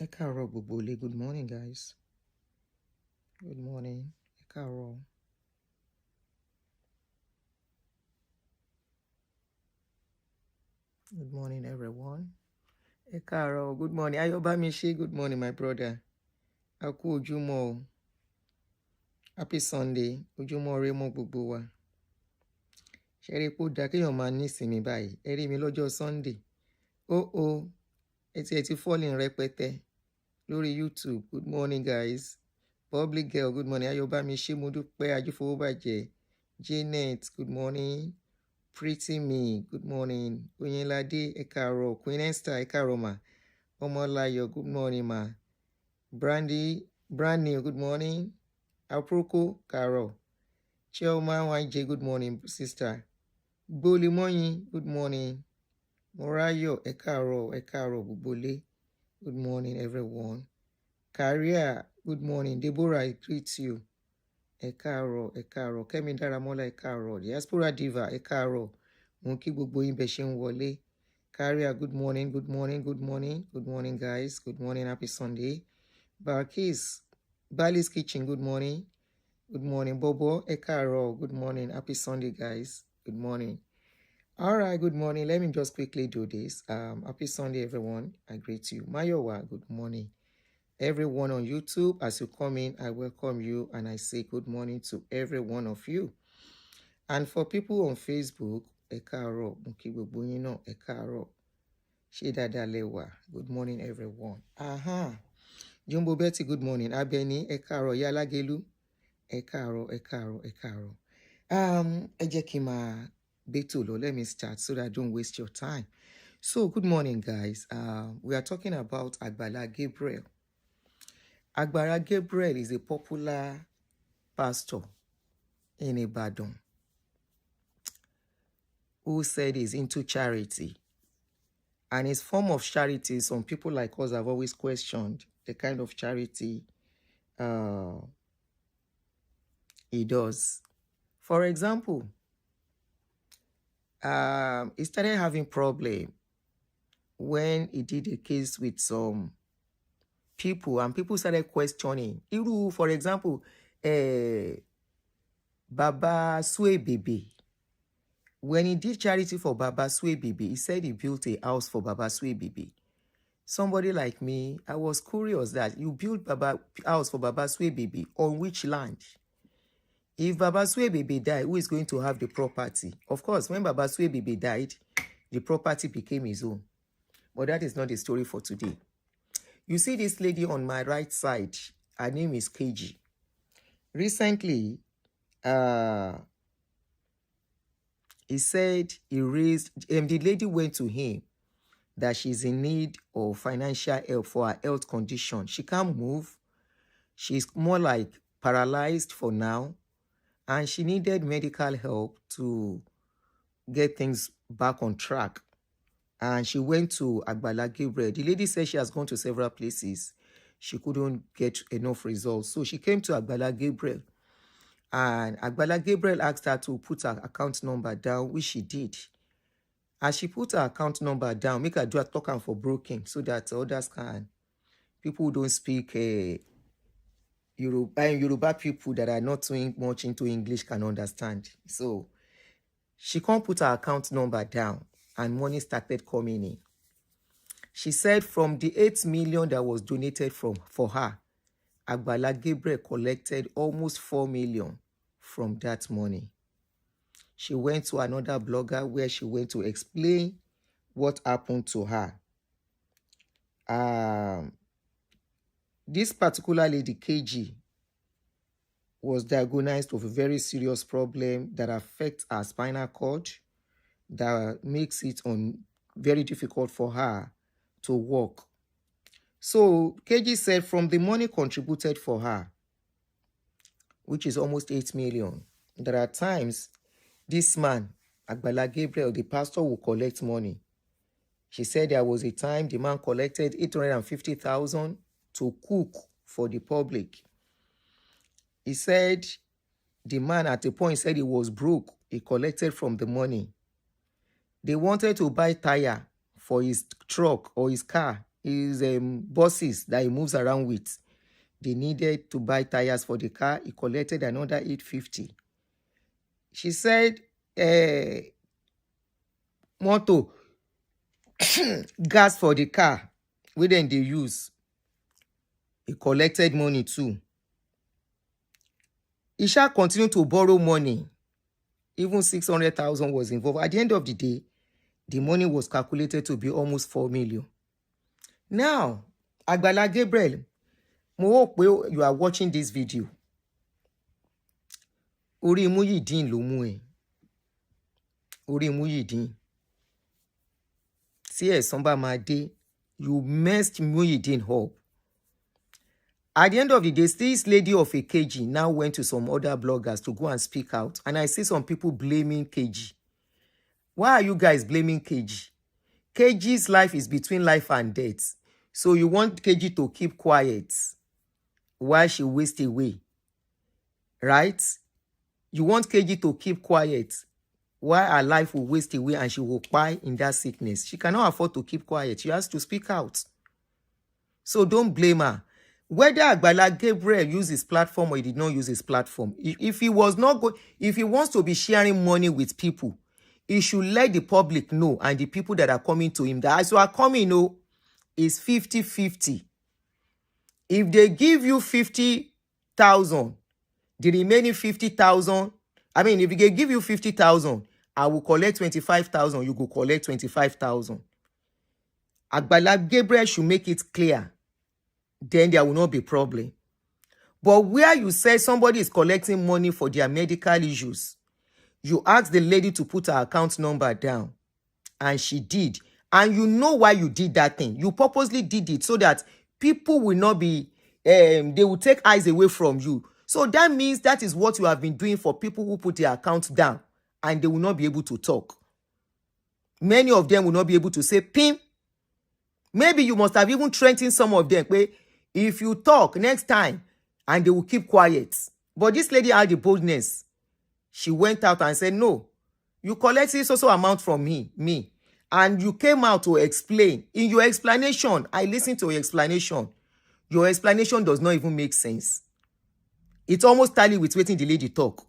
Ẹ káàárọ̀ gbogbo ilé. Good morning, guys. Good morning. Ẹ káàárọ̀. Good morning, everyone. Ẹ káàárọ̀. Good morning. Ayọ̀bámiṣé. Good morning, my brother. A kú ojúmọ́ o. Happy Sunday. Ojúmọ́ ire mọ́ gbogbo wa. Ṣé rí pé ó dáa kéèyàn máa ní ìsinmi báyìí? Ẹ rí mi lọ́jọ́ Sunday. Ẹ ti falling rẹpẹtẹ lórí YouTube. Good morning, guys. Public girl, good morning. Ayọ̀bámiṣé, mo dúpẹ́. Ajífowóbàjẹ́. Janet, good morning. Pretty me, good morning. Oyinlade, ẹ káàárọ̀. Queen Esther, ẹ káàárọ̀ ma. Ọmọláyọ̀, good morning ma. Brand new, good morning. Aproko, káàárọ̀. Chioma YJ, good morning, sister. Gbolimoyin, good morning. Morayo, ẹ káàárọ̀ gbogbo ilé. Good morning, everyone. Career, good morning. Deborah, I greet you. Ẹ káàárọ̀. Kẹ́mi Dáramọ́lá, ẹ káàárọ̀. Diaspora Diva, ẹ káàárọ̀. Mo kí gbogbo yín bẹ́ ṣe ń wọlé. Career, good morning. Good morning, guys. Good morning, happy Sunday. Barkis, Bali's Kitchen, good morning. Good morning, Bobo, ẹ káàárọ̀. Good morning, happy Sunday, guys. Good morning. All right, good morning. Let me just quickly do this. Happy Sunday, everyone. I greet you. Mayowa, good morning. Everyone on YouTube, as you come in, I welcome you and I say good morning to every one of you. And for people on Facebook, ẹ káàárọ̀, mo kí gbogbo yín náà, ẹ káàárọ̀. Ṣé dáadáa lẹ wà? Good morning, everyone. Jumbo Betty, good morning. Abeni, ẹ káàárọ̀. Yalagelu, ẹ káàárọ̀. Ẹ jẹ́ kí n máa bẹ́tò lọ. Let me start so that I don't waste your time. So, good morning, guys. We are talking about Agbala Gabriel. Agbala Gabriel is a popular pastor in Ibadan who said he's into charity. And his form of charity, some people like us have always questioned the kind of charity he does. For example, he started having problem when he did a case with some people, and people started questioning. For example, Baba Sway Baby. When he did charity for Baba Sway Baby, he said he built a house for Baba Sway Baby. Somebody like me, I was curious that you built house for Baba Sway Baby on which land? If Baba Sway Baby died, who is going to have the property? Of course, when Baba Sway Baby died, the property became his own. But that is not the story for today. You see this lady on my right side, her name is KG. Recently, he said he raised, the lady went to him that she's in need of financial help for her health condition. She can't move. She's more like paralyzed for now. And she needed medical help to get things back on track. And she went to Agbala Gabriel. The lady said she has gone to several places. She couldn't get enough results. So she came to Agbala Gabriel. And Agbala Gabriel asked her to put her account number down, which she did. As she put her account number down, make her do a token for broken so that others can, people who don't speak Yoruba people that are not too much into English can understand. So she can't put her account number down and money started coming in. She said from the 8 million that was donated for her, Agbala Gabriel collected almost 4 million from that money. She went to another blogger where she went to explain what happened to her. This particular lady, KG, was diagnosed with a very serious problem that affects her spinal cord, that makes it very difficult for her to walk. So KG said from the money contributed for her, which is almost 8 million, there are times this man, Agbala Gabriel, the pastor, will collect money. She said there was a time the man collected 850,000 to cook for the public. He said the man at a point said he was broke. He collected from the money. They wanted to buy tire for his truck or his car. his bosses that he moves around with, they needed to buy tires for the car. He collected another 850. She said, motor, gas for the car, we then they use. He collected money too. He shall continue to borrow money. Even 600,000 was involved. At the end of the day, the money was calculated to be almost 4 million. Now, Agbala Gabriel, mo hope you are watching this video. Orí Muyideen ló mú ẹ. Orí Muyideen. See, somebody my day, you messed Muyideen up. At the end of the day, this lady of a KG now went to some other bloggers to go and speak out. And I see some people blaming KG. Why are you guys blaming KG? KG's life is between life and death. So you want KG to keep quiet while she wastes away. Right? You want KG to keep quiet while her life will waste away and she will die in that sickness. She cannot afford to keep quiet. She has to speak out. So don't blame her. Whether Agbala Gabriel used his platform or he did not use his platform, if he was not good, if he wants to be sharing money with people, he should let the public know and the people that are coming to him that as you are coming, is 50-50. If they give you 50,000, the remaining 50,000, I mean, if they give you 50,000, I will collect 25,000, you go collect 25,000. Agbala Gabriel should make it clear. Then there will not be problem. But where you say somebody is collecting money for their medical issues, you ask the lady to put her account number down. And she did. And you know why you did that thing. You purposely did it so that people will not be, they will take eyes away from you. So that means that is what you have been doing for people who put their account down and they will not be able to talk. Many of them will not be able to say, Pim. Maybe you must have even threatened some of them. If you talk next time, and they will keep quiet. But this lady had the boldness. She went out and said, no, you collect this also amount from me. And you came out to explain. In your explanation, I listened to your explanation. Your explanation does not even make sense. It almost tally with waiting the lady talk.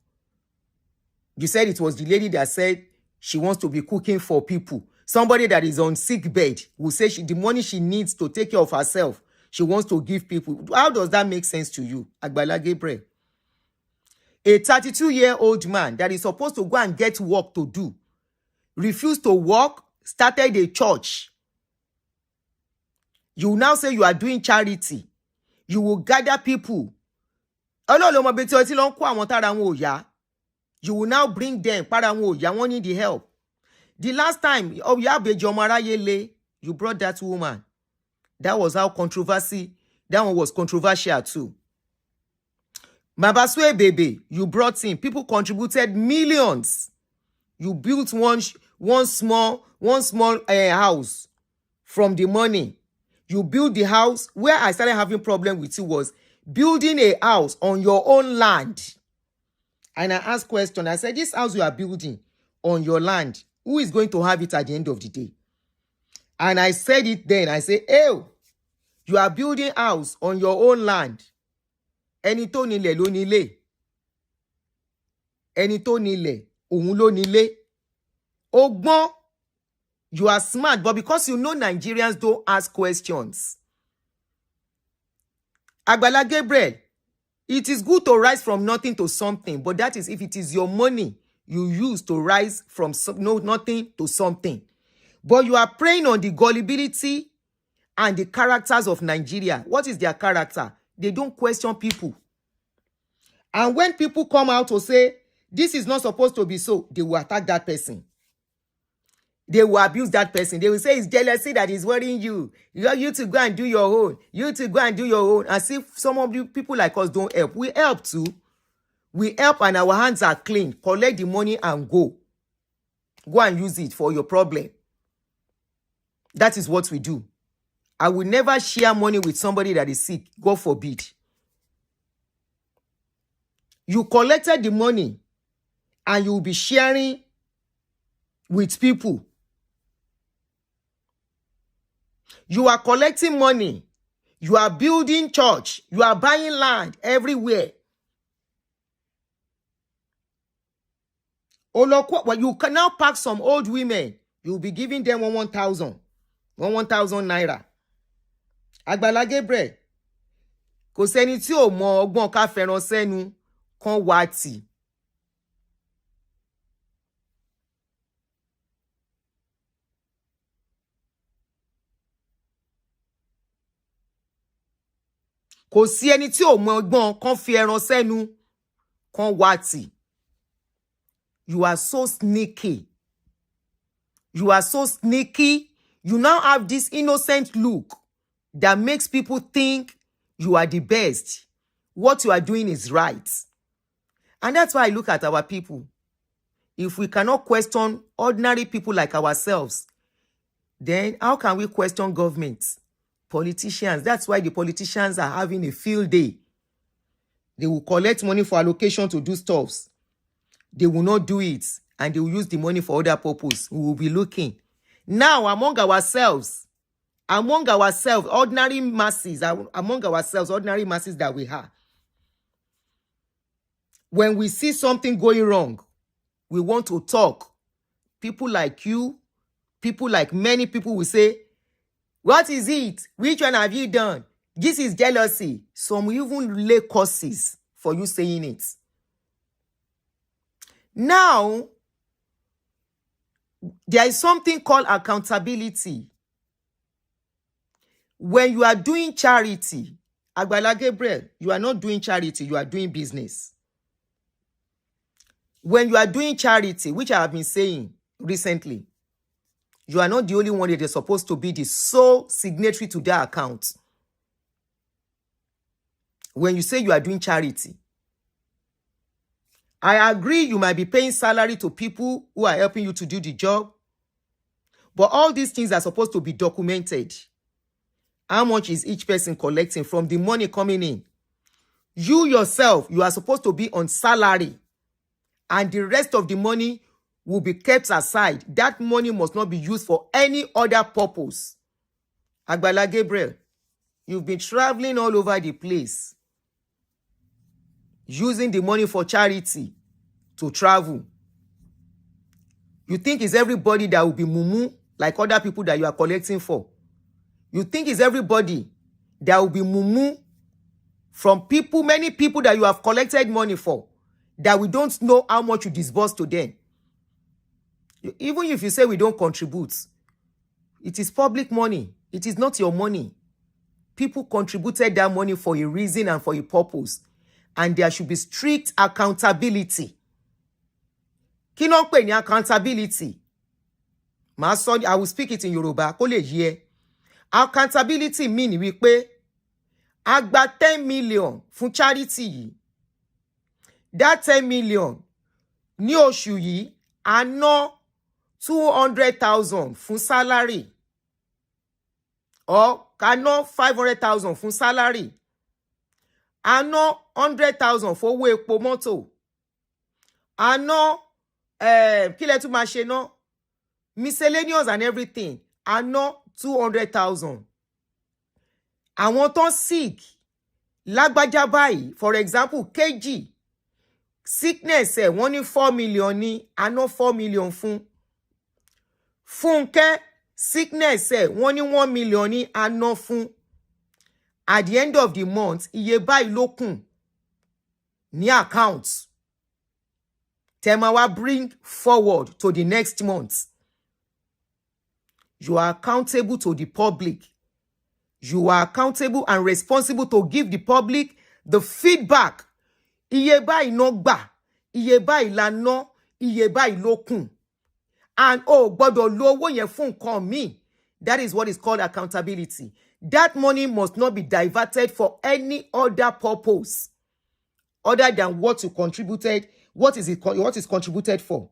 You said it was the lady that said she wants to be cooking for people. Somebody that is on sick bed will say the money she needs to take care of herself, she wants to give people. How does that make sense to you, Agbala Gabriel? A 32-year-old man that is supposed to go and get work to do, refused to work, started a church. You now say you are doing charity. You will gather people. You will now bring them. You need the help. The last time, you brought that woman. That was how that one was controversial too. Mabaswe baby, you brought in. People contributed millions. You built one small house from the money. You built the house. Where I started having problem with you was building a house on your own land. And I asked question. I said, this house you are building on your land, who is going to have it at the end of the day? And I said it then. I said, ew, you are building house on your own land. Ẹni tó nílẹ̀ ló nílé. Ẹni tó nílẹ̀, òun ló nílé. Ọgbọ́n, you are smart, but because you know Nigerians don't ask questions. Agbala Gabriel, it is good to rise from nothing to something, but that is if it is your money you use to rise from nothing to something. But you are preying on the gullibility and the characters of Nigeria. What is their character? They don't question people. And when people come out to say, this is not supposed to be so, they will attack that person. They will abuse that person. They will say it's jealousy that is worrying you. You to go and do your own. You to go and do your own. As if some of you people like us don't help. We help too. We help and our hands are clean. Collect the money and go. Go and use it for your problem. That is what we do. I will never share money with somebody that is sick. God forbid. You collected the money and you will be sharing with people. You are collecting money. You are building church. You are buying land everywhere. Well, you can now pack some old women. You'll be giving them 1,000 naira. Agbala Gabriel. Kò sẹ́ni tí ò mọ ọgbọ́n ká fẹ́ràn sẹ́nu kan wá tì. Kò sí ẹni tí ò mọ ọgbọ́n kan fi ẹran sẹ́nu kan wá tì. You are so sneaky. You are so sneaky. You now have this innocent look that makes people think you are the best. What you are doing is right. And that's why I look at our people. If we cannot question ordinary people like ourselves, then how can we question governments, politicians? That's why the politicians are having a field day. They will collect money for allocation to do stuffs. They will not do it, and they will use the money for other purpose. We will be looking. Now, among ourselves, ordinary masses that we have, when we see something going wrong, we want to talk. People like you, people like many people will say, what is it? Which one have you done? This is jealousy. Some even lay curses for you saying it. Now, there is something called accountability. When you are doing charity, Agbala Gabriel, you are not doing charity, you are doing business. When you are doing charity, which I have been saying recently, you are not the only one that is supposed to be the sole signatory to that account. When you say you are doing charity, I agree you might be paying salary to people who are helping you to do the job, but all these things are supposed to be documented. How much is each person collecting from the money coming in? You yourself, you are supposed to be on salary, and the rest of the money will be kept aside. That money must not be used for any other purpose. Agbala Gabriel, you've been traveling all over the place, using the money for charity to travel. You think it's everybody that will be mumu like other people that you are collecting for? You think it's everybody that will be mumu from people, many people that you have collected money for, that we don't know how much you disburse to them? Even if you say we don't contribute, it is public money. It is not your money. People contributed that money for a reason and for a purpose. And there should be strict accountability. Kí ló ń pè ní accountability? I will speak it in Yoruba. Kó lè yé. Accountability mean wípé a gba 10 million fún charity yìí. That 10 million ní oṣù yìí a ná 200,000 fún salary. Or ká ná 500,000 fún salary. A ná 100,000 for owó epo mọ́tò. A ná kí lẹ tún máa ṣe ná? Miscellaneous and everything. A ná 200,000. Àwọn tó sick lágbájá báyìí, for example, KG, sickness wọ́n ní 4 million ní, a ná 4 million fún. Fúnkẹ́, sickness wọ́n ní 1 million ní, a ná fún. At the end of the month, iye báyìí ló kù ní account. Temawa bring forward to the next month. You are accountable to the public. You are accountable and responsible to give the public the feedback. Iye báyìí ná gbà, iye báyìí la ná, iye báyìí ló kù. And gbọ́dọ̀ lo owó yẹn fún nǹkan míì. That is what is called accountability. That money must not be diverted for any other purpose other than what you contributed. What is contributed for?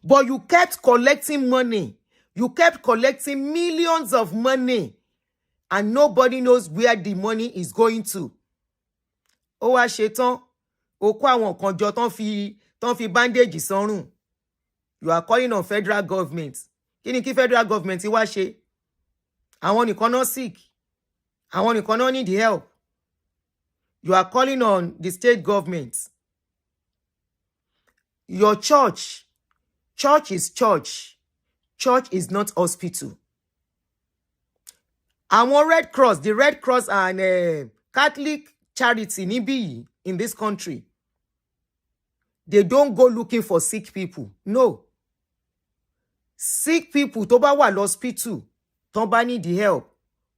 But you kept collecting money. You kept collecting millions of money, and nobody knows where the money is going to. Ó wá ṣe tán, ó kó àwọn kan jọ tán fi bandage sọ́rùn. You are calling on federal government. Kí ni kí federal government wá ṣe? Àwọn nìkan náà sick. Àwọn nìkan náà need help. You are calling on the state government. Your church is church. Church is not hospital. Àwọn Red Cross, the Red Cross and Catholic charity níbí in this country, they don't go looking for sick people. No. Sick people tó bá wà l'hospital, tó bá need the help,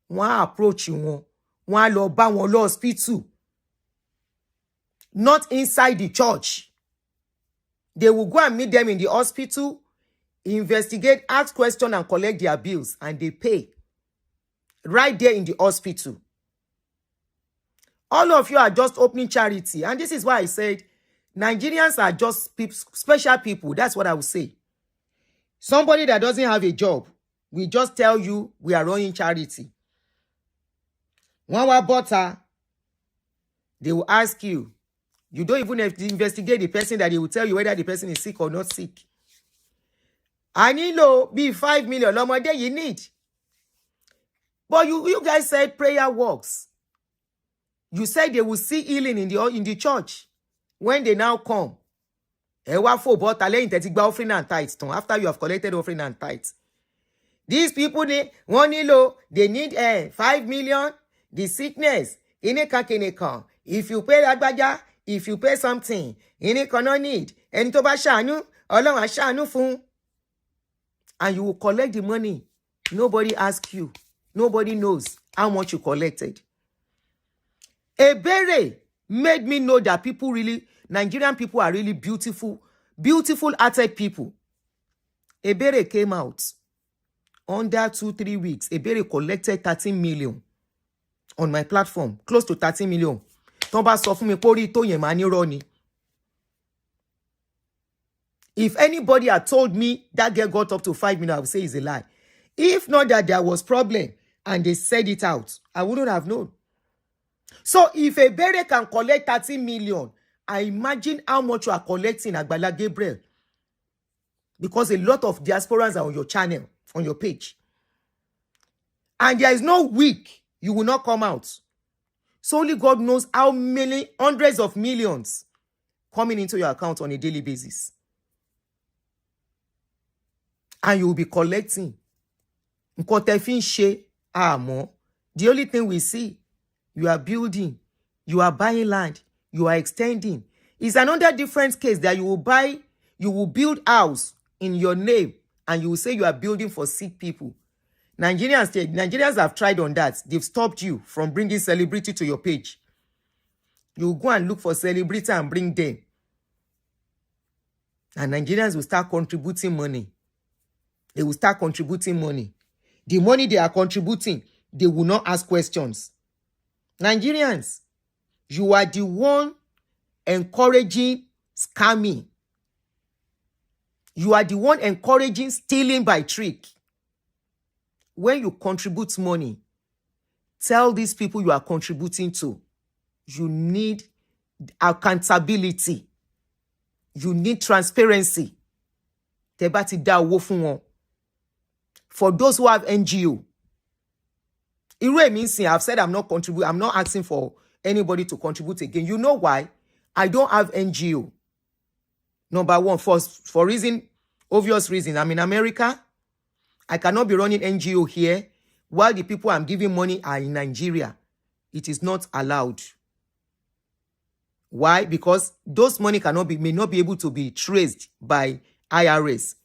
wọ́n approach wọn, wọ́n lọ bá wọn l'hospital. Not inside the church. They will go and meet them in the hospital, investigate, ask questions, and collect their bills, and they pay. Right there in the hospital. All of you are just opening charity. And this is why I said, Nigerians are just special people. That's what I would say. Somebody that doesn't have a job, we just tell you we are running charity. One wa butter, they will ask you. You don't even have to investigate the person, that they will tell you whether the person is sick or not sick. I need to be 5 million. Lomode you need. But you guys said prayer works. You said they will see healing in the church when they now come. Offering and tithes after you have collected offering and tithes. These people, they need 5 million. The sickness, if you pay Agbala, if you pay something, cannot need. And to bashanu, Ọlọ́run á ṣàánú fún. And you will collect the money. Nobody asks you. Nobody knows how much you collected. Ebere made me know that Nigerian people are really beautiful, hearted people. Ebere came out. Under 2-3 weeks, Ebere collected 13 million on my platform. Close to 13 million. If anybody had told me that girl got up to 5 million, I would say it's a lie. If not that there was problem and they said it out, I wouldn't have known. So if a Bere can collect 30 million, I imagine how much you are collecting Agbala Gabriel. Because a lot of diasporans are on your channel, on your page. And there is no week you will not come out. So only God knows how many hundreds of millions coming into your account on a daily basis. And you will be collecting. The only thing we see, you are building, you are buying land, you are extending. It's another different case that you will build house in your name and you will say you are building for sick people. Nigerians have tried on that. They've stopped you from bringing celebrity to your page. You go and look for celebrity and bring them. And Nigerians will start contributing money. They will start contributing money. The money they are contributing, they will not ask questions. Nigerians, you are the one encouraging scamming. You are the one encouraging stealing by trick. When you contribute money, tell these people you are contributing to. You need accountability. You need transparency. For those who have NGO, it means I've said I'm not asking for anybody to contribute again. You know why? I don't have NGO. Number one, for obvious reason. I'm in America. I cannot be running NGO here while the people I'm giving money are in Nigeria. It is not allowed. Why? Because those money may not be able to be traced by IRS.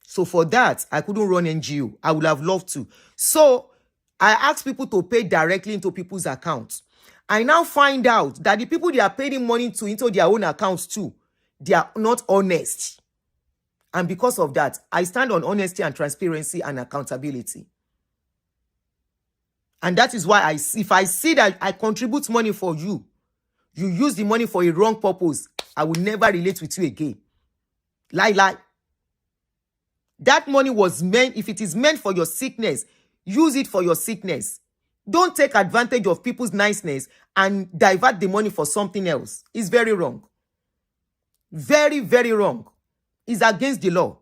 So for that, I couldn't run NGO. I would have loved to. So I asked people to pay directly into people's accounts. I now find out that the people they are paying money to into their own accounts too, they are not honest. And because of that, I stand on honesty and transparency and accountability. And that is why if I see that I contribute money for you, you use the money for a wrong purpose, I will never relate with you again. Lie. That money was meant, if it is meant for your sickness, use it for your sickness. Don't take advantage of people's niceness and divert the money for something else. It's very wrong. Very, very wrong. It's against the law.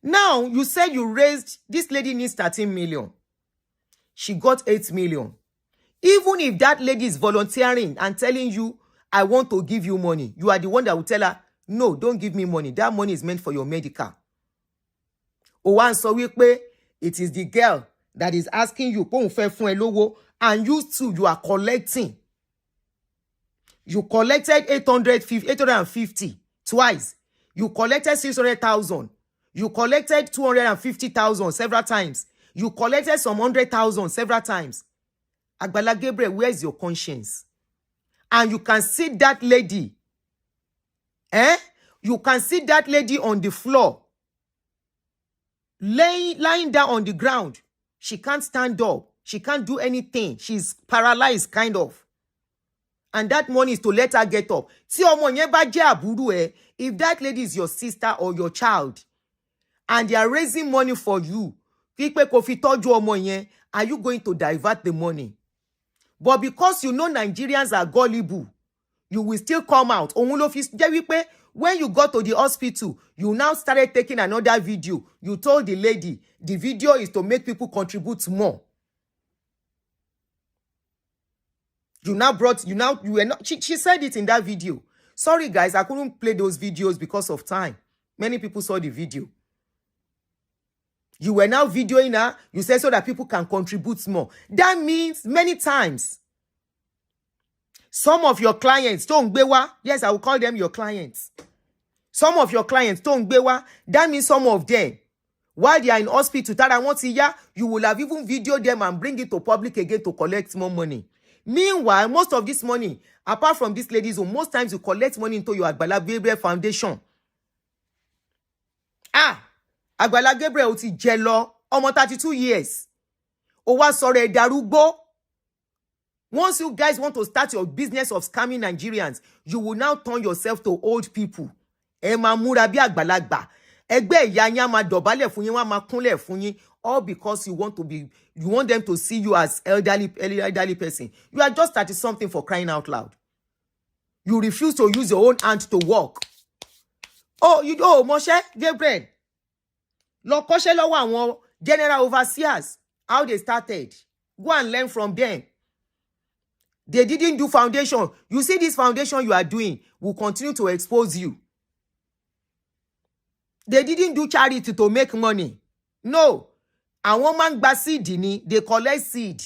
Now, you said you raised, this lady needs 13 million. She got 8 million. Even if that lady is volunteering and telling you, I want to give you money, you are the one that will tell her, no, don't give me money. That money is meant for your medical. Owan so wípé it is the girl that is asking you, and you too, you are collecting. You collected 850 twice. You collected 600,000. You collected 250,000 several times. You collected some 100,000 several times. Agbala Gabriel, where is your conscience? And you can see that lady. You can see that lady on the floor. Lying down on the ground. She can't stand up. She can't do anything. She's paralyzed, kind of. And that money is to let her get up. If that lady is your sister or your child, and they are raising money for you, are you going to divert the money? But because you know Nigerians are gullible, you will still come out. When you got to the hospital, you now started taking another video. You told the lady, the video is to make people contribute more. You were not, she said it in that video. Sorry guys, I couldn't play those videos because of time. Many people saw the video. You were now videoing her. You said so that people can contribute more. That means many times, some of your clients, yes, I will call them your clients. Some of your clients, that means some of them, while they are in hospital, you will have even videoed them and bring it to public again to collect more money. Meanwhile, most of this money, apart from these ladies, most times you collect money into your Agbala Gabriel Foundation. Agbala Gabriel ti jelo, almost 32 years. Owa sore darugbo. Once you guys want to start your business of scamming Nigerians, you will now turn yourself to old people. Ema mura bi agbalagba. Egbe iya yin ma dobale fun yin, wa ma kunle fun yin, all because you want them to see you as elderly person. You are just 30 something, for crying out loud. You refuse to use your own hand to walk. Moshe Gabriel. Lokoshe lowa awon general overseers, how they started. Go and learn from them. They didn't do foundation. You see, this foundation you are doing will continue to expose you. They didn't do charity to make money. No. And one man gba seed ni, they collect seed.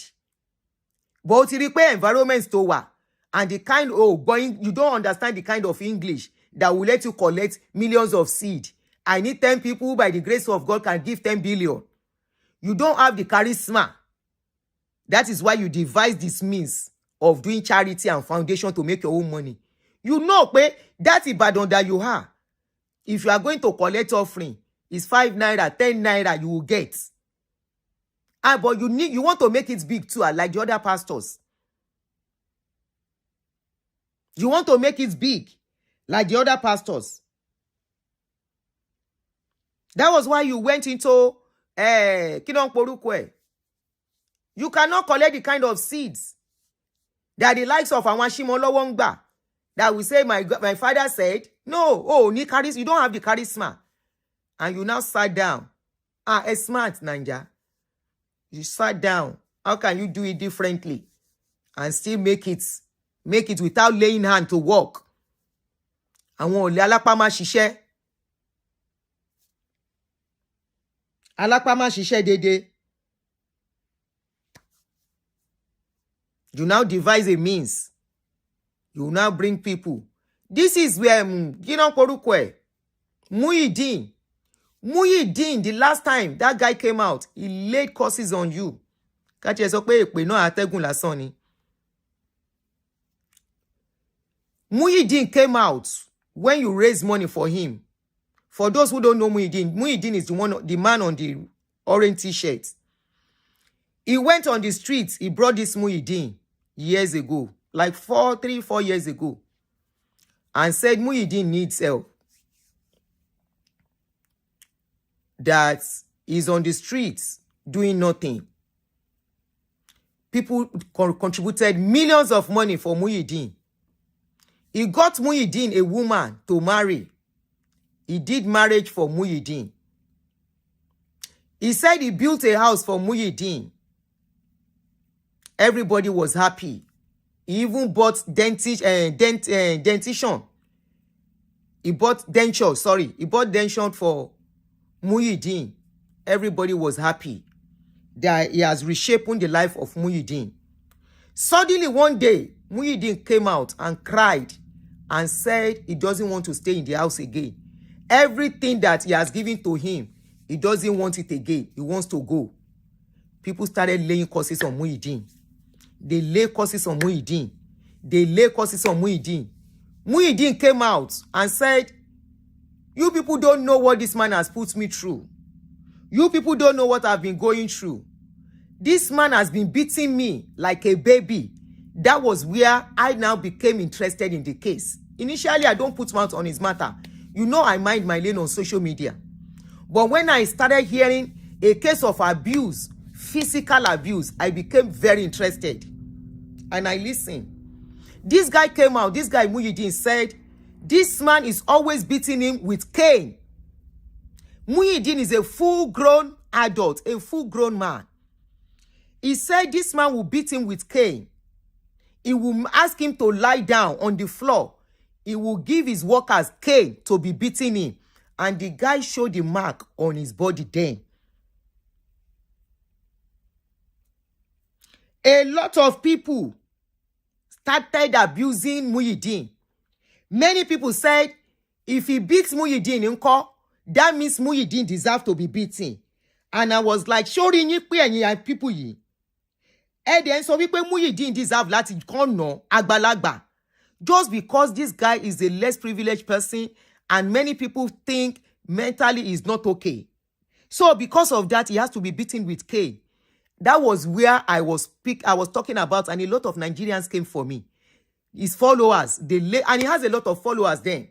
But you repair environment store. And the kind you don't understand the kind of English that will let you collect millions of seed. I need 10 people who by the grace of God can give 10 billion. You don't have the charisma. That is why you devise this means of doing charity and foundation to make your own money. You know, that Ibadan that you have, if you are going to collect offering, it's 5 naira, 10 naira you will get. But you want to make it big too, like the other pastors. You want to make it big, like the other pastors. That was why you went into Kidon Porukwe. You cannot collect the kind of seeds that the likes of Awashimo Lowongba that will say, my father said, no, you don't have the charisma. And you now sat down. A smart Nanja. You sat down. How can you do it differently and still make it without laying hand to work? Àwọn olè alápámá ṣiṣẹ́. Alápámá ṣiṣẹ́ dédé. You now devise a means. You now bring people. This is where Ginon Porukwe, Muhyiddin, the last time that guy came out, he laid curses on you. Muhyiddin came out when you raised money for him. For those who don't know Muhyiddin is the man on the orange t-shirt. He went on the streets. He brought this Muhyiddin years ago, like 4 years ago, and said Muhyiddin needs help. That he's on the streets doing nothing. People contributed millions of money for Muhyiddin. He got Muyideen a woman to marry. He did marriage for Muyideen. He said he built a house for Muyideen. Everybody was happy. He even bought dentition. He bought denture, sorry. He bought denture for Muyideen. Everybody was happy that he has reshaped the life of Muyideen. Suddenly one day, Muyideen came out and cried and said he doesn't want to stay in the house again. Everything that he has given to him, he doesn't want it again. He wants to go. People started laying curses on Muyideen. They lay curses on Muyideen. They lay curses on Muyideen. Muyideen came out and said, you people don't know what this man has put me through. You people don't know what I've been going through. This man has been beating me like a baby. That was where I now became interested in the case. Initially, I don't put mouth on his matter. You know I mind my lane on social media. But when I started hearing a case of abuse, physical abuse, I became very interested. And I listened. This guy came out, this guy Muyideen said, this man is always beating him with cane. Muyideen is a full-grown adult, a full-grown man. He said this man will beat him with cane. He will ask him to lie down on the floor. He will give his workers cane to be beating him. And the guy showed the mark on his body then. A lot of people started abusing Muyideen. Many people said, if he beats Muyideen in court, that means Muyideen deserves to be beaten. And I was like, showing you people yi. Then so wípé Muyideen deserve láti kono Agbala. Just because this guy is a less privileged person and many people think mentally he's not okay. So because of that, he has to be beaten with cane. That was where I was talking about, and a lot of Nigerians came for me. His followers, and he has a lot of followers then.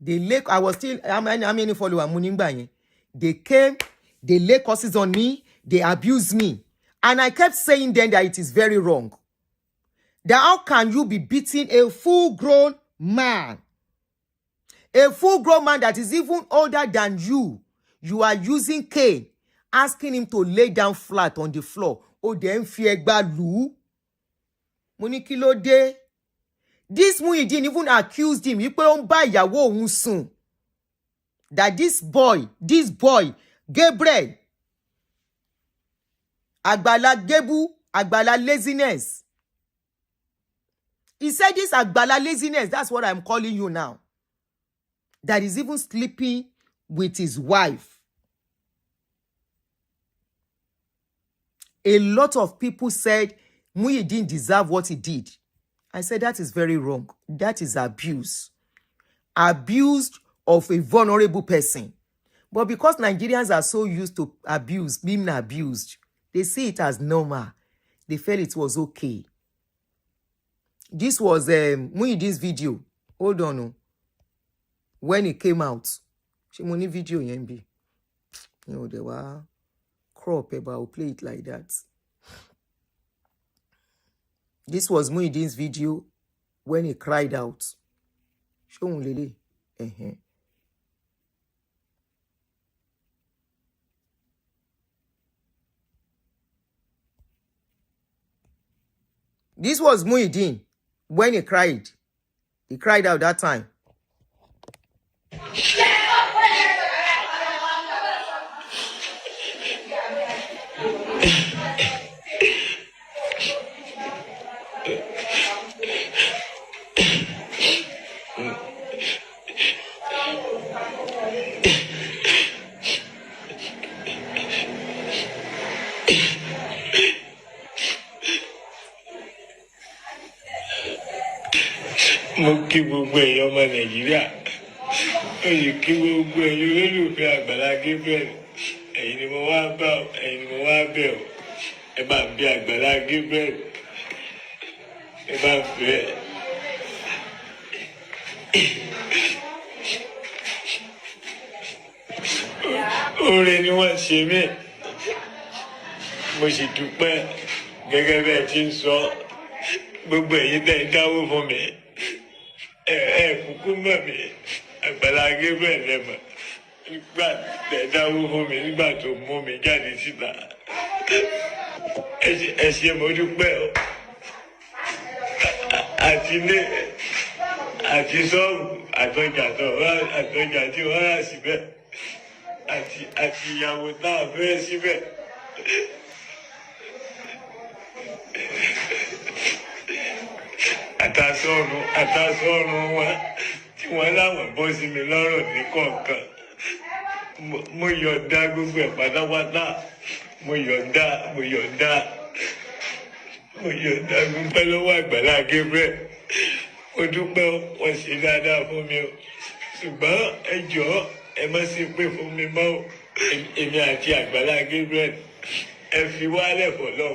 I was still, how many followers? They came, they lay curses on me, they abused me. And I kept saying then that it is very wrong. That how can you be beating a full-grown man? A full-grown man that is even older than you. You are using cane, asking him to lay down flat on the floor. Oh, then fiegba lu. Monikilo de. This Muyideen even accused him. That this boy, Gabriel, Agbala laziness. He said this Agbala laziness, that's what I'm calling you now. That is even sleeping with his wife. A lot of people said Muyideen deserve what he did. I said that is very wrong. That is abuse. Abuse of a vulnerable person. But because Nigerians are so used to abuse, being abused, they see it as normal. They felt it was okay. This was Muyideen's video. Hold on. When it came out. She money video yembi. You know, they were crop, but I'll play it like that. This was Muyideen's video when he cried out. Show lele. This was Muyideen when he cried. He cried out that time. Mo kí gbogbo èèyàn ọmọ Nàìjíríà. Ó yẹ kí gbogbo èèyàn olólùfẹ́ Agbala Gabriel. Ẹ̀yin ni mo wá bá ọ, ẹ̀yin ni mo wá bẹ̀ ọ. Ẹ bá bí Agbala Gabriel. Ẹ bá fẹ́. Oore ni wọ́n ṣe mí. Mo sì dúpẹ́ gẹ́gẹ́ bí ẹ ti ń sọ. Gbogbo ẹ̀yin tẹ́ ń dáwó fún mi. kúkú mọ̀ mí Agbala Gabriel lẹ́mọ̀ nígbà tẹ̀dáwó fún mi nígbà tó mú mi jáde síta ẹ ṣé mo dúpẹ́ o àti ilé àti sọ́ọ̀bù àtọjà tí wọ́n rà síbẹ̀ àti ìyàwó náà fẹ́ síbẹ̀. àtàsọ́run wa tí wọ́n láwọn bọ́ sí mi lọ́rọ̀ ní kọ̀ọ̀kan mo yọ̀ǹda gbogbo ẹ̀ pátápátá mo yọ̀ǹda gbogbo lọ́wọ́ Agbala Gabriel mo dúpẹ́ wọ́n ṣe dáadáa fún mi o ṣùgbọ́n ẹ jọ̀ọ́ ẹ má ṣe pé fún mi mọ́ o èmi àti Agbala Gabriel ẹ fi wálẹ̀ fọlọ́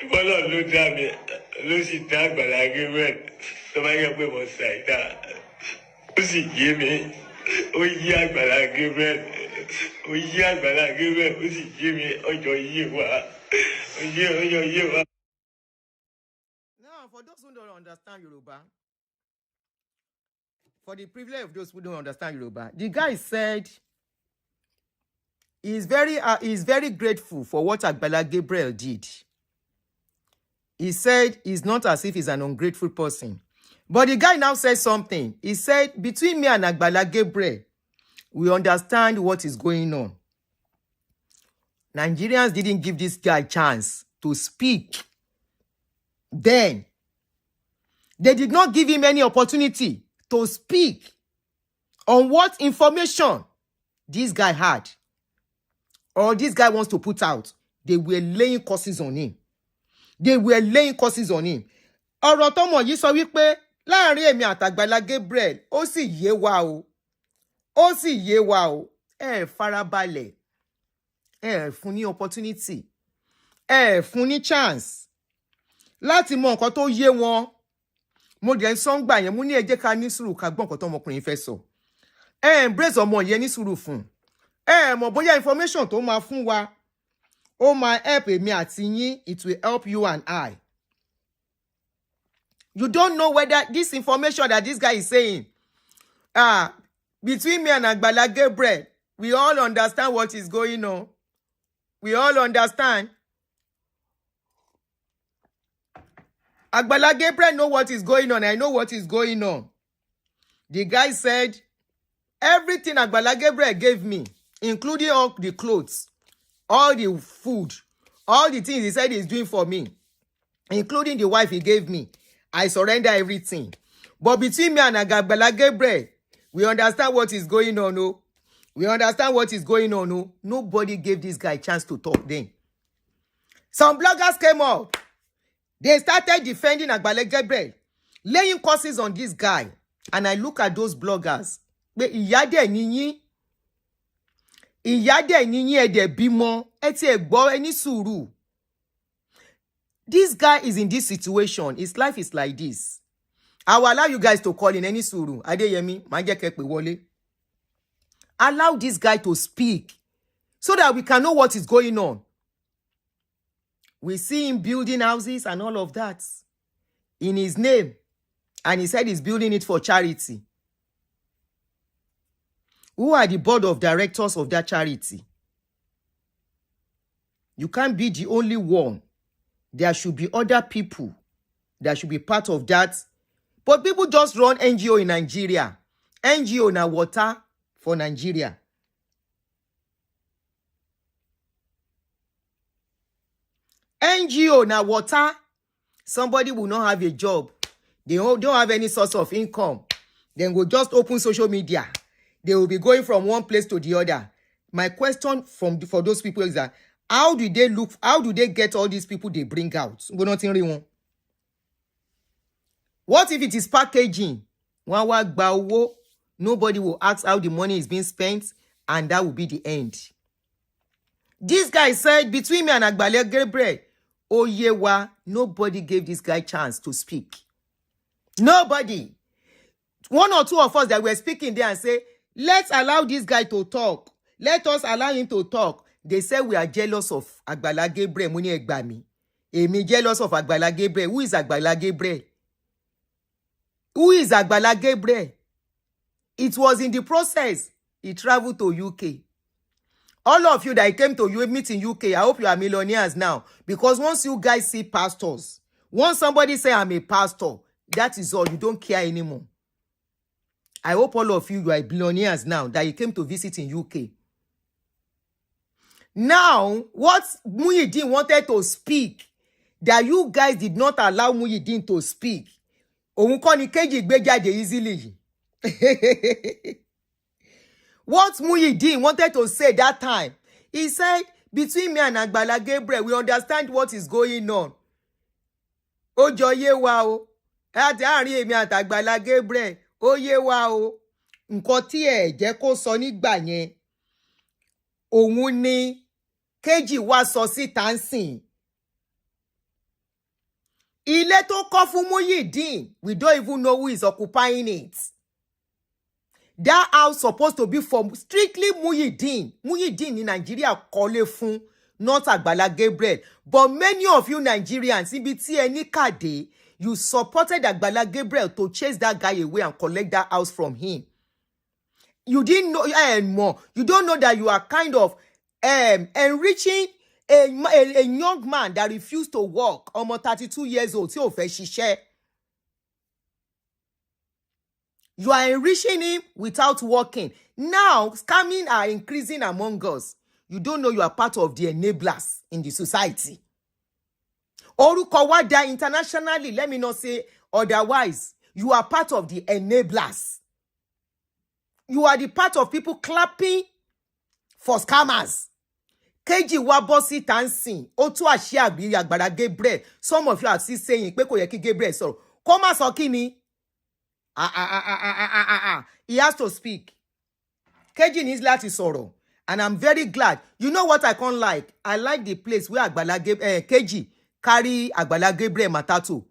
bọ́lọ̀ ló dá mi ló sì dá Agbala Gabriel tó bá yẹ pé mo ṣàìdá ó sì yé mi ó yí Agbala Gabriel ó sì yé mi ọjọ́ yé wa ọjọ́ yé wa. Now, for those who don't understand Yoruba, for the privilege of those who don't understand Yoruba, the guy said he's very grateful for what Agbala Gabriel did. He said it's not as if he's an ungrateful person. But the guy now said something. He said, between me and Agbala Gabriel, we understand what is going on. Nigerians didn't give this guy a chance to speak. Then, they did not give him any opportunity to speak on what information this guy had or this guy wants to put out. They were laying curses on him. Ọ̀rọ̀ tọ́mọ yìí sọ wípé láàrin èmi àti Agbala Gabriel ó sì yé wa o. Ẹ farabalẹ̀. Ẹ fún ní opportunity. Ẹ fún ní chance láti mọ nǹkan tó yé wọn. Mo dẹ̀ ń sọ ńgbà yẹn mo ní ẹ jẹ́ ká ní sùúrù ká gbọ́ nǹkan tó ọmọkùnrin fẹ́ sọ. Ẹ embrace ọmọ yẹn ní sùúrù fún. Ẹ mọ̀ bóyá information tó máa fún wa ó máa help èmi àti yín, it will help you and I. You don't know whether this information that this guy is saying, between me and Agbala Gabriel, we all understand what is going on. We all understand. Agbala Gabriel know what is going on. I know what is going on. The guy said, everything Agbala Gabriel gave me, including all the clothes, all the food, all the things he said he's doing for me, including the wife he gave me, I surrender everything. But between me and Agbala Gabriel, we understand what is going on. No? We understand what is going on. No? Nobody gave this guy a chance to talk then. Some bloggers came up. They started defending Agbala Gabriel, laying curses on this guy. And I look at those bloggers. Ìyá dẹ̀ ni yín ẹ dẹ̀ bímọ, ẹ ti ẹ gbọ́ ẹ ní sùúrù. This guy is in this situation. His life is like this. I will allow you guys to call in any sùúrù. Adeyemi, má jẹ́ kẹ́ pè wọlé. Allow this guy to speak so that we can know what is going on. We see him building houses and all of that in his name. And he said he's building it for charity. Who are the board of directors of that charity? You can't be the only one. There should be other people that should be part of that. But people just run NGO in Nigeria. NGO na water for Nigeria. NGO na water. Somebody will not have a job. They don't have any source of income. Then will just open social media. They will be going from one place to the other. My question for those people is that how do they get all these people they bring out? What if it is packaging? Nobody will ask how the money is being spent, and that will be the end. This guy said, between me and Agbala Gabriel, oh yewa, nobody gave this guy chance to speak. Nobody. One or two of us that were speaking there and say, let's allow this guy to talk. Let us allow him to talk. They say we are jealous of Agbala Gabriel. Muni egbami. Emi jealous of Agbala Gabriel. Who is Agbala Gabriel? Who is Agbala Gabriel? It was in the process. He traveled to UK. All of you that came to meet in UK, I hope you are millionaires now. Because once you guys see pastors, once somebody say I'm a pastor, that is all. You don't care anymore. I hope all of you are billionaires now that you came to visit in UK. Now, what Muyideen wanted to speak, that you guys did not allow Muyideen to speak. Òun kọ́ ni Kejì gbé jáde easily. What Muyideen wanted to say that time, he said, between me and Agbala Gabriel, we understand what is going on. Ó jọ yé wa o. Àti àárín èmi àti Agbala Gabriel, ó yé wa o. Nǹkan tí ẹ jẹ́ kó sọ nígbà yẹn, òun ni Kejì wá sọ síta ńsìn. Ilé tó kọ́ fún Muyideen, we don't even know who is occupying it. That house supposed to be for strictly Muyideen. Muyideen in Nigeria kọ́lé fún, not Agbala Gabriel. But many of you Nigerians, ibi tí ẹ ní kàdé, you supported Agbala Gabriel to chase that guy away and collect that house from him. You didn't know anymore. You don't know that you are kind of enriching a young man that refused to work, almost 32 years old, tí ò fẹ́ ṣiṣẹ́. You are enriching him without working. Now, scamming are increasing among us. You don't know you are part of the enablers in the society. Orúkọ wa dá internationally, let me not say otherwise. You are part of the enablers. You are the part of people clapping for scammers. Kejì wa bọ́ síta ńsìn, ó tú àṣírí àgbìrí Agbala Gabriel. Some of you are still saying pé kò yẹ kí Gabriel sọ̀rọ̀. Kó má sọ kí ni? He has to speak. Kejì needs láti sọ̀rọ̀. And I'm very glad. You know what I can't like? I like the place where Agbala Gabriel, Kejì carry Agbala Gabriel Matatu.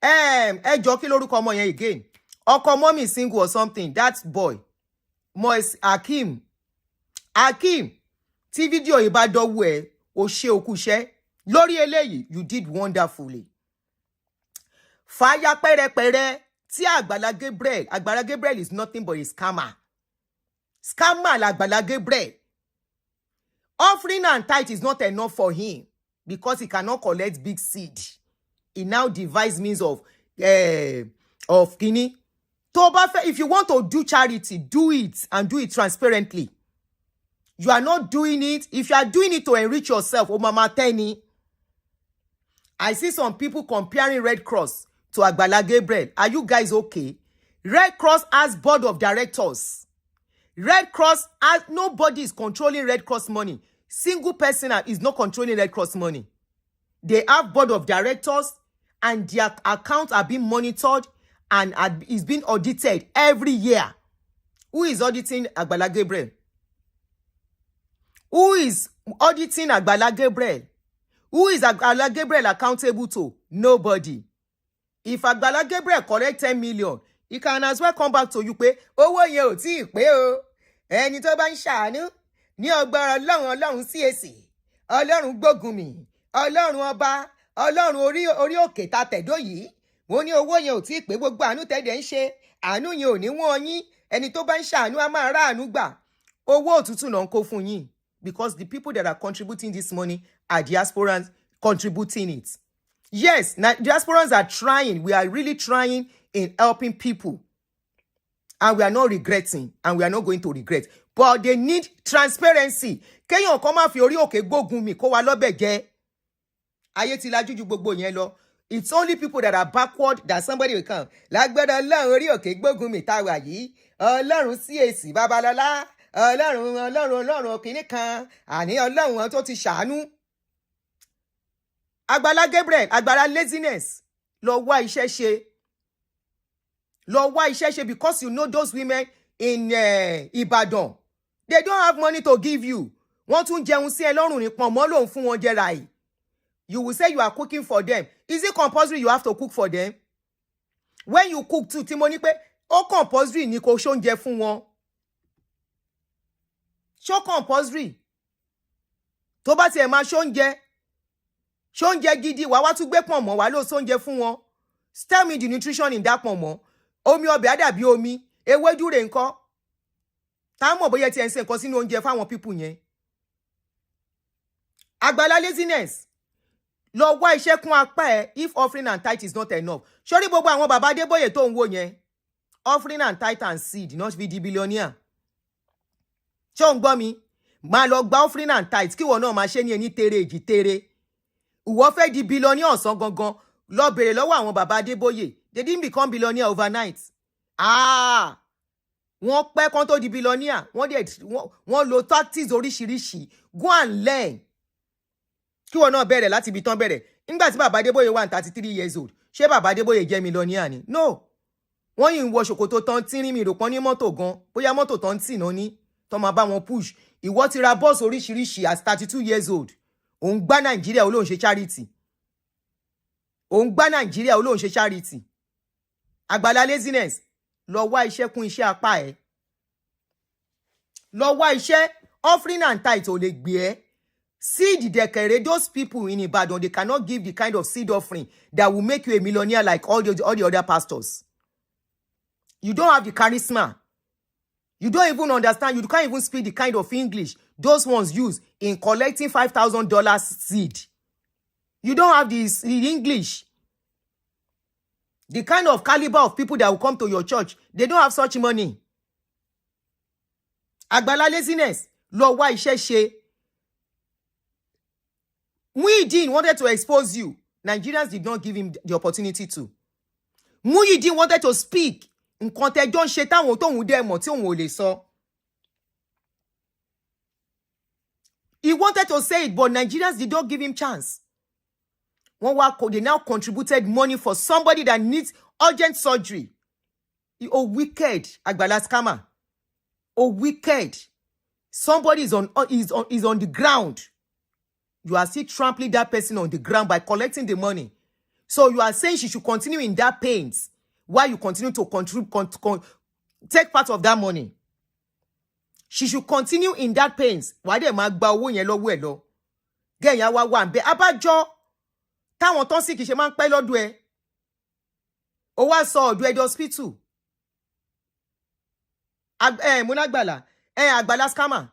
Ẹ jọ̀ọ́ kí lórúkọ ọmọ yẹn again. Ọkọ mommy single or something. That boy. Moise Hakim. Tí fídíò yìí bá dọ́wọ́ ẹ, ó ṣe òkúṣẹ́. Lórí eléyìí, you did wonderfully. Fàyà pẹ́rẹpẹ́rẹ tí Agbala Gabriel is nothing but a scammer. Scammer Agbala Gabriel. Offering and tithe is not enough for him because he cannot collect big seed. He now devised means of kini. If you want to do charity, do it and do it transparently. You are not doing it. If you are doing it to enrich yourself, oh Mama Tenny. I see some people comparing Red Cross to Agbala Gabriel. Are you guys okay? Red Cross has board of directors. Red Cross has nobody is controlling Red Cross money. Single person is not controlling Red Cross money. They have board of directors and their accounts are being monitored and is being audited every year. Who is auditing Agbala Gabriel? Who is auditing Agbala Gabriel? Who is Agbala Gabriel accountable to? Nobody. If Agbala Gabriel collect 10 million, he can as well come back to you pé owó yẹn ò tí pé o. Ẹni tó bá ń ṣàánú ní ọgbọ́n Ọlọ́run CAC. Ọlọ́run gbógun mi. Ọlọ́run ọba. Ọlọ́run orí òkè ta tẹ̀dó yìí. Mo ní owó yẹn ò tí pé gbogbo àánú tẹ̀dẹ̀ ń ṣe. Àánú yẹn ò ní wọ́n yín. Ẹni tó bá ń ṣàánú á máa rá àánú gbà. Owó òtútù náà ń kó fún yín. Because the people that are contributing this money are diasporans contributing it. Yes, diasporans are trying. We are really trying in helping people. And we are not regretting. And we are not going to regret. But they need transparency. Kéèyàn kan máa fi orí òkè gbógun mi kó wa lọ́bẹ̀ jẹ́. Ayé ti lajú ju gbogbo yẹn lọ. It's only people that are backward that somebody will come. Lágbádá Ọlọ́run orí òkè gbógun mi tá wà yìí. Ọlọ́run CAC Babalọ́lá. Ọlọ́run kìíní kan. Àní Ọlọ́run tó ti ṣàánú. Agbala Gabriel, Agbala laziness. Lọ wá iṣẹ́ ṣe. Lọ wá iṣẹ́ ṣe because you know those women in Ibadan. They don't have money to give you. Wọ́n tún jẹun sí ẹ lọ́rùn ní pọ̀nmọ́ lòun fún wọn jẹ ràì. You will say you are cooking for them. Is it compulsory you have to cook for them? When you cook too, tí mo ní pé ó compulsory ni kó ṣóúnjẹ fún wọn. Ṣó compulsory. Tó bá tiẹ̀ máa ṣóúnjẹ gidi wá tún gbé pọ̀nmọ́ wá ló ṣóúnjẹ fún wọn. Tell me the nutrition in that pọ̀nmọ́. Omi ọbẹ̀ á dàbí omi. Ewédú rẹ̀ ńkọ́. Tá mọ̀ bóyá tí ẹ ń ṣe nǹkan sínú oúnjẹ fáwọn people yẹn. Agbala laziness. Lọ wá iṣẹ́ kún apá ẹ if offering and tithe is not enough. Sórí gbogbo àwọn bàbá Adébóyè tó ń wò yẹn. Offering and tithe and seed not be the billionaire. Ṣé o ń gbọ́ mi? Máa lọ gba offering and tithe kí ìwọ náà máa ṣe ní ẹni tere èjì tere. Ìwọ fẹ́ di billionaire ọ̀sán gangan. Lọ bèrè lọ́wọ́ àwọn bàbá Adébóyè. They didn't become billionaire overnight. Wọ́n pẹ́ kán tó di billionaire. Wọ́n lo tactics oríṣiríṣi. Go and learn. Kí ìwọ náà bẹ̀rẹ̀ láti ibi tán bẹ̀rẹ̀. Nígbà tí bàbá Adébóyè wà ní 33 years old. Ṣé bàbá Adébóyè jẹ́ millionaire ni? No. Wọ́n yìí ń wọ ṣòkòtò tán tí rí mi rò pọ́n ní mọ́tò gan. Bóyá mọ́tò tán tì náà ní. Tán máa bá wọn push. Ìwọ ti ra bọ́ọ̀sì oríṣiríṣi as 32 years old. Òun gbá Nàìjíríà olóhùn ṣe charity. Òun gbá Nàìjíríà olóhùn ṣe charity. Agbala laziness. Lọ wá iṣẹ́ kún iṣẹ́ apá ẹ. Lọ wá iṣẹ́ offering and tithe ò lè gbé ẹ. Seed dẹ̀kẹ̀rẹ̀, those people in Ibadan, they cannot give the kind of seed offering that will make you a millionaire like all the other pastors. You don't have the charisma. You don't even understand. You can't even speak the kind of English those ones use in collecting $5,000 seed. You don't have the English. The kind of caliber of people that will come to your church, they don't have such money. Agbala laziness. Lọ wá iṣẹ́ ṣe. Muideen wanted to expose you. Nigerians did not give him the opportunity to. Muideen wanted to speak. Nǹkan tẹ́ jọ ń ṣe táwọn tóun dẹ̀ mọ̀ tí òun ò lè sọ. He wanted to say it, but Nigerians did not give him chance. They now contributed money for somebody that needs urgent surgery. Oh, wicked, Agbala scammer. Oh, wicked. Somebody is on the ground. You are still trampling that person on the ground by collecting the money. So you are saying she should continue in that pains while you continue to take part of that money. She should continue in that pains. Why they ma gba owó yẹn lọ́wọ́ ẹ̀ lọ? Gẹ̀yàn wá wà ń bẹ. Abájọ́ táwọn tán sì kì í ṣe máa ń pẹ́ lọ́dún ẹ. Ó wá sọ ọ̀dọ̀ ẹ di hospital. Múnágbàlà. Agbala scammer.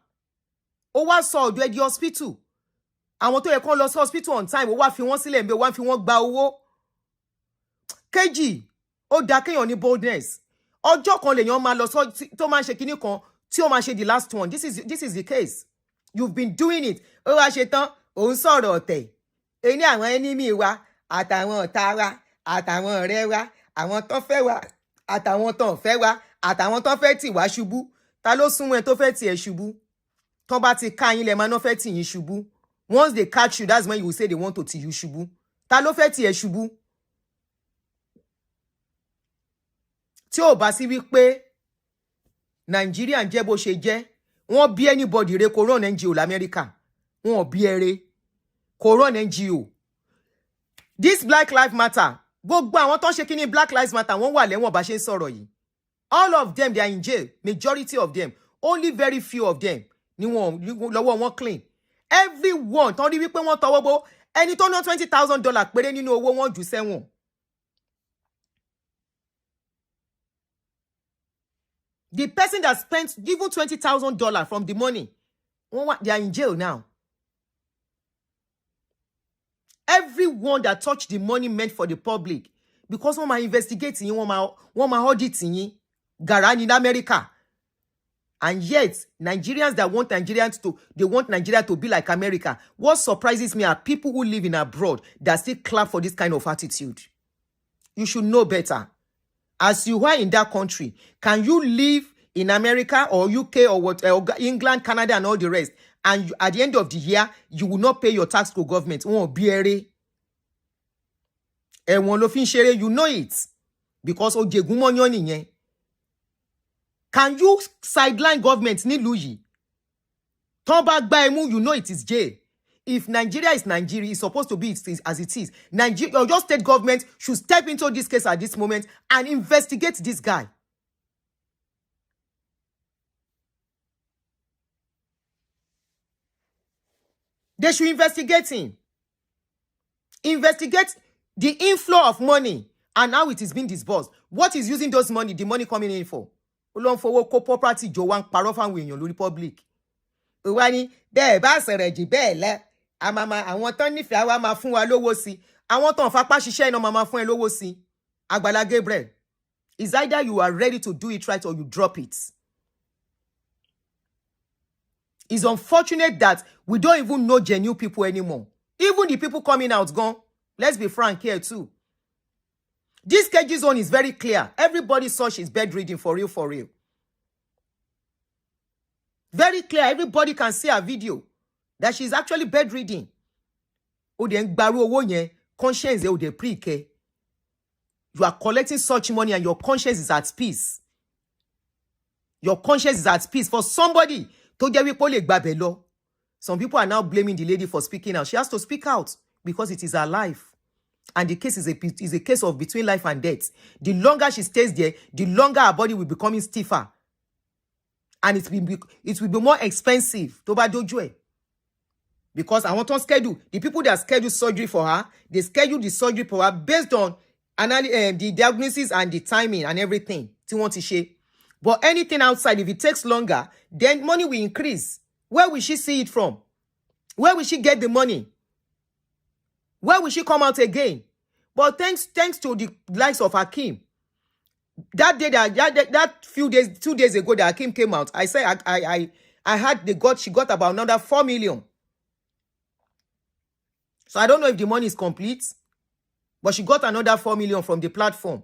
Ó wá sọ ọ̀dọ̀ ẹ di hospital. Àwọn tó yẹ kán lọ sí hospital on time, ó wá fi wọ́n sílẹ̀ ń bẹ, wá fi wọ́n gba owó. Kejì, ó dá kéèyàn ní boldness. Ọjọ́ kan lèèyàn máa lọ tó máa ń ṣe kinní kan tí ó máa ṣe the last one. This is the case. You've been doing it. Ó wá ṣe tán, òun sọ̀rọ̀ ọ̀tẹ̀. Ẹni àwọn enemy wa, àtàwọn ọ̀tá wa, àtàwọn ọ̀rẹ́ wa, àwọn tó fẹ́ wa, àtàwọn tó fẹ́ wa, àtàwọn tó fẹ́ tì wá ṣubú. Ta ló súnmọ́ ẹ tó fẹ́ tì ẹ ṣubú? Tán bá ti ká yín lẹ máa ná fẹ́ tì yín ṣubú. Once they catch you, that's when you will say they want to tì you ṣubú. Ta ló fẹ́ tì ẹ ṣubú? Tí ò bá sí wípé Nigeria jẹ́ bó ṣe jẹ́, wọ́n bí anybody re kò run NGO l'America. Wọ́n bí ere kò run NGO. This Black Lives Matter, gbogbo àwọn tó ṣe kíní Black Lives Matter wọ́n wà lẹ́wọ̀n bá ṣe ń sọ̀rọ̀ yìí. All of them, they are in jail. Majority of them. Only very few of them ni wọ́n lọ́wọ́ wọn clean. Everyone tó rí wípé wọ́n tọwọ́ bọ̀ ẹni tó ná $20,000 péré nínú owó wọn jù sẹ́wọ̀n. The person that spent even $20,000 from the money, they are in jail now. Everyone that touched the money meant for the public, because wọ́n máa investigate yín, wọ́n máa audit yín, Garani in America. And yet, Nigerians that want Nigeria to be like America. What surprises me are people who live in abroad that still clap for this kind of attitude. You should know better. As you are in that country, can you live in America or UK or England, Canada, and all the rest, and at the end of the year, you will not pay your tax to government? You know it. Because can you sideline government nílùú yìí? Tán bá gbá ẹ mú, you know it is jail. If Nigeria is Nigeria, it's supposed to be as it is. Your state government should step into this case at this moment and investigate this guy. They should investigate him. Investigate the inflow of money And now it is being disbursed. What is using those money, the money coming in for? Olóhùn fowó kó property jọ wá ń parọ́ fáwọn èèyàn lórí public. Ìwà ni bẹ́ẹ̀ bá sọ̀rọ̀ jù bẹ́ẹ̀ lẹ́. Àwọn tán nífẹ̀ẹ́ wa máa fún wa lówó sí. Àwọn tán fapá ṣiṣẹ́ iná máa fún ẹ lówó sí. Agbala Gabriel. It's either you are ready to do it right or you drop it. It's unfortunate that we don't even know genuine people anymore. Even the people coming out gone. Let's be frank here too. This KG zone is very clear. Everybody saw she's bedridden for real, for real. Very clear. Everybody can see her video that she's actually bedridden. O de ngbaru owo yen, conscience o de pre-ke. You are collecting such money and your conscience is at peace. Your conscience is at peace. For somebody to jẹ́ wípé lè gbabẹ̀ lọ. Some people are now blaming the lady for speaking out. She has to speak out because it is her life. And the case is a case of between life and death. The longer she stays there, the longer her body will be becoming stiffer. And it will be more expensive to bá dojú ẹ̀. Because I want to schedule. The people that schedule surgery for her, they schedule the surgery for her based on the diagnosis and the timing and everything. Tí wọ́n ti ṣe. But anything outside, if it takes longer, then money will increase. Where will she see it from? Where will she get the money? Where will she come out again? But thanks to the likes of Hakim, that day that few days, 2 days ago that Hakim came out, I said I heard she got about another 4 million. So I don't know if the money is complete, but she got another 4 million from the platform.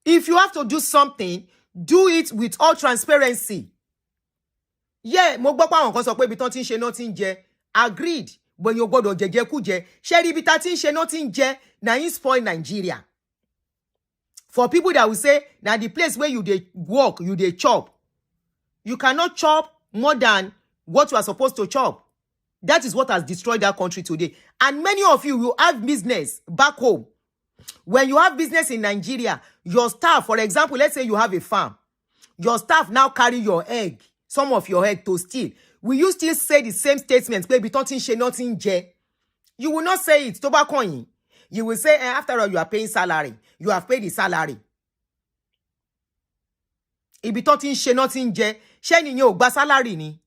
If you have to do something, do it with all transparency. Yeah, mo gbọ́ pé àwọn kan sọ pé ibi tán ti ń ṣe náà ti ń jẹ. Agreed. But you gbọ́dọ̀ jẹjẹ kú jẹ. Ṣé rí ibi tá ti ń ṣe náà ti ń jẹ, na in spoil Nigeria. For people that will say, na the place where you dey work, you dey chop. You cannot chop more than what you are supposed to chop. That is what has destroyed that country today. And many of you have business back home. When you have business in Nigeria, your staff, for example, let's say you have a farm. Your staff now carry your egg. Some of your egg to steal. Will you still say the same statement? Baby, nothing. You will not say it. Tobacco. You will say, after all, you are paying salary. You have paid the salary. Ibi nothing. Ṣé ni yẹn ò gba salary ni?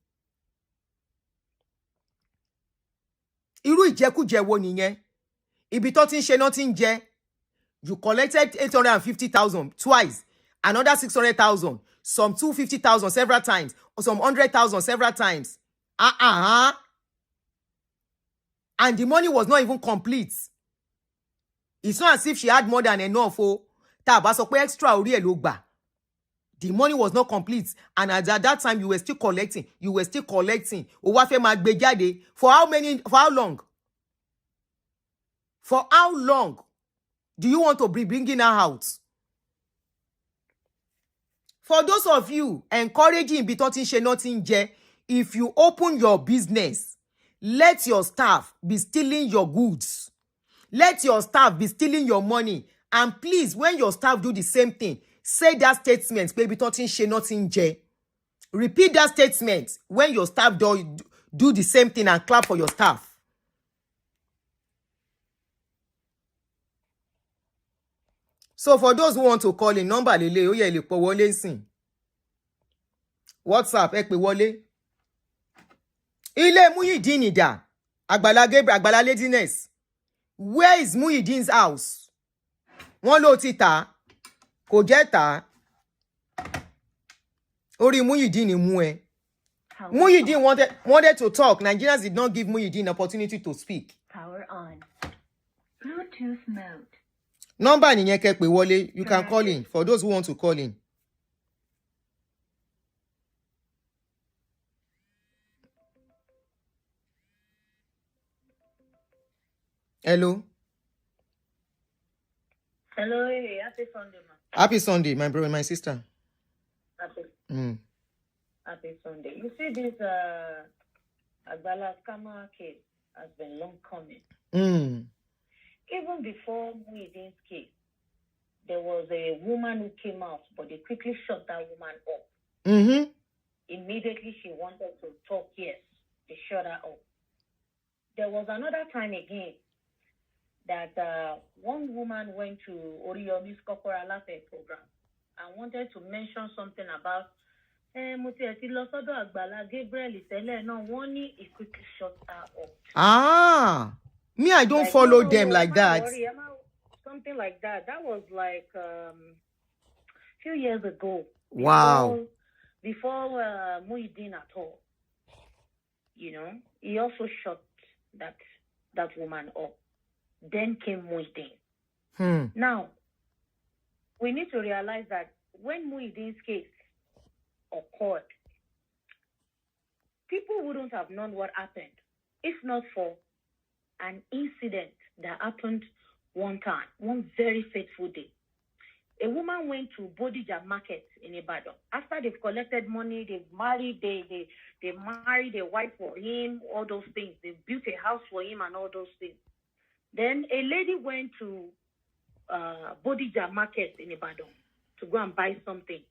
Irú ìjẹkújẹ wo nìyẹn? Ibi nothing. You collected 850,000 twice. Another 600,000. Some 250,000 several times. Or some 100,000 several times. And the money was not even complete. It's not as if she had more than enough. Tá bá sọ pé extra orí ẹ̀ ló gbà. The money was not complete. And at that time, you were still collecting. O wá fẹ́ máa gbé jáde. For how long? For how long do you want to be bringing her out? For those of you encouraging nothing, if you open your business, let your staff be stealing your goods. Let your staff be stealing your money. And please, when your staff do the same thing, say that statement, baby, nothing. Repeat that statement when your staff do the same thing and clap for your staff. So for those who want to call in, number lele, oye le po wọlé nsìn. WhatsApp ẹ pè wọlé. Ilé Muyideen dà. Agbala Gabriel, Agbala Laziness. Where is Muyideen's house? Wọ́n ló ti tà. Kò jẹ́ tà. Orí Muyideen mú ẹ. Muyideen wanted to talk. Nigerians did not give Muyideen an opportunity to speak. Power on. Bluetooth mode. Number nìyẹn kẹ́ pè wọlé. You can call in for those who want to call in. Hello. Hello, happy Sunday, man. Happy Sunday, my brother, my sister. Happy Sunday. You see, this Agbala scammer case has been long coming. Even before Muyideen's case, there was a woman who came out, but they quickly shut that woman up. Immediately she wanted to talk, yes, they shut her up. there was another time again that one woman went to Oriyomi's Kokora Latte program and wanted to mention something about Agbala Gabriel one he quickly shut her up. Ah, me, I don't follow them like that. Something like that. That was like a few years ago. Wow. Before Muhyiddin at all. You know, he also shut that woman up. Then came Muhyiddin. Now, we need to realize that when Muhyiddin's case occurred, people wouldn't have known what happened if not for an incident that happened one time, one very fateful day. A woman went to Bodija Market in Ibadan. After they've collected money, they've married, they married a wife for him, all those things. They built a house for him and all those things. Then a lady went to Bodija Market in Ibadan to go and buy something.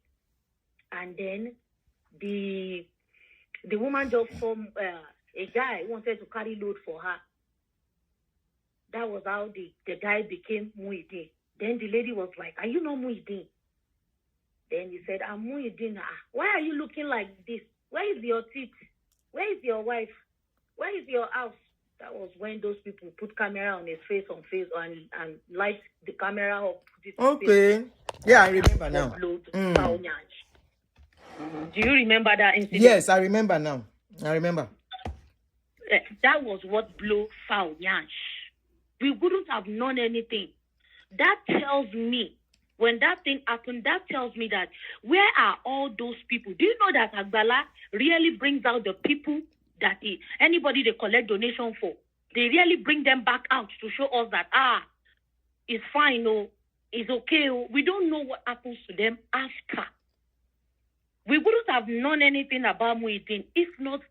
And then the woman just saw a guy who wanted to carry load for her. That was how the guy became Muhyiddin. Then the lady was like, "Are you not Muhyiddin?" Then he said, "I'm Muhyiddin. Why are you looking like this? Where is your teeth? Where is your wife? Where is your house?" That was when those people put camera on his face and light the camera up. Okay. Yeah, I remember now. Do you remember that incident? Yes, I remember now. I remember. That was what blew foul nyash. We wouldn't have known anything. That tells me, when that thing happened, that tells me that where are all those people? Do you know that Agbala really brings out the people that anybody they collect donation for? They really bring them back out to show us that, it's fine, it's okay. We don't know what happens to them after. We wouldn't have known anything about Muhyiddin if not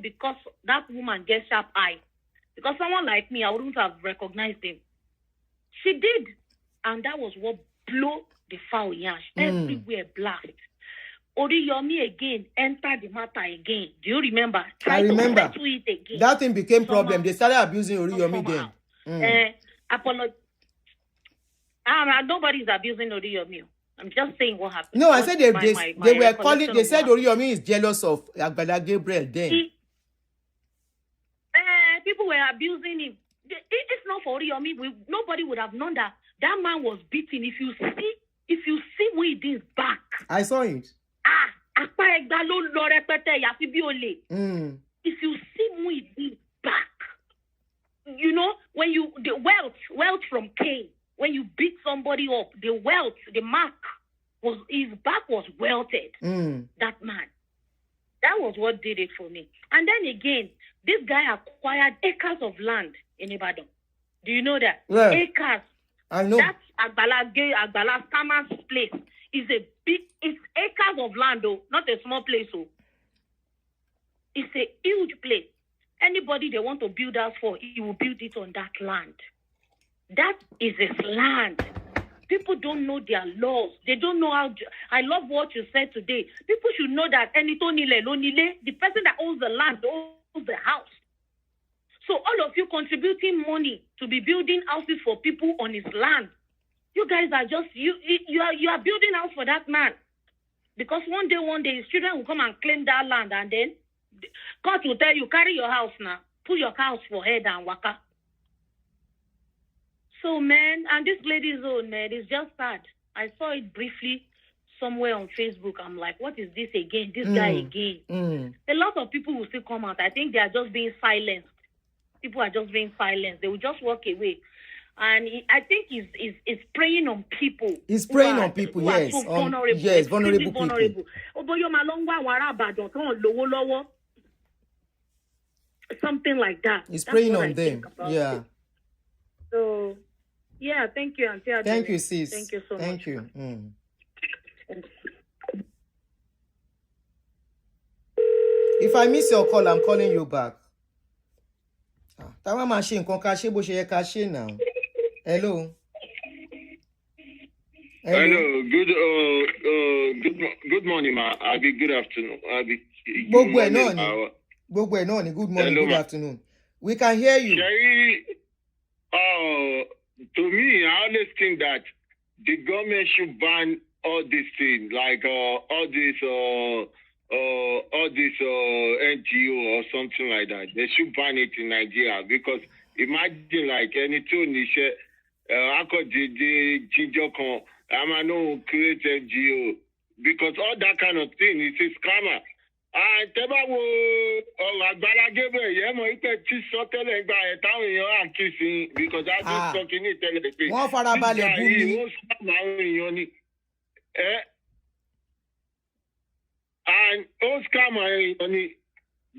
because that woman gets sharp eye. Because someone like me, I wouldn't have recognized him. She did. And that was what blew the foul yash. Everywhere blast. Oriyomi again entered the matter again. Do you remember? I remember. To it again. That thing became problem. They started abusing Oriyomi then. Nobody's abusing Oriyomi. I'm just saying what happened. No, I said they were calling. They said Oriyomi is jealous of Agbala Gabriel then. People were abusing him. If not for Oriyomi, nobody would have known that man was beaten. If you see Muhyiddin's back, I saw it. If you see Muhyiddin's back, you know when the wealth from Cain. When you beat somebody up, the mark was his back was welted. That man. That was what did it for me. And then again, this guy acquired acres of land in Ibadan. Do you know that? Yeah. Acres. I know. That's Agbala Stammer's place. It's acres of land, though, not a small place. Oh. It's a huge place. Anybody they want to build house for, he will build it on that land. That is his land. People don't know their laws. They don't know how. I love what you said today. People should know that the person that owns the land owns the house. So all of you contributing money to be building houses for people on his land, you guys are just you are building house for that man. Because one day his children will come and claim that land, and then God will tell you, carry your house now, put your house for head and waka. So, man, and this lady's own, man, it's just sad. I saw it briefly somewhere on Facebook. I'm like, what is this again? This guy again. A lot of people will still come out. I think they are just being silenced. People are just being silenced. They will just walk away. And I think he's preying on people. He's preying on people, yes. So vulnerable. Yes, vulnerable people. Something like that. He's preying on them. Yeah. It. So, yeah, thank you, Aunty Aduni. Thank you, sis. Thank you so much. Thank you. If I miss your call, I'm calling you back. Tawa machine kon ka ṣe bó ṣe yẹ ká ṣe now. Hello. Hello. Good morning, ma. Abi, good afternoon. Abi. Gbogbo ẹ̀ náà ni. Good morning, hello, good afternoon. We can hear you. Sherry, to me, I always think that the government should ban all these things, like all this NGO or something like that. They should ban it in Nigeria because imagine like any two niche, I could the ginger con, I'm no create NGO because all that kind of thing is a scammer. Tẹ́bá wo ọ̀rọ̀ Agbala Gabriel yẹn mọ̀ wípé tí sọ́tẹ́lẹ̀ gba ẹ̀ táwọn èèyàn à ń kí sí because I just talk ní ìtẹ́lẹ̀ pé wọ́n farabalẹ̀ bú mi. wọ́n sábà àwọn èèyàn ni and ó scam àwọn èèyàn ni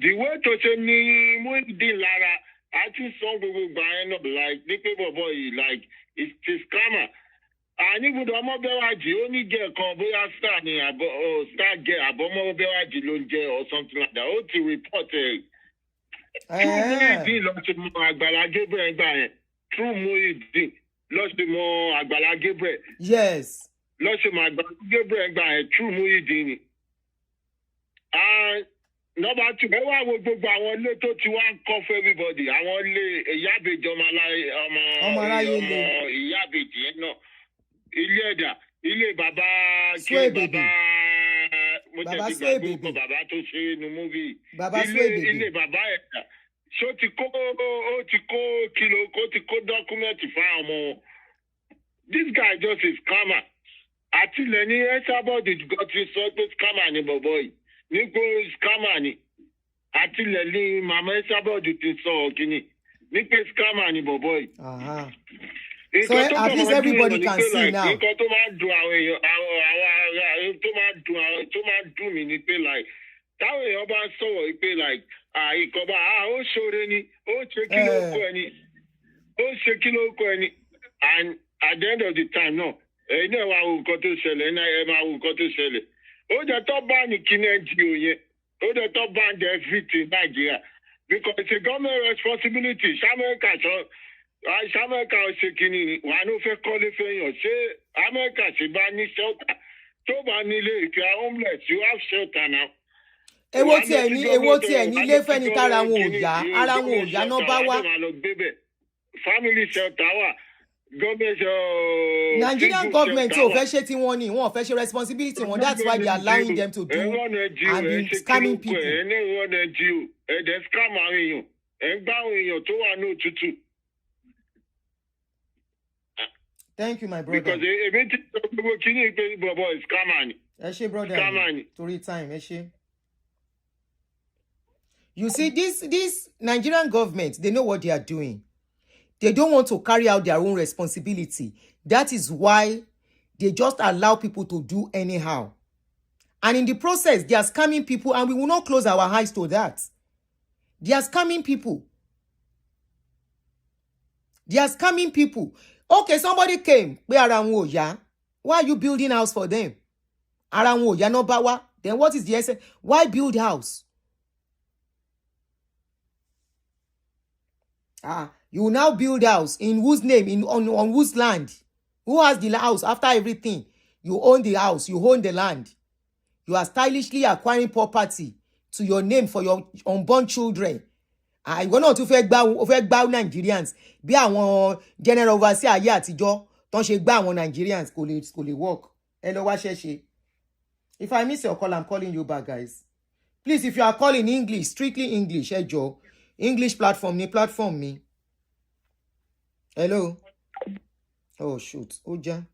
the way tó ṣe ní Muyideen lára a ti sọ gbogbo gbà ẹ̀ náà like ní pé bọ̀bọ̀ yìí like it's a scammer. Níbùdó ọmọbẹ́wájì ó ní jẹ́ kan bóyá star ni star jẹ́ àbọ̀mọ́bẹ́wájì ló ń jẹ́ or something like that. Ó ti report ẹ̀. True Muyideen lọ sí mọ Agbala Gabriel gbà yẹn. True Muyideen lọ sí mọ Agbala Gabriel. Yes. Lọ sí mọ Agbala Gabriel gbà yẹn. True Muyideen ni. Number two, ẹ wá wo gbogbo àwọn ilé tó ti wá ń kọ́ fún everybody. Àwọn ilé ìyábejì ọmọ ìyábejì yẹn náà. Ilé ẹ̀dà, ilé bàbá bàbá Sway bàbá tó ṣe inú múvì. Ilé bàbá ẹ̀dà. Ṣé ó ti kó dọ́kúmẹ́ntì fáwọn ọmọ wọn? This guy just is scammer. Àtìlẹ̀ ní ẹ́sàbọ̀dì gan ti sọ pé scammer ni bọ̀bọ̀ yìí. Nígbó scammer ni. Àtìlẹ̀ ní màmá ẹ́sàbọ̀dì ti sọ kíni. Nígbó scammer ni bọ̀bọ̀ yìí. So at least everybody can see now. Nǹkan tó máa dùn àwọn èèyàn àwọn tó máa dùn mí ni pé like táwọn èèyàn bá sọ̀rọ̀ pé like ìkọ̀bá ó ṣoore ni ó ṣe kí ló kọ ẹni and at the end of the time náà ẹ̀yin náà wá wo nǹkan tó ṣẹlẹ̀ ẹ máa wo nǹkan tó ṣẹlẹ̀ ó jẹ́ tó bá ní kí NGO yẹn ó jẹ́ tó bá ń jẹ everything Nigeria because it's a government responsibility ṣàmẹ́ríkà sọ. Amẹ́ríkà ṣe kínní wà ló fẹ́ kọ́lé fẹ́yàn ṣé Amẹ́ríkà ṣe bá ní shelter tó bá nílé ìfẹ́ homeless you have shelter now. Èwo tiẹ̀ ní ilé fẹ́ni tára wọn ò yá ara wọn ò yá náà bá wá. Family shelter wà Nigerian government ò fẹ́ ṣe tí wọ́n ní wọn ò fẹ́ ṣe responsibility wọn that's why they are allowing them to do and be scamming people. Ẹ̀dẹ̀ scam àwọn èèyàn ẹ̀ ń gbá àwọn èèyàn tó wà ní òtútù. Thank you, my brother. Because eventually, is scammer. Brother. Story time, You see, this Nigerian government, they know what they are doing. They don't want to carry out their own responsibility. That is why they just allow people to do anyhow. And in the process, they are scamming people, and we will not close our eyes to that. They are scamming people. Okay, somebody came. Why are you building house for them? Then what is the essence? Why build house? You now build house in whose name? On whose land? Who has the house? After everything, you own the house, you own the land. You are stylishly acquiring property to your name for your unborn children. Ìwọ náà tún fẹ́ gbá Nigerians bí àwọn general overseer ayé àtijọ́ tó ń ṣe gbá àwọn Nigerians kò lè work. Ẹ lọ wá ṣẹ́ṣe. If I miss your call, I'm calling you back, guys. Please, if you are calling English, strictly English, ẹ jọ̀ọ́. English platform mi. Hello. Oh shoot. Oja.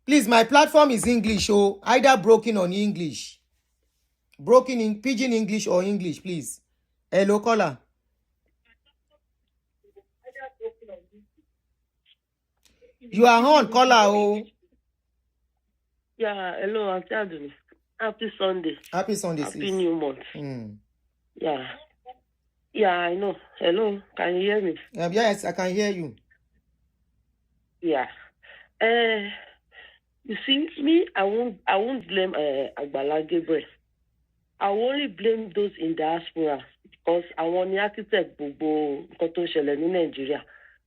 Please, my platform is English, either broken on English. Broken in pidgin English or English, please. Hello, caller. You are on, caller. Yeah, hello, Aunty Aduni. Happy Sunday. Happy Sunday, Happy sis. New month. Yeah, I know. Hello, can you hear me? Yes, I can hear you. Yeah. You see, me, I won't blame Agbala Gabriel. I will only blame those in diaspora because I want the architect Bobo Kotoshele in Nigeria.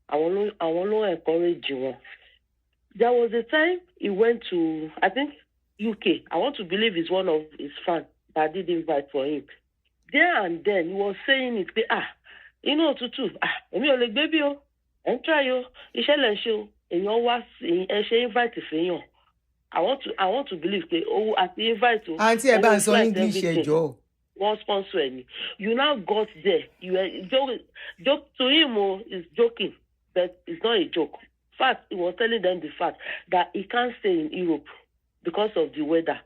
I want to encourage you. There was a time he went to, I think, UK. I want to believe he's one of his fans. that did invite for him. There and then, he was saying it, you know, Tutu, èmi ò lè gbé bí o, ẹ̀ ń try o, iṣẹ́ lẹ̀ ń ṣe o, èèyàn wá ẹ ṣe invite fèèyàn. I want to believe that at the invite to Aunty ẹ bá ń sọ English ẹ jọ̀ọ́. One sponsor any. You now got there. You were joke to him is joking, but it's not a joke. In fact, he was telling them the fact that he can't stay in Europe because of the weather.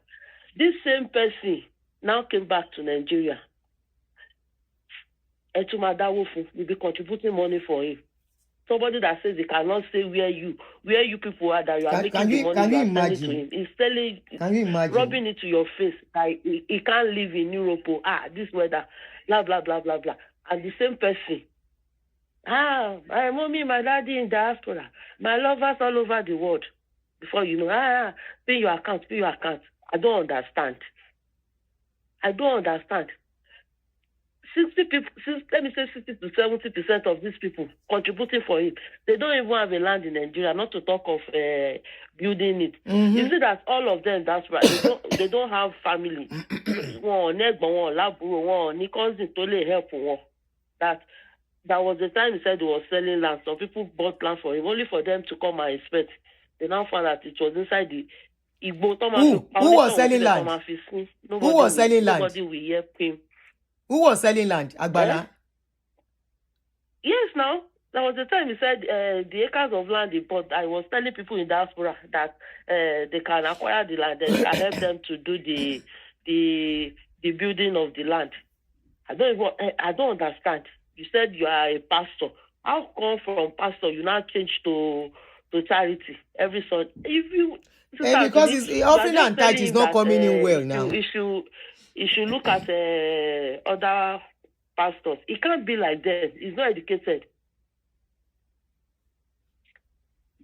This same person now came back to Nigeria. Etumadawofu will be contributing money for him. Somebody that says he cannot stay where you people are, that you are making the money you are selling to him. He's telling, rubbing it to your face that he can't live in Europe. This weather, blah, blah, blah, blah, blah. And the same person, my mommy, my daddy in diaspora, my lovers all over the world. Before you know, pay your account. I don't understand. 60 people, let me say 60 to 70% of these people contributing for it. They don't even have a land in Nigeria, not to talk of building it. You see that all of them, that's right. They don't have family. That was the time he said he was selling land. Some people bought land for him, only for them to come and inspect. They now found that it was inside the Igbo. Who was selling land? Who was selling land? Nobody will hear him. Who was selling land? Agbala? Yes, now. There was the time he said the acres of land he bought. I was telling people in diaspora that they can acquire the land and can help them to do the building of the land. I don't understand. You said you are a pastor. How come from pastor you now change to charity every Sunday? Because his offering and tithe is not coming in well now. You should look at other pastors. It can't be like that. He's not educated.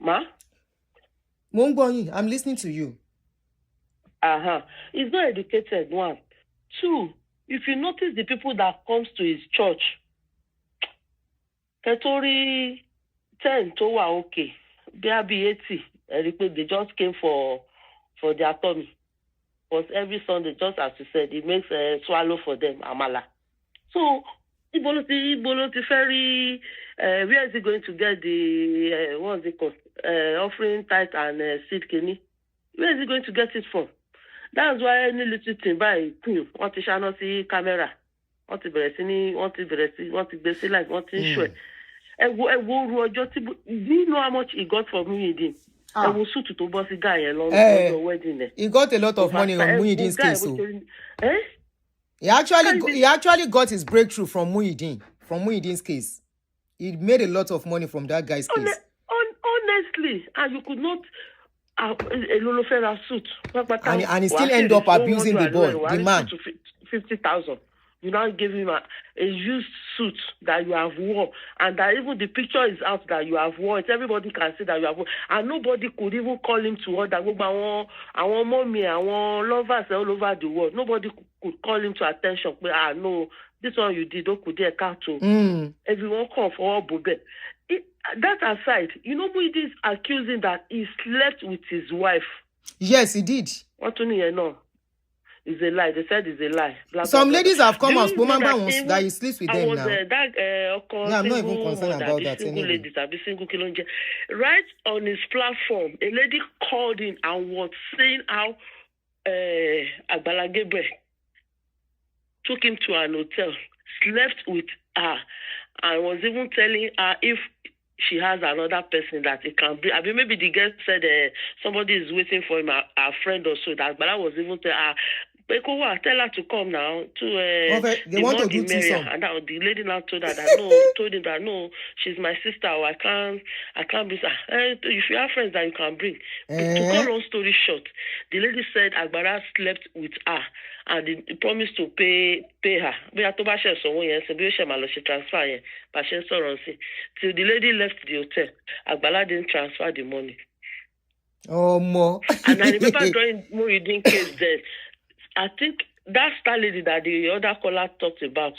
Ma? I'm listening to you. He's not educated, one. Two, if you notice the people that comes to his church, Ketori 10 to okay. BRB 80, they just came for their tummy. Because every Sunday, just as you said, he makes a swallow for them, amala. So, Iboloti Ferry, where is he going to get the, what is it called, offering tithe and seed kidney? Where is he going to get it from? That's why any little thing by want to channel see camera, want to basic life, want to show. Do you know how much he got from Muhyiddin? He got a lot of money on Muhyiddin's case. So. He actually got his breakthrough from Muhyiddin's case. He made a lot of money from that guy's case. Honestly, and you could not a suit. And he still end up abusing the boy, the man. 50,000. You now give him a used suit that you have worn, and that even the picture is out that you have worn it. Everybody can see that you have worn, and nobody could even call him to order. I want mommy, I want lovers all over the world. Nobody could call him to attention. No, this one you did, everyone come for all Bobe. That aside, Muhyiddin is accusing that he slept with his wife. Yes, he did. What do you know? It's a lie. They said it's a lie. Some ladies have come out. That he sleeps with them now. I'm not even concerned about that anyway. Right on his platform, a lady called in and was saying how Agbala Gabriel took him to an hotel, slept with her, and was even telling her if she has another person that it can be. I mean, maybe the girl said somebody is waiting for him, a friend or so. That, but I was even telling her, tell her to come now to they want to do Maria. And the lady now told him that no, she's my sister. Or I can't be. If you have friends that you can bring. To cut long story short, the lady said Agbala slept with her and he promised to pay her. Transfer till the lady left the hotel. Agbala didn't transfer the money. Oh, more. And I remember during Muhyiddin case then, I think that star lady that the other caller talked about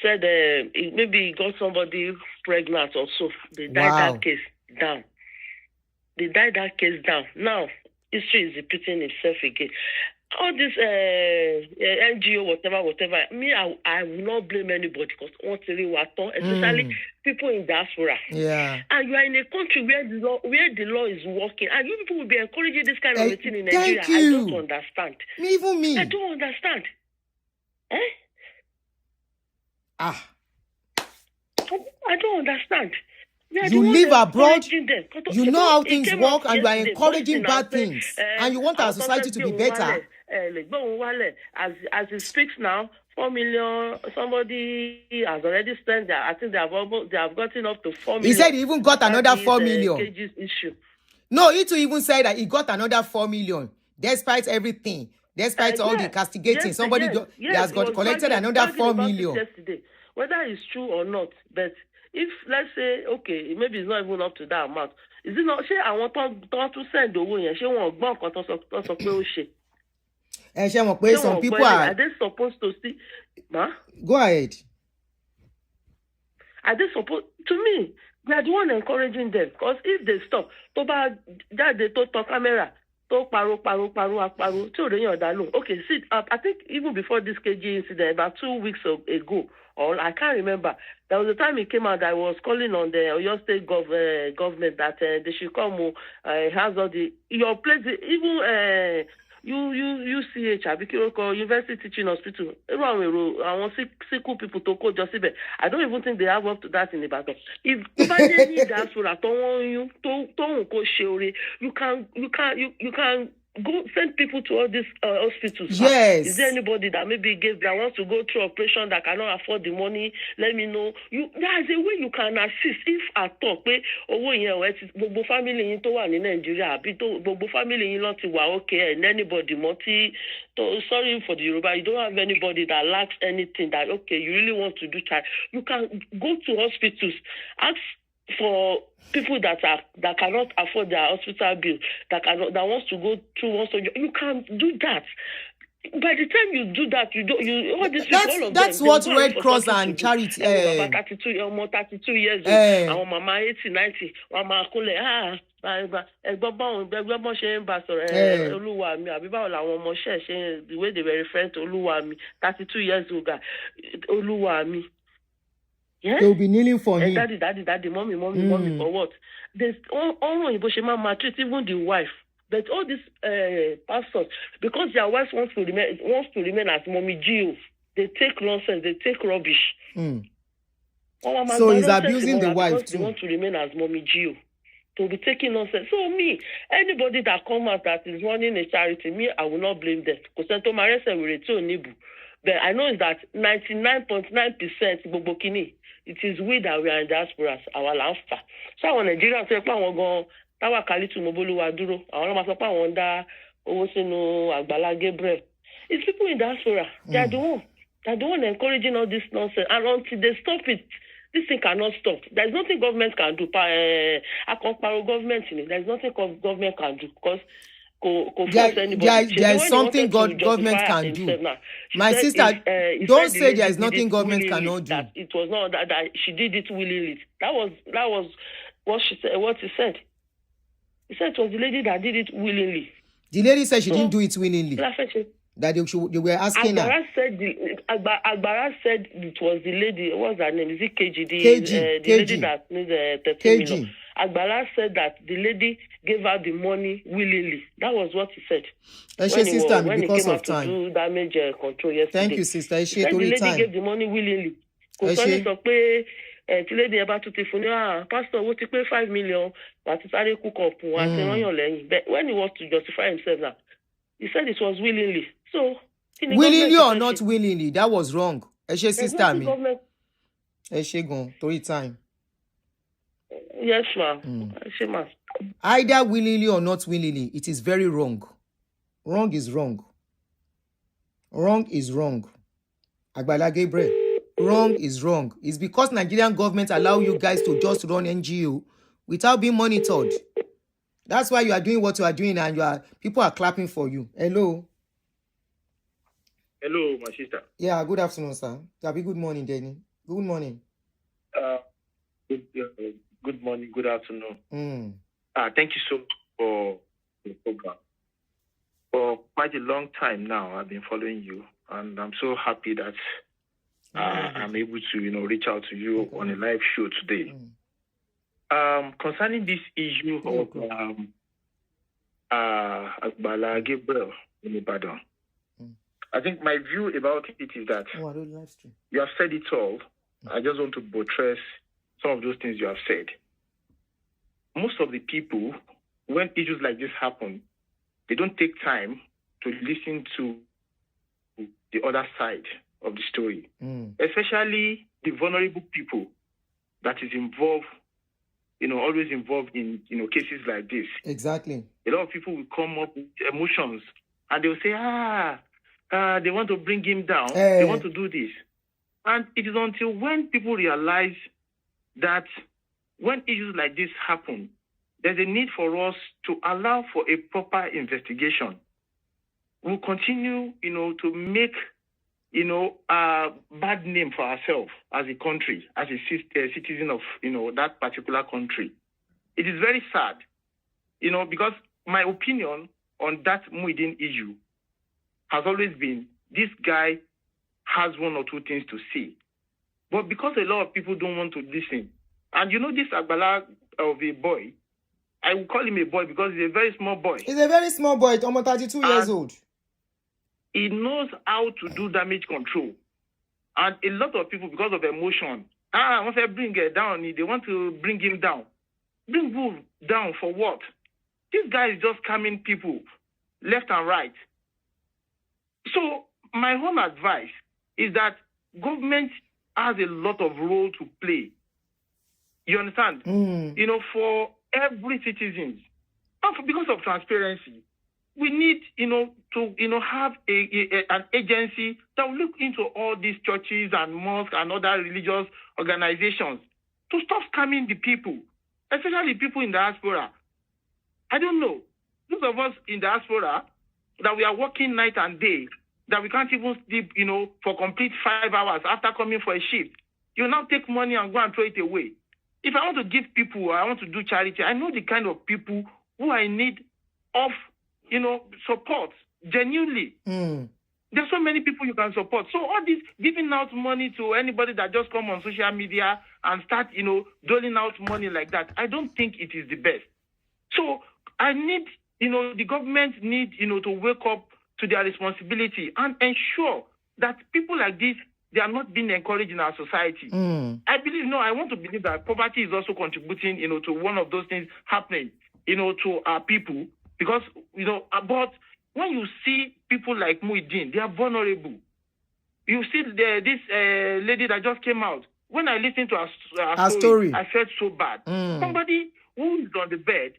said maybe he got somebody pregnant or so. They died that case down. Now, history is repeating itself again. all this NGO, whatever. Me, I will not blame anybody because especially people in diaspora. Yeah. And you are in a country where the law is working, and you people will be encouraging this kind of thing in Nigeria. Thank you. I don't understand. Even me. I don't understand. I don't understand. You live abroad, you know how things work, and you are encouraging bad things, and you want our society to be better. As it speaks now, 4 million. Somebody has already spent there. I think they have gotten up to 4 million. He said he even got another 4 million. Issue. No, he too even said that he got another 4 million, despite everything, despite all the castigating. Somebody has got collected another 4 million. Yesterday, whether it's true or not, but if let's say maybe it's not even up to that amount, is it not? I want to send the way. She won't bank on some people are they supposed to see? Go ahead. Are they supposed to me? We are the one encouraging them, because if they stop, to camera, to paro. Okay, see, I think even before this KG incident, about 2 weeks ago, or I can't remember, there was a time he came out that I was calling on the Oyo State government that they should come has all your place, even UCH, University Teaching Hospital. I want sick people to call just I don't even think they have up to that in the battle. If they need that for you can go send people to all these hospitals. Yes. Is there anybody that maybe that wants to go through operation that cannot afford the money? Let me know. There's a way you can assist if at all. Bobo family in Nigeria, Bobo family in okay, and anybody sorry for the Yoruba, you don't have anybody that lacks anything that you really want to do child. You can go to hospitals, ask for people that cannot afford their hospital bill, that wants to go through you can do that. By the time you do that, that's what Red Cross and charity 32 years old, our mama 80, 90, mama kule the way they were referring to Oluwami, 32 years old guy, Oluwami. Yeah? They will be kneeling for him. Daddy, mommy, for what? There's all maltreat even the wife. But all these pastors, because their wives wants to remain as mommy Gio, they take nonsense, they take rubbish. So he's abusing the wife too. They want to remain as mommy Gio. To be taking nonsense. So anybody that come out that is running a charity, I will not blame them. Because but I know is that 99.9% Bobokini, it is we that we are in diaspora, our laughter. So our Nigerians say, Tawa Kalitu Moboluwa Duro, our Masapa Wanda, Owosino, Agbala, Gabriel. It's people in diaspora. They are the one encouraging all this nonsense. And until they stop it, this thing cannot stop. There's nothing government can do. Government, there's nothing government can do because there is something government can do. My sister, don't say there is nothing government cannot do. It was not that she did it willingly. That was what she said. What he said. He said it was the lady that did it willingly. The lady said she didn't do it willingly. That they were asking her. Agbala said it was the lady. What's her name? Is it KG? The lady that needs 13 million. Agbala said that the lady gave her the money willingly. That was what he said. When he came out to do damage control yesterday. Thank you, sister. He said the lady gave the money willingly. Lady about to pastor, what to pay 5 million, but it's already cook up But when he was to justify himself now, he said it was willingly. So willingly or not willingly, that was wrong. Sister me. Gone 3 times. Yes, ma'am. Either willingly or not willingly, it is very wrong. Wrong is wrong. Wrong is wrong. Agbala Gabriel. Wrong is wrong. It's because Nigerian government allow you guys to just run NGO without being monitored. That's why you are doing what you are doing, and people are clapping for you. Hello. Hello, my sister. Yeah, good afternoon, sir. Good morning, Danny. Good morning. Good morning, good afternoon. Thank you so much for the program. For quite a long time now. I've been following you, and I'm so happy that I'm able to, reach out to you on a live show today. Concerning this issue of Agbala Gabriel in Ibadan, I think my view about it is that you have said it all. I just want to buttress some of those things you have said. Most of the people, when issues like this happen, they don't take time to listen to the other side of the story, especially the vulnerable people that is involved, always involved in, cases like this. Exactly. A lot of people will come up with emotions and they'll say, they want to bring him down. They want to do this. And it is until when people realize that when issues like this happen, there's a need for us to allow for a proper investigation. We'll continue, to make, a bad name for ourselves as a country, as a citizen of, that particular country. It is very sad, because my opinion on that Muideen issue has always been this guy has one or two things to say. But because a lot of people don't want to listen, and this Agbala of a boy, I will call him a boy because he's a very small boy. He's a very small boy, almost 32 years old. He knows how to do damage control. And a lot of people, because of emotion, once I bring it down, they want to bring him down. Bring Wolf down for what? This guy is just scamming people left and right. So my own advice is that government has a lot of role to play. You understand? For every citizen. And because of transparency, we need, to, have an agency that will look into all these churches and mosques and other religious organizations to stop scamming the people, especially people in diaspora. I don't know. Those of us in diaspora that we are working night and day, that we can't even sleep, for complete 5 hours after coming for a shift. You now take money and go and throw it away. If I want to give people, I want to do charity, I know the kind of people who I need of, support, genuinely. There's so many people you can support. So all this giving out money to anybody that just come on social media and start, doling out money like that, I don't think it is the best. So I need, the government need, to wake up to their responsibility and ensure that people like this, they are not being encouraged in our society. I want to believe that poverty is also contributing, to one of those things happening, to our people. Because, but when you see people like Muideen, they are vulnerable. You see this lady that just came out. When I listened to her story, I felt so bad. Somebody who is on the bed,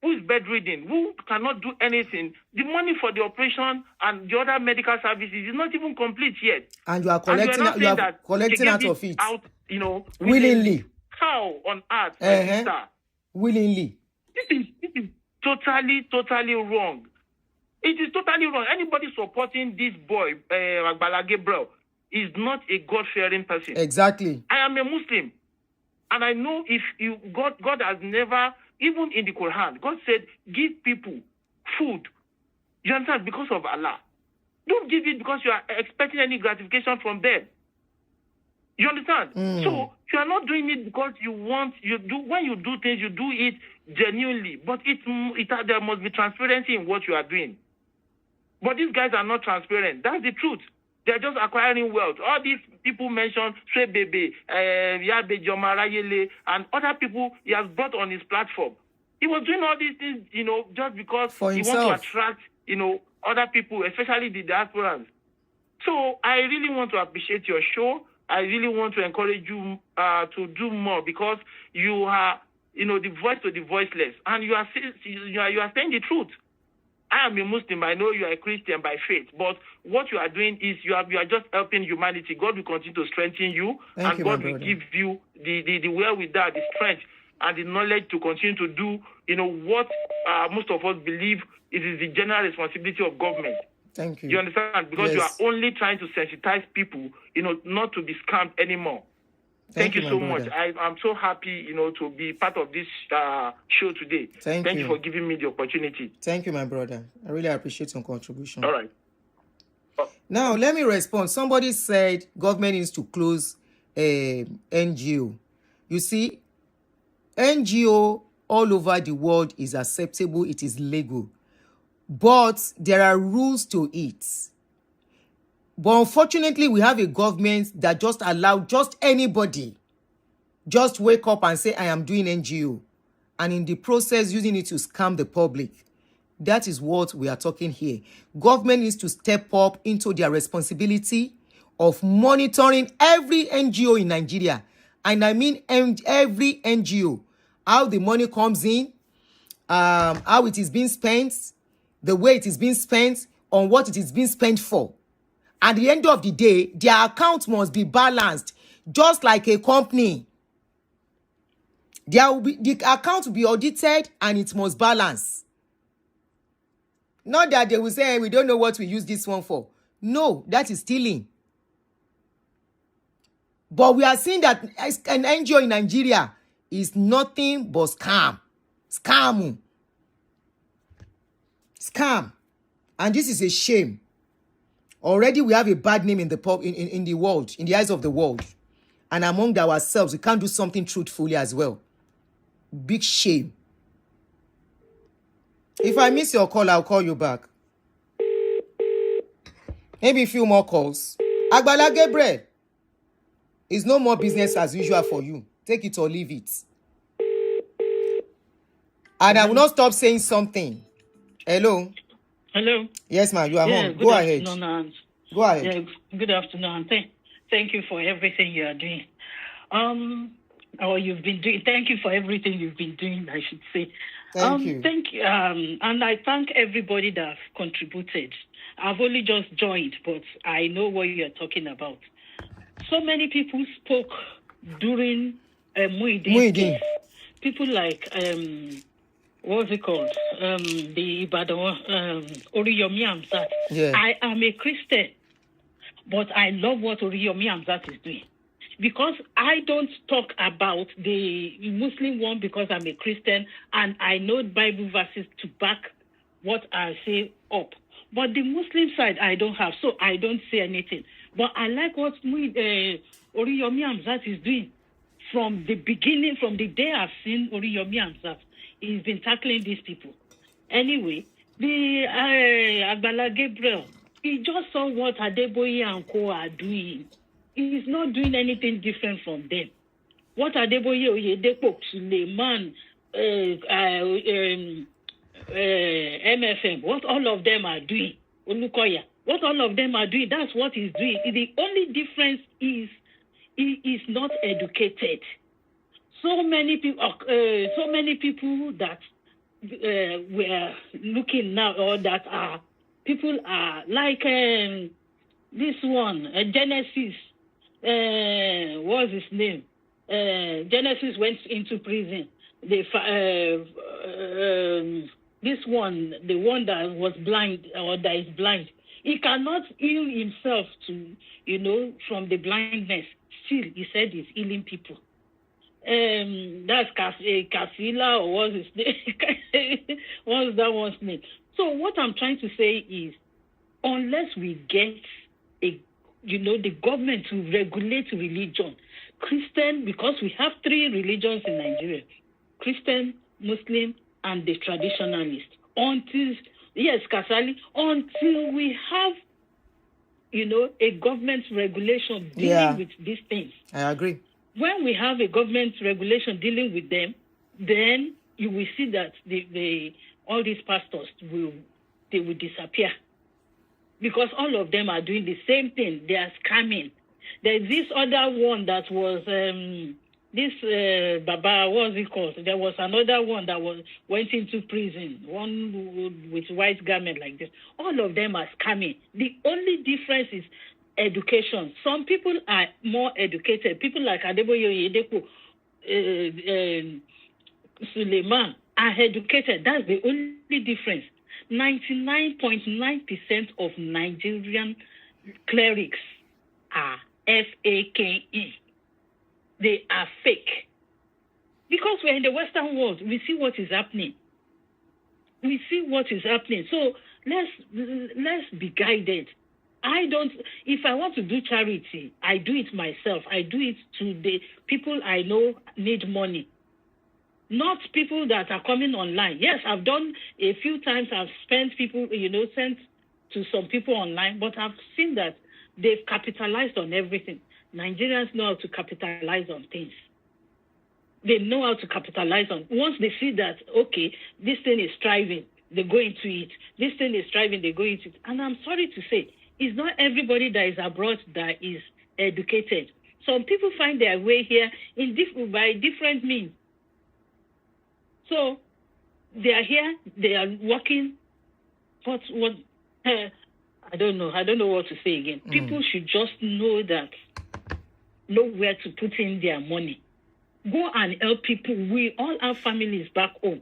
who is bedridden, who cannot do anything, the money for the operation and the other medical services is not even complete yet. And you are collecting, out of it. Out, willingly. How on earth, sister? Willingly. This is totally wrong. It is totally wrong. Anybody supporting this boy, Agbala Gabriel, is not a God-fearing person. Exactly. I am a Muslim. And I know God has never, even in the Quran, God said, give people food. You understand? Because of Allah. Don't give it because you are expecting any gratification from them. You understand? So you are not doing it because when you do things, you do it genuinely. But there must be transparency in what you are doing. But these guys are not transparent. That's the truth. They are just acquiring wealth. All these people mentioned, Swebebe, Yabe Jomarayele, and other people he has brought on his platform. He was doing all these things, just because he wants to attract, other people, especially the diasporans. So I really want to appreciate your show. I really want to encourage you to do more because you are, the voice to the voiceless, and you are saying the truth. I am a Muslim. I know you are a Christian by faith, but what you are doing is you are just helping humanity. God will continue to strengthen you, and God will give you the wherewithal, the strength, and the knowledge to continue to do, what most of us believe is the general responsibility of government. Thank you. You understand? Because you are only trying to sensitize people, not to be scammed anymore. Thank you so brother. much. I'm so happy, to be part of this show today. Thank you for giving me the opportunity. Thank you, my brother. I really appreciate your contribution. All right. Now, let me respond. Somebody said government needs to close NGO. You see, NGO all over the world is acceptable. It is legal. But there are rules to it. But unfortunately, we have a government that just allow just anybody just wake up and say, I am doing NGO. And in the process, using it to scam the public. That is what we are talking here. Government needs to step up into their responsibility of monitoring every NGO in Nigeria. And I mean every NGO. How the money comes in, how it is being spent, the way it is being spent, on what it is being spent for. At the end of the day, their account must be balanced, just like a company. The account will be audited and it must balance. Not that they will say, hey, we don't know what we use this one for. No, that is stealing. But we are seeing that an NGO in Nigeria is nothing but scam. Scam. And this is a shame. Already we have a bad name in the in the world, in the eyes of the world. And among ourselves, we can't do something truthfully as well. Big shame. If I miss your call, I'll call you back. Maybe a few more calls. Agbala Gabriel, it's no more business as usual for you. Take it or leave it. And I will not stop saying something. Hello? Hello? Yes, ma'am, you are on. Go ahead. Go ahead. Yeah, good afternoon. Thank you for everything you are doing. You've been doing. Thank you for everything you've been doing, I should say. Thank you. Thank you. And I thank everybody that has contributed. I've only just joined, but I know what you're talking about. So many people spoke during Muideen's case. People like, what's it called? The Ibadan, Oriyomi Hamzat. Yeah. I am a Christian, but I love what Oriyomi Hamzat is doing. Because I don't talk about the Muslim one because I'm a Christian and I know Bible verses to back what I say up. But the Muslim side, I don't have, so I don't say anything. But I like what Oriyomi Hamzat is doing. From the beginning, from the day I've seen Oriyomi Hamzat, he's been tackling these people. Anyway, the Agbala Gabriel, he just saw what Adeboye and Co are doing. He's not doing anything different from them. What Adeboye, Oyedepo, Suleiman, MFM, what all of them are doing, Olukoya, what all of them are doing, that's what he's doing. The only difference is he is not educated. So many people that we're looking now, or that are people are like this one, Genesis. What's his name? Genesis went into prison. This one, the one that was blind or that is blind, he cannot heal himself from the blindness. Still, he said he's healing people. That's Kasila, or what's his name? What's that one's name? So what I'm trying to say is, unless we get the government to regulate religion, Christian, because we have 3 religions in Nigeria, Christian, Muslim, and the traditionalist. Until we have, a government regulation dealing with these things. I agree. When we have a government regulation dealing with them, then you will see that all these pastors will disappear. Because all of them are doing the same thing. They are scamming. There's this other one that was Baba, what's it called? There was another one that went into prison, one with white garment like this. All of them are scamming. The only difference is education. Some people are more educated. People like Adeboye Oyedepo, Suleiman are educated. That's the only difference. 99.9% of Nigerian clerics are FAKE. They are fake. Because we're in the Western world, we see what is happening. We see what is happening. So let's be guided. If I want to do charity, I do it myself. I do it to the people I know need money. Not people that are coming online. Yes, I've done a few times. I've sent to some people online, but I've seen that they've capitalized on everything. Nigerians know how to capitalize on things. They know how to capitalize on. Once they see that, okay, this thing is thriving, they go into it. This thing is thriving, they go into it. And I'm sorry to say, it's not everybody that is abroad that is educated. Some people find their way here by different means. So they are here, they are working. What? I don't know. I don't know what to say again. People should just know where to put in their money. Go and help people. We all have families back home,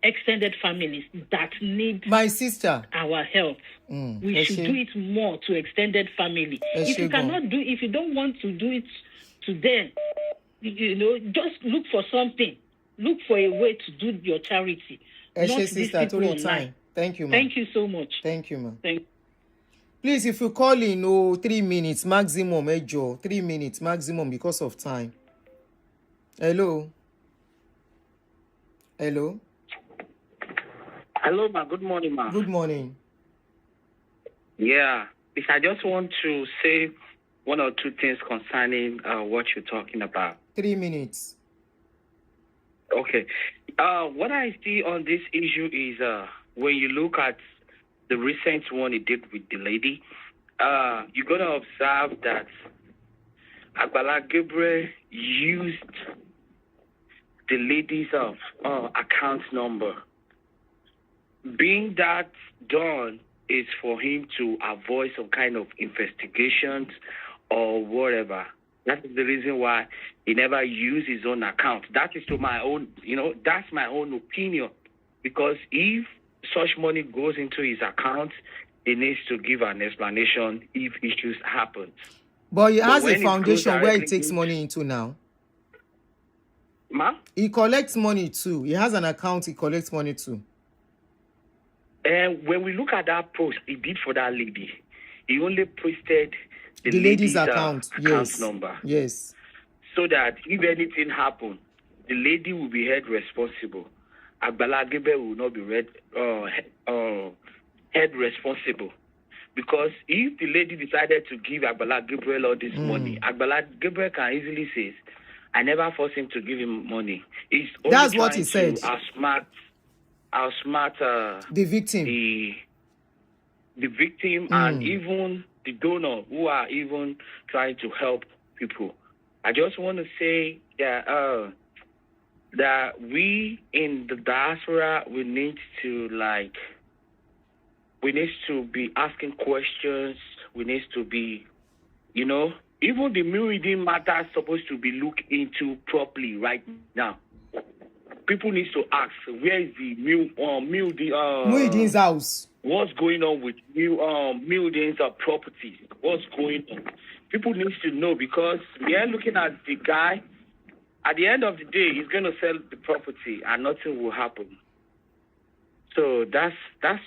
extended families that need my sister our help. We should do it more to extended family. If you cannot do, if you don't want to do it to them, just look for something. Look for a way to do your charity. Sister, time. Thank you, ma'am. Thank you so much. Thank you, ma'am. Thank you. Please, if you call in, 3 minutes maximum, 3 minutes maximum because of time. Hello. Hello, ma. Good morning, ma. Good morning. Yeah. I just want to say one or two things concerning what you're talking about. 3 minutes. Okay. What I see on this issue is when you look at the recent one he did with the lady, you're going to observe that Agbala Gabriel used the lady's account number. Being that done is for him to avoid some kind of investigations or whatever. That is the reason why he never used his own account. That is to my own, that's my own opinion. Because if such money goes into his account, he needs to give an explanation if issues happen. But he has a foundation where he takes money into now. Ma? He collects money too. He has an account he collects money too. And when we look at that post he did for that lady, he only posted the lady's account number. Yes. So that if anything happens, the lady will be held responsible. Agbala Gabriel will not be held responsible. Because if the lady decided to give Agbala Gabriel all this money, Agbala Gabriel can easily say, I never forced him to give him money. That's what he said. Outsmart the victim. The victim and even the donor who are even trying to help people. I just want to say that we in the diaspora we need to be asking questions. We need to be, even the Muridin matter is supposed to be looked into properly right now. People need to ask, where is the Muridin's house? What's going on with Muridin's properties? What's going on? People need to know because we are looking at the guy. At the end of the day, he's going to sell the property and nothing will happen. So that's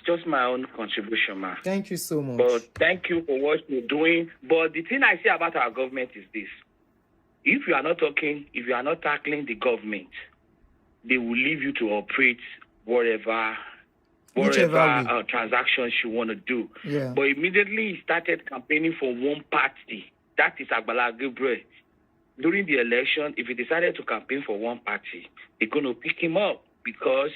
just my own contribution, man. Thank you so much. But thank you for what you're doing. But the thing I say about our government is this. If you are not tackling the government, they will leave you to operate whatever transactions you want to do. Yeah. But immediately he started campaigning for one party. That is Agbala Gabriel. During the election, if he decided to campaign for one party, they're going to pick him up because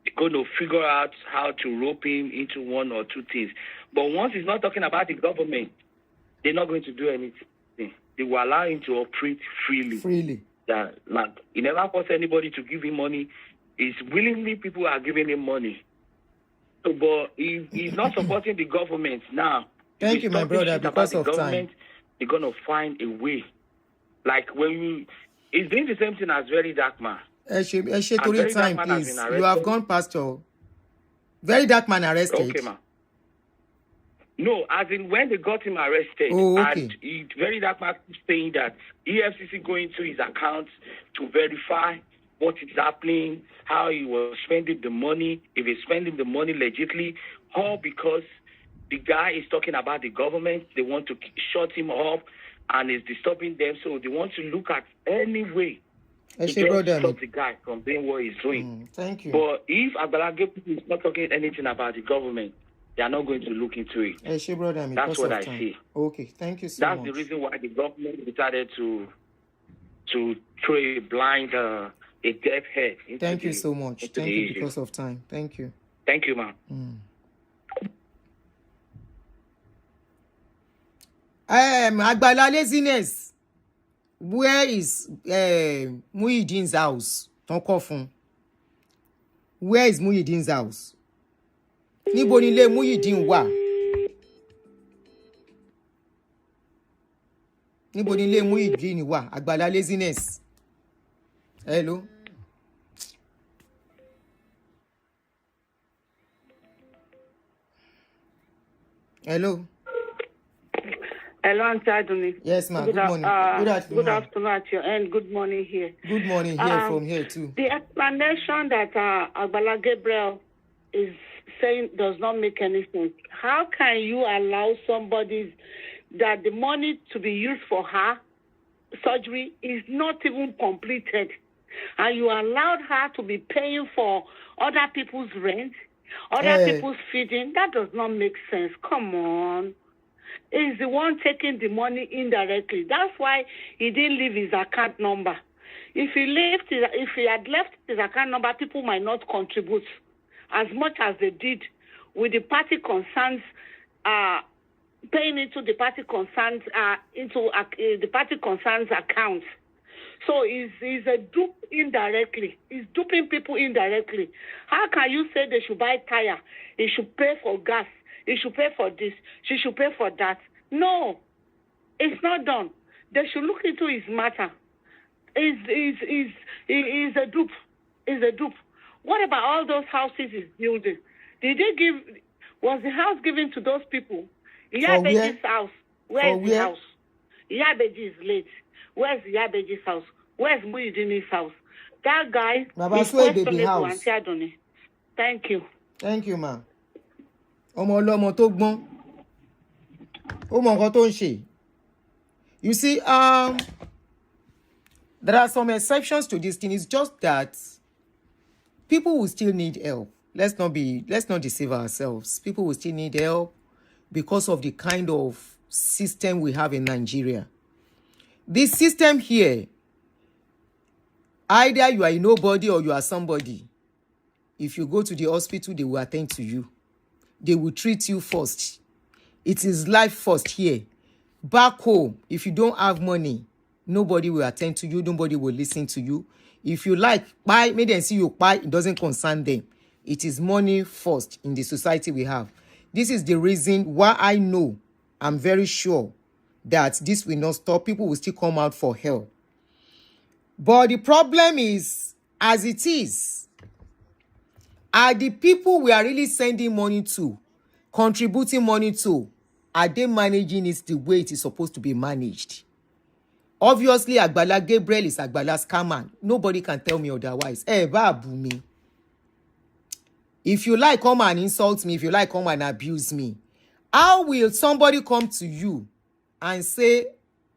they're going to figure out how to rope him into one or two things. But once he's not talking about the government, they're not going to do anything. They will allow him to operate freely. That he never forced anybody to give him money. It's willingly people are giving him money. So, but if he's not supporting the government now, thank you, my brother. Because of time, they're gonna find a way. Like it's doing the same thing as Very Dark Man. Time, please. You have gone past your Very Dark Man arrested. Okay, ma. No, as in when they got him arrested, and he very dark man saying that EFCC going to his account to verify what is happening, how he was spending the money, if he's spending the money legitimately, all because the guy is talking about the government. They want to shut him up and is disturbing them, so they want to look at any way to stop the guy from doing what he's doing. Thank you. But if Agbala Gabriel is not talking anything about the government, they are not going to look into it. That's what I see. Okay, thank you so much. That's the reason why the government decided to throw a blind, a deaf head. Thank you so much. Thank you because of time. Thank you. Thank you, ma'am. Agbala laziness. Where is Muhyiddin's house? Don't call phone. Where is Muhyiddin's house? Níbo ni ilé Muhyiddin wà? Níbo ni ilé Muhyiddin wà? Agbala laziness. Hello. Hello. Hello, Aunty Aduni. Yes, ma'am. Good morning. Good afternoon at your end. Good morning here. Good morning here from here too. The explanation that Agbala Gabriel is saying does not make any sense. How can you allow somebody that the money to be used for her surgery is not even completed, and you allowed her to be paying for other people's rent, other people's feeding? That does not make sense. Come on. He's the one taking the money indirectly. That's why he didn't leave his account number. If he had left his account number, people might not contribute as much as they did with the party concerns, paying into the party concerns, the party concerns account. So he's a dupe indirectly. He's duping people indirectly. How can you say they should buy tire? He should pay for gas. He should pay for this. She should pay for that. No, it's not done. They should look into his matter. He's a dupe. He's a dupe. What about all those houses he's building? Was the house given to those people? Iyabeji's house. Where is the house? Iyabeji is late. Where's Iyabeji's house? Where's Muhyiddin's house? That guy is questionable, Aunty Aduni. Thank you. Thank you, ma'am. Ọmọ ọlọ́mọ tó gbọ́n. Ó mọ nǹkan tó ń ṣe. You see, there are some exceptions to this thing. It's just that people will still need help. Let's not deceive ourselves. People will still need help because of the kind of system we have in Nigeria. This system here, either you are a nobody or you are somebody. If you go to the hospital, they will attend to you. They will treat you first. It is life first here. Back home, if you don't have money, nobody will attend to you. Nobody will listen to you. If you like, buy, make them see you buy, it doesn't concern them. It is money first in the society we have. This is the reason why I know, I'm very sure that this will not stop. People will still come out for help. But the problem is, as it is, are the people we are really sending money to, contributing money to, are they managing it the way it is supposed to be managed? Obviously, Agbala Gabriel is Agbala's scammer. Nobody can tell me otherwise. Me. If you like, come and insult me. If you like, come and abuse me. How will somebody come to you and say,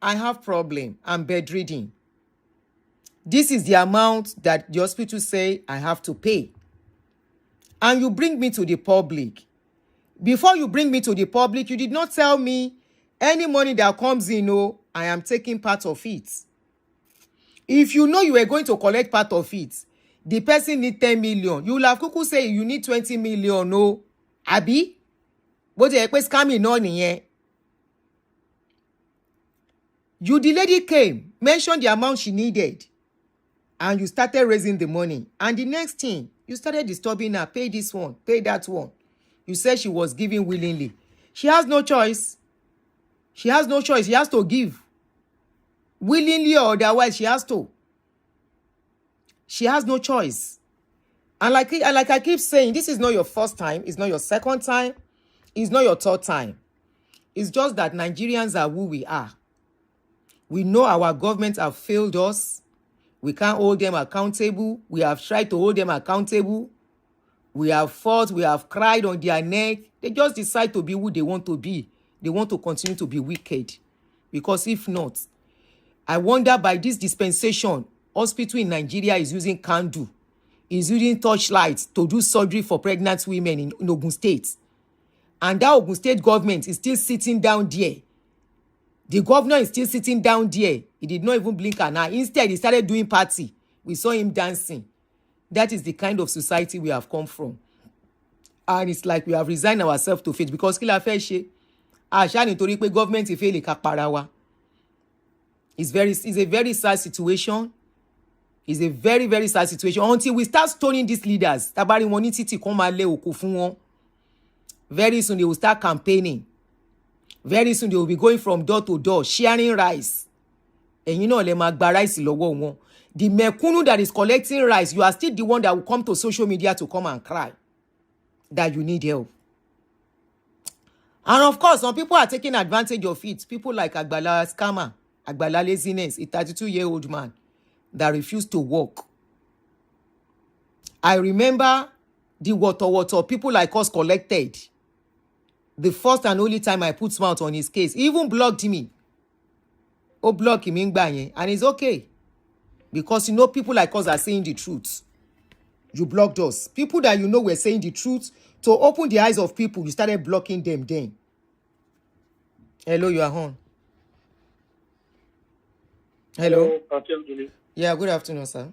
I have problem, I'm bedridden? This is the amount that the hospital say I have to pay. And you bring me to the public. Before you bring me to the public, you did not tell me any money that comes in, I am taking part of it. If you know you were going to collect part of it, the person need 10 million. You will have kuku say you need 20 million, no? Abi? But the scamming on here. The lady came, mentioned the amount she needed, and you started raising the money. And the next thing, you started disturbing her, pay this one, pay that one. You said she was giving willingly. She has no choice. She has no choice. She has to give. Willingly or otherwise, she has to. She has no choice. And like I keep saying, this is not your first time. It's not your second time. It's not your third time. It's just that Nigerians are who we are. We know our government have failed us. We can't hold them accountable. We have tried to hold them accountable. We have fought. We have cried on their neck. They just decide to be who they want to be. They want to continue to be wicked. Because if not, I wonder by this dispensation, hospital in Nigeria is using candle, is using torchlights to do surgery for pregnant women in Ogun State. And that Ogun State government is still sitting down there. The governor is still sitting down there. He did not even blink an eye. Instead, he started doing party. We saw him dancing. That is the kind of society we have come from. And it's like we have resigned ourselves to fate because kí la fẹ́ ṣe? Àṣà nítorí pé government fail ká para wa. It's a very sad situation. It's a very, very sad situation. Until we start stoning these leaders, tabari wọn ní títì kán máa lé òkú fún wọn. Very soon they will start campaigning. Very soon they will be going from door to door, sharing rice. Ẹ̀yin náà lè máa gba rice lọ́wọ́ wọn. The mẹ̀kúnnù that is collecting rice, you are still the one that will come to social media to come and cry that you need help. And of course, some people are taking advantage of it. People like Agbala scammer, Agbala laziness, a 32-year-old man that refused to work. I remember the water people like us collected. The first and only time I put mouth on his case, he even blocked me. Oh, block him in Banye, and it's okay. Because you know people like us are saying the truth. You blocked us. People that you know were saying the truth. To open the eyes of people, you started blocking them then. Hello, you are on. Hello. Aunty Aduni. Yeah, good afternoon, sir.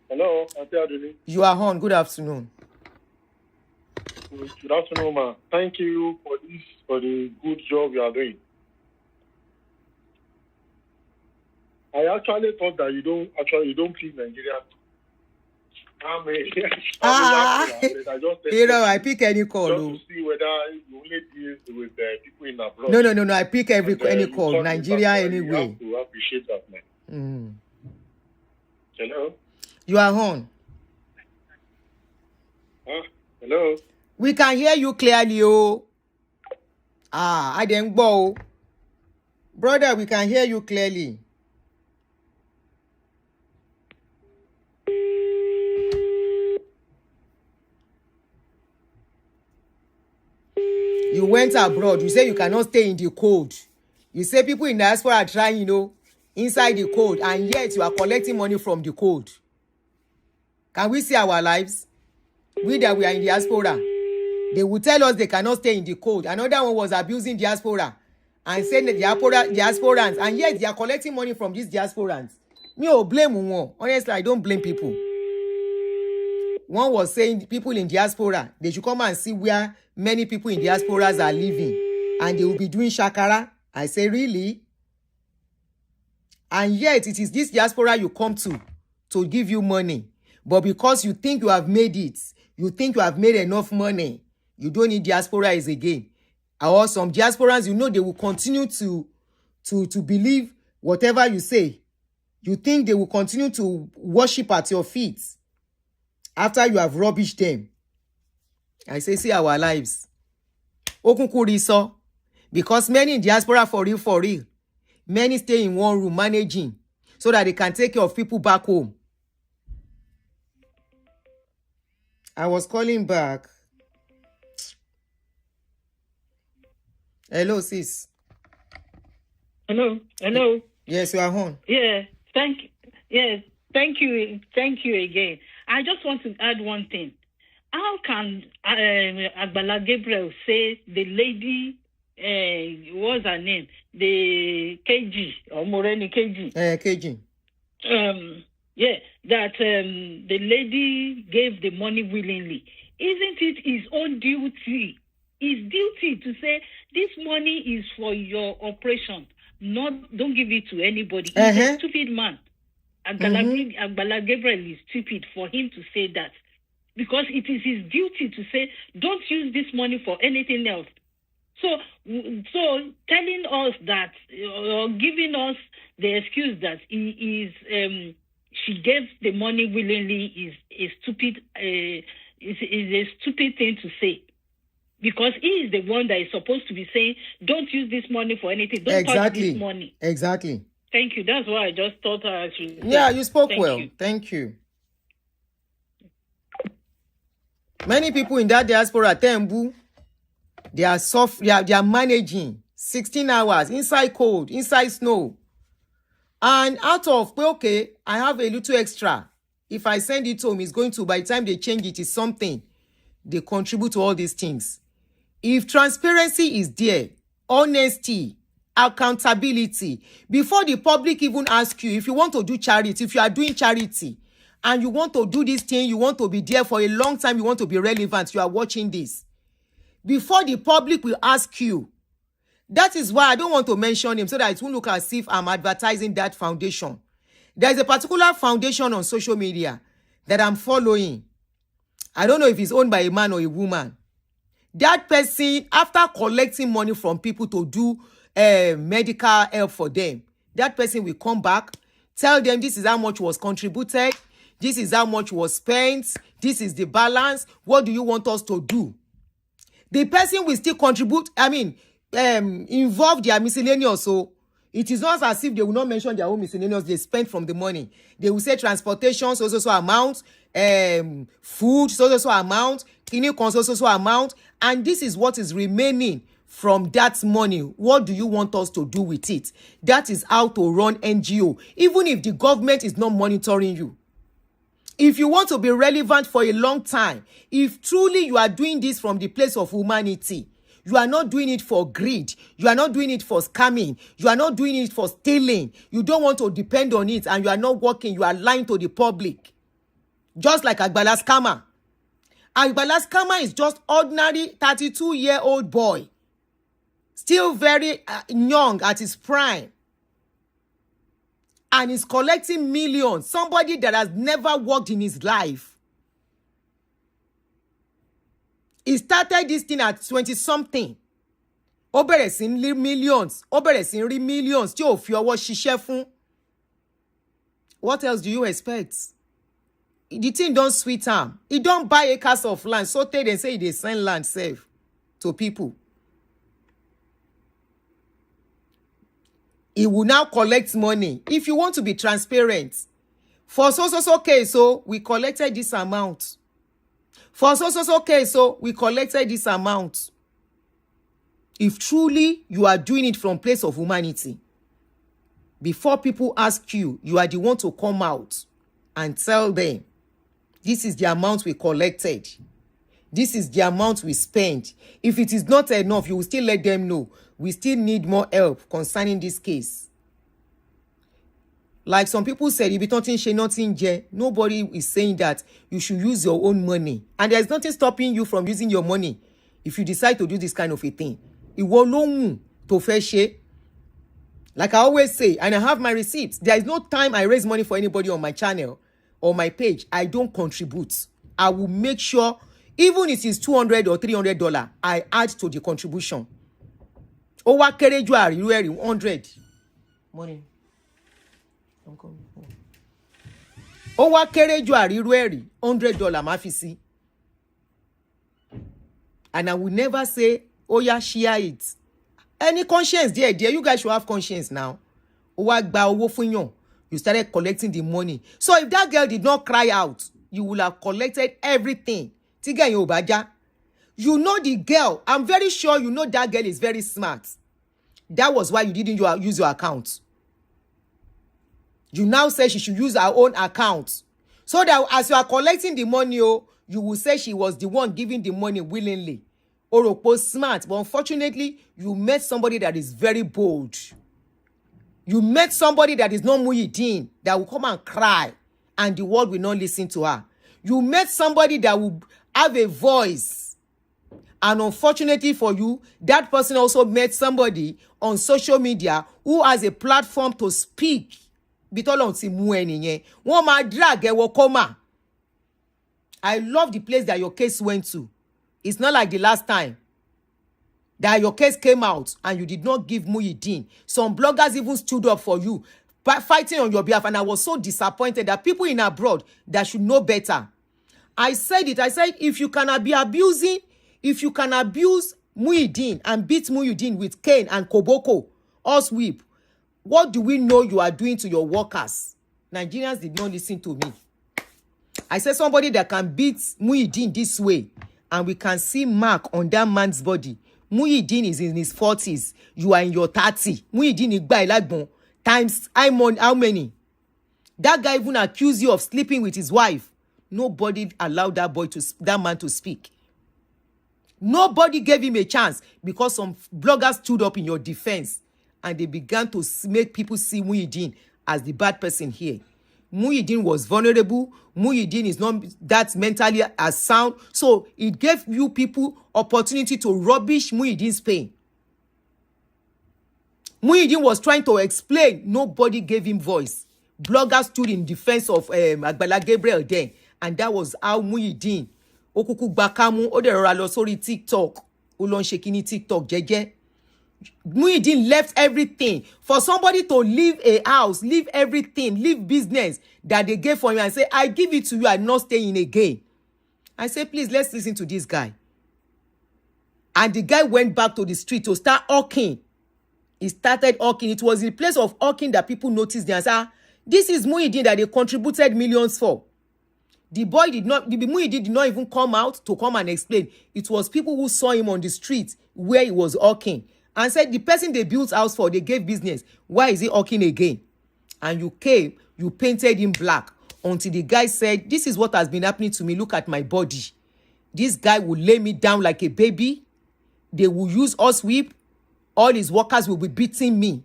Hello, Aunty Aduni. You are on. Good afternoon. Good afternoon, ma. Thank you for the good job you are doing. I actually thought that you don't please Nigeria. I pick any call. Just to see whether you only deal with people in abroad. No. I pick any call. Nigeria anyway. You have to appreciate that, man. Hello. You are on. Hello. We can hear you clearly, oh. I didn't go. Brother, we can hear you clearly. You went abroad. You say you cannot stay in the cold. You say people in diaspora are trying, inside the cold, and yet you are collecting money from the cold. Can we see our lives? We that we are in diaspora. They will tell us they cannot stay in the cold. Another one was abusing diaspora and saying that diasporans, and yet they are collecting money from these diasporans. Me, blame one. Honestly, I don't blame people. One was saying people in diaspora, they should come and see where many people in diasporas are living, and they will be doing shakara. I say, really? And yet it is this diaspora you come to give you money. But because you think you have made it, you think you have made enough money, you don't need diasporas again. Or some diasporans, they will continue to believe whatever you say. You think they will continue to worship at your feet after you have rubbished them. I say, see our lives. Okunkuriso. Because many in diaspora for real. Many stay in one room managing so that they can take care of people back home. I was calling back. Hello, sis. Hello. Yes, you are on. Yeah, thank you again. I just want to add one thing. How can Agbala Gabriel say the lady, what's her name? The KG, or Moreni KG? KG. That the lady gave the money willingly. Isn't it his own duty? His duty to say, this money is for your operation. Don't give it to anybody. He's a stupid man. Agbala Gabriel is stupid for him to say that. Because it is his duty to say, don't use this money for anything else. So telling us that, or giving us the excuse that she gave the money willingly is a stupid thing to say. Because he is the one that is supposed to be saying, don't use this money for anything. Don't touch this money. Exactly. Thank you. That's why I just thought I should say. Yeah, you spoke well. Thank you. Many people in that diaspora, Tembu, they are managing 16 hours inside cold, inside snow. And out of, okay, I have a little extra. If I send it home, it's going to, by the time they change it, it's something. They contribute to all these things. If transparency is there, honesty, accountability, before the public even ask you, if you want to do charity, if you are doing charity, and you want to do this thing, you want to be there for a long time, you want to be relevant, you are watching this. Before the public will ask you, that is why I don't want to mention him so that it won't look as if I'm advertising that foundation. There is a particular foundation on social media that I'm following. I don't know if it's owned by a man or a woman. That person, after collecting money from people to do medical help for them, that person will come back, tell them this is how much was contributed, this is how much was spent, this is the balance, what do you want us to do? The person will still contribute, involve their miscellaneous. So it is not as if they will not mention their own miscellaneous they spent from the money. They will say transportation, so amount, food, so amount, clinic, so amount, and this is what is remaining from that money. What do you want us to do with it? That is how to run NGO, even if the government is not monitoring you. If you want to be relevant for a long time, if truly you are doing this from the place of humanity, you are not doing it for greed, you are not doing it for scamming, you are not doing it for stealing, you don't want to depend on it, and you are not working, you are lying to the public. Just like Agbala scammer. Agbala scammer is just ordinary 32-year-old boy. Still very young at his prime. And is collecting millions. Somebody that has never worked in his life. He started this thing at 20-something. Ó bẹ̀rẹ̀ sí ní millions. Ó bẹ̀rẹ̀ sí ní millions. Tí ò fi ọwọ́ ṣiṣẹ́ fún. What else do you expect? The thing don't sweet am. He don't buy acres of land. So they say they send land safe to people. He will now collect money. If you want to be transparent, for so case, so we collected this amount. For so case, so we collected this amount. If truly you are doing it from place of humanity, before people ask you, you are the one to come out and tell them, this is the amount we collected. This is the amount we spent. If it is not enough, you will still let them know. We still need more help concerning this case. Like some people said, if it's nothing, nobody is saying that you should use your own money. And there's nothing stopping you from using your money if you decide to do this kind of a thing. Like I always say, and I have my receipts, there is no time I raise money for anybody on my channel or my page, I don't contribute. I will make sure, even if it's $200 or $300, I add to the contribution. Ó wá kéré jù àrírú ẹ̀rí 100. Morning. I'm coming home. Ó wá kéré jù àrírú ẹ̀rí $100 má fi sí. And I will never say, oh yeah, share it. Any conscience there, you guys should have conscience now. Ó wá gba owó fún yàn. You started collecting the money. So if that girl did not cry out, you will have collected everything. Tí girl yẹn ò bá já. You know the girl. I'm very sure you know that girl is very smart. That was why you didn't use your account. You now say she should use her own account. So that as you are collecting the money, you will say she was the one giving the money willingly. Oropo smart. But unfortunately, you met somebody that is very bold. You met somebody that is not Muhyiddin, that will come and cry, and the world will not listen to her. You met somebody that will have a voice. And unfortunately for you, that person also met somebody on social media who has a platform to speak. I love the place that your case went to. It's not like the last time that your case came out and you did not give Muhyiddin. Some bloggers even stood up for you, fighting on your behalf. And I was so disappointed that people in abroad that should know better. I said it. I said, if you cannot be abusing If you can abuse Muhyiddin and beat Muhyiddin with cane and koboko or sweep, what do we know you are doing to your workers? Nigerians did not listen to me. I said somebody that can beat Muhyiddin this way, and we can see mark on that man's body. Muhyiddin is in his 40s. You are in your 30. Muhyiddin igba ilagbon times how many? That guy even accused you of sleeping with his wife. Nobody allowed that man to speak. Nobody gave him a chance because some bloggers stood up in your defense and they began to make people see Muhyiddin as the bad person here. Muhyiddin was vulnerable. Muhyiddin is not that mentally as sound. So it gave you people opportunity to rubbish Muhyiddin's pain. Muhyiddin was trying to explain. Nobody gave him voice. Bloggers stood in defense of Agbala Gabriel then. And that was how Muhyiddin okuku gbakamu ó dẹ̀ rọra lọ sórí TikTok ó lọ ń ṣe kíní TikTok jẹ́jẹ́. Muhyiddin left everything for somebody to leave a house, leave everything, leave business that they gave for him and say, I give it to you, I'm not staying again. I say, please, let's listen to this guy. And the guy went back to the street to start hawking. He started hawking. It was in the place of hawking that people noticed and said, this is Muhyiddin that they contributed millions for. The Muhyiddin did not even come out to come and explain. It was people who saw him on the street where he was hawking and said the person they built house for, they gave business. Why is he hawking again? And you came, you painted him black until the guy said, this is what has been happening to me. Look at my body. This guy will lay me down like a baby. They will use horsewhip. All his workers will be beating me.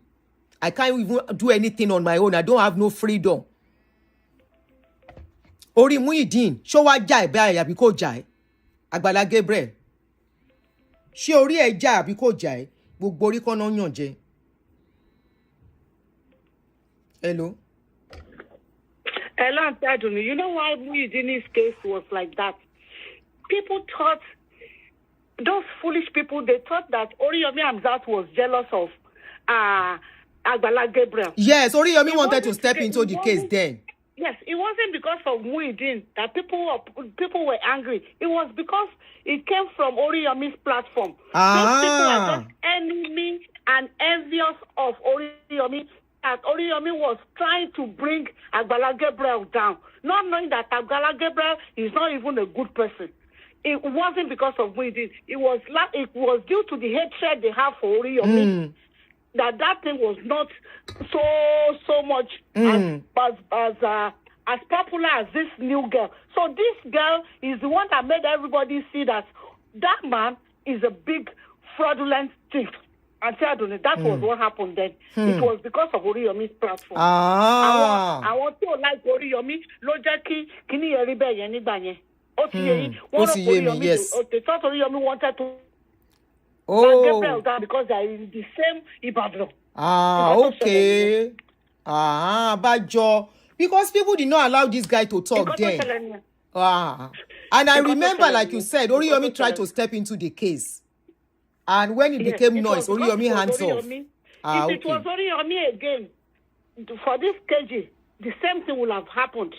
I can't even do anything on my own. I don't have no freedom. Ori Muhyiddin, ṣó wá jà báyìí àbí kò jà ẹ́? Agbala Gabriel. Ṣé orí ẹ̀ jà àbí kò jà ẹ́? Gbogbo orí kan náà yàn jẹ. Hello. Hello, Aunty Aduni. You know why Muhyiddin's case was like that? People thought, those foolish people, they thought that Oriyomi Hamzat was jealous of Agbala Gabriel. Yes, Oriyomi wanted to step into the case then. Yes, it wasn't because of Muhyiddin that people were angry. It was because it came from Oriyomi's platform. Those people are just enemy and envious of Oriyomi. That Oriyomi was trying to bring Agbala Gabriel down, not knowing that Agbala Gabriel is not even a good person. It wasn't because of Muhyiddin. It was due to the hatred they have for Oriyomi. That thing was not so much as popular as this new girl. So this girl is the one that made everybody see that man is a big fraudulent thief. And that was what happened then. It was because of Oriyomi's platform. I want to like Oriyomi. Lojaki kini eribe yen nigba yen. Yes. They thought Oriyomi wanted to. Gabriel down because they are in the same Ibadan. Okay. Bajo. Because people did not allow this guy to talk then. And I remember, like you said, Oriyomi tried to step into the case. And when it became noise, Oriyomi hands off. If it was Oriyomi again, for this KG, the same thing would have happened.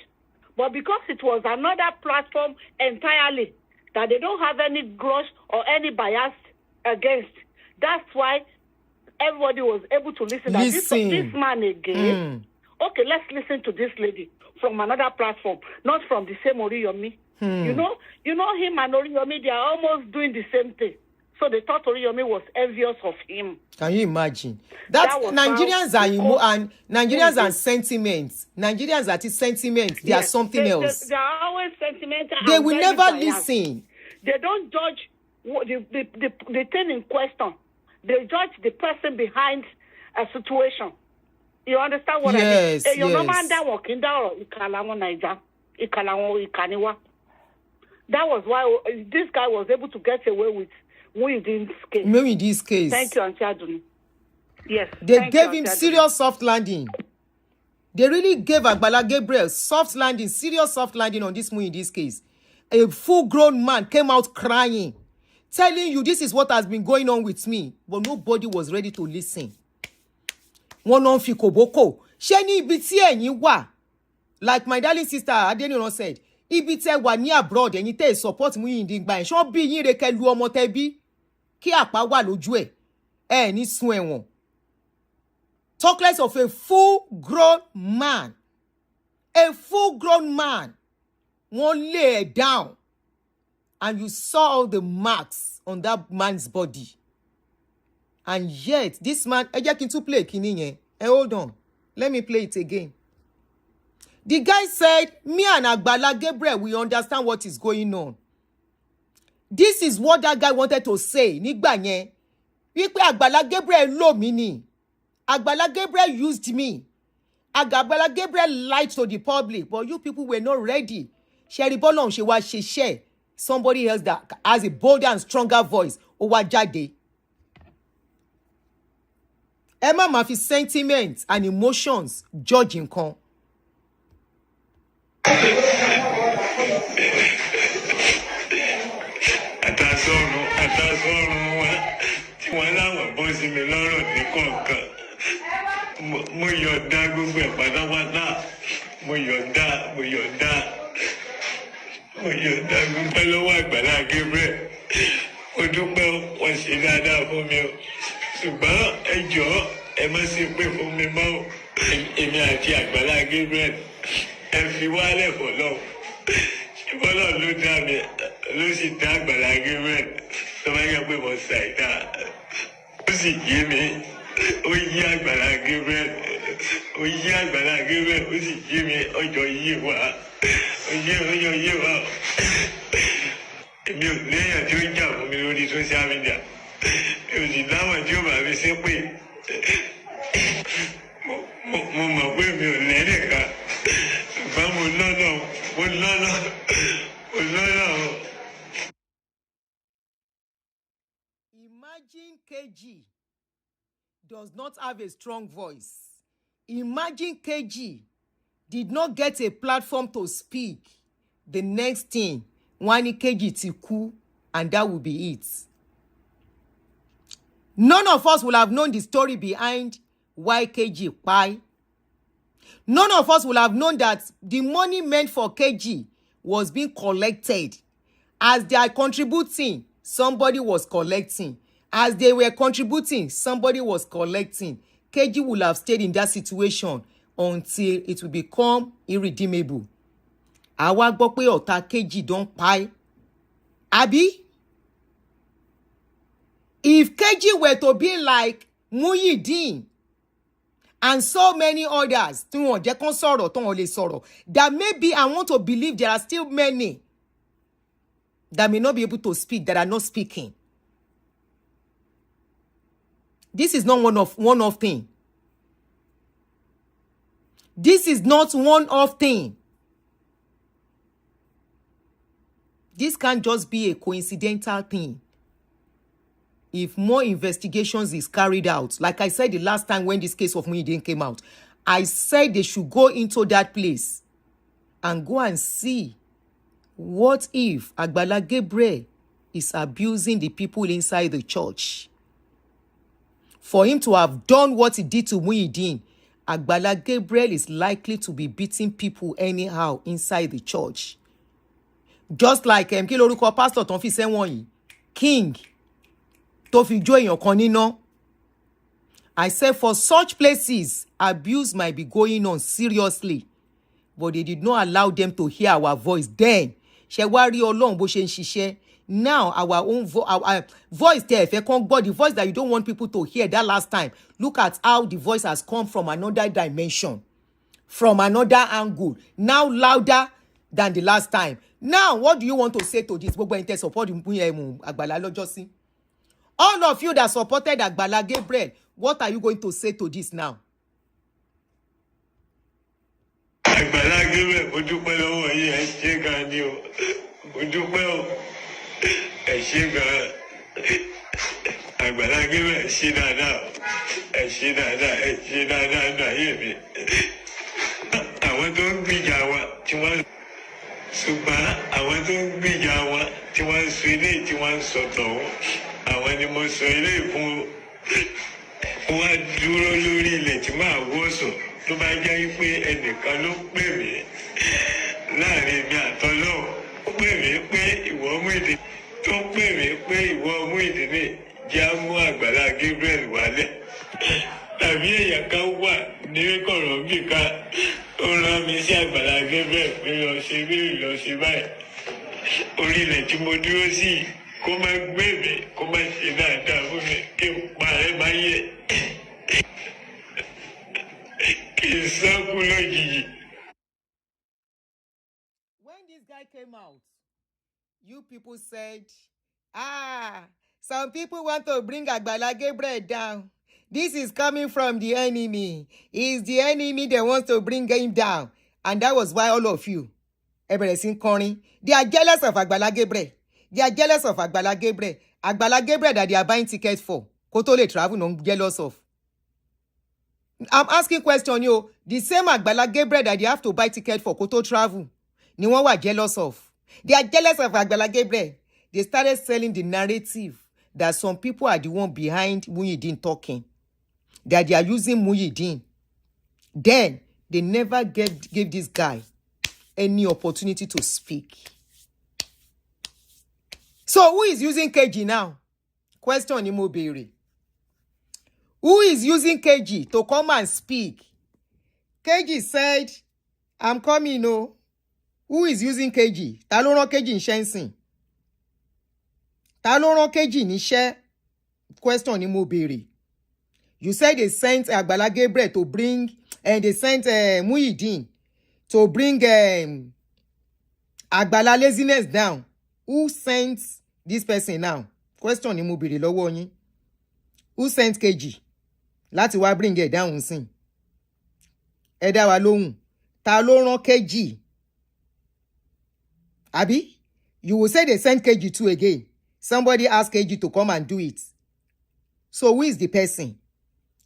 But because it was another platform entirely, that they don't have any grudge or any bias against, that's why everybody was able to listen. This man again. Okay, let's listen to this lady from another platform, not from the same Oriyomi. You know him and Oriyomi, they are almost doing the same thing. So they thought Oriyomi was envious of him. Can you imagine? That Nigerians are sentiments. Nigerians are sentiments. They are something else. They are always sentimental. They will never listen. They don't judge the thing in question. They judge the person behind a situation. You understand what I mean? Yes. That was why this guy was able to get away with Muhyiddin's case. Thank you, Aunty Aduni. Yes. They gave him serious soft landing. They really gave Agbala Gabriel soft landing, serious soft landing on this Muhyiddin's case. A full-grown man came out crying, telling you this is what has been going on with me. But nobody was ready to listen. One on Fikoboko. Sheni biti wa. Like my darling sister Aduni said, ibi tẹ́ wà ní abroad ẹ̀yin tẹ́ support Muyideen gbà ẹ̀ ṣọ́ bí yín re kẹ́ lu ọmọ tẹ́ bí kí àpá wà lójú ẹ̀ ní sun ẹ̀wọ̀n. Talk less of a full-grown man. A full-grown man won't lay it down. And you saw all the marks on that man's body. And yet, this man, I just to play kini. Hold on. Let me play it again. The guy said, me and Agbala Gabriel, we understand what is going on. This is what that guy wanted to say. Nígbà yẹn. Wípé Agbala Gabriel lò mí ni. Agbala Gabriel used me. Agbala Gabriel lied to the public, but you people were not ready. Sherry Bolon, she was share. Somebody else that has a bolder and stronger voice. Ó wá jáde. Emma ma fi sentiments and emotions judge nǹkan. Àtàsọ́run wa tí wọ́n láwọn bọ́ sí mi lọ́rọ̀ ní kọ̀ọ̀kan. Mo yọ̀ǹda gbogbo ẹ̀ pátápátá. Mo yọ̀ǹda gbogbo lọ́wọ́ Àgbàlá Gabriel. Mo dúpẹ́ wọ́n ṣe dáadáa fún mi o. Ṣùgbọ́n ẹ jọ̀ọ́ ẹ má ṣe pé fún mi mọ́ o. Èmi àti Àgbàlá Gabriel ẹ fi wálẹ̀ fọlọ́. Fọlọ́ ló dá mi ló sì dá Àgbàlá Gabriel. Tó bá yẹ pé mo ṣàìdá. Ó sì yé mi. Ó yí Àgbàlá Gabriel. Ó yí Àgbàlá Gabriel. Ó sì yé mi. Ọjọ́ yé wa. Ọjọ́ yé wa. Èmi ò léèyàn tí ó jà fún mi lórí social media. Mi ò sì dáwọn tí ó bá mi ṣe pé mo mọ̀ pé mi ò lẹ́nìkan. Ṣùgbọ́n mo lọ́nà. Imagine KG does not have a strong voice. Imagine KG did not get a platform to speak. The next thing, wani KG ti kú, and that will be it. None of us will have known the story behind why KG pie. None of us will have known that the money meant for KG was being collected. As they are contributing, somebody was collecting. As they were contributing, somebody was collecting. KG will have stayed in that situation until it will become irredeemable. Àwa gbọ́ pé ọ̀tá KG don pie. Abi? If KG were to be like Muyideen and so many others, that maybe I want to believe there are still many that may not be able to speak, that are not speaking. This is not one-off thing. This is not one-off thing. This can't just be a coincidental thing. If more investigations is carried out, like I said the last time when this case of Muyideen came out, I said they should go into that place and go and see what if Agbala Gabriel is abusing the people inside the church. For him to have done what he did to Muyideen, Agbala Gabriel is likely to be beating people anyhow inside the church. Just like kí lorúkọ pastor tó fi sẹ́wọ̀n yìí, King tó fi jó èèyàn kan níná. I said for such places, abuse might be going on seriously, but they did not allow them to hear our voice then. Ṣé wá rí Ọlọ́run bó ṣe ń ṣiṣẹ́. Now our own voice there, the voice that you don't want people to hear that last time. Look at how the voice has come from another dimension, from another angle, now louder than the last time. Now, what do you want to say to this? Support Agbala lọ́jọ́sí. All of you that supported Agbala Gabriel, what are you going to say to this now? Agbala Gabriel, mo dúpẹ́ lọ́wọ́ yín, ẹ ṣé gan ni o. Mo dúpẹ́ o. Ẹ ṣé gan. Agbala Gabriel, ẹ ṣé dáadáa. Ẹ ṣé dáadáa nínú ayé mi. Àwọn tó ń gbìjà wa tí wọ́n ṣùgbọ́n àwọn tó ń gbìjà wa tí wọ́n ń sọ ilé tí wọ́n ń sọ tọ̀hún. Àwọn ni mo sọ ilé fún wa dúró lórí ilẹ̀ tí máa wọ́ sọ. Tó bá jẹ́ pé ẹnìkan ló pè mí láàrin mi àtọ́lọ́ ó pè mí pé ìwọ mú ìdí tó pè mí pé ìwọ mú ìdí ní jẹ́ mú Àgbàlá Gabriel wálẹ̀ tàbí èèyàn kan wà ní kọ̀rọ̀ bí ká ó rán mi sí Àgbàlá Gabriel pé lọ ṣe bẹ́ẹ̀ lọ ṣe báyìí orílẹ̀ tí mo dúró sí kó má gbé mi kó má ṣe dáadáa fún mi kí n parẹ́ má yẹ kí n sọ́kù lójijì. When this guy came out, you people said, some people want to bring Agbala Gabriel down. This is coming from the enemy. It's the enemy that wants to bring him down. And that was why all of you, everything calling, they are jealous of Agbala Gabriel. They are jealous of Agbala Gabriel. Agbala Gabriel that they are buying tickets for. Kotole travel, no jealous of. I'm asking question, yo. The same Agbala Gabriel that they have to buy ticket for Koto travel. Ni wọ́n wà jealous of. They are jealous of Agbala Gabriel. They started selling the narrative that some people are the one behind Muyideen talking. That they are using Muyideen. Then, they never gave this guy any opportunity to speak. So, who is using KG now? Question Imobere. Who is using KG to come and speak? KG said, I'm coming, no. Who is using KG? Ta ló rán KG níṣẹ́ ńsìn? Ta ló rán KG níṣẹ́? Question ni mo béèrè. You said they sent Agbala Gabriel to bring, and they sent Muyideen to bring Agbala laziness down. Who sent this person now? Question ni mo béèrè lọ́wọ́ yín. Who sent KG? Láti wá bring it down ńsìn. Ẹ dá wa lóhùn. Ta ló rán KG? Abi, you will say they sent KG2 again. Somebody asked KG to come and do it. So who is the person?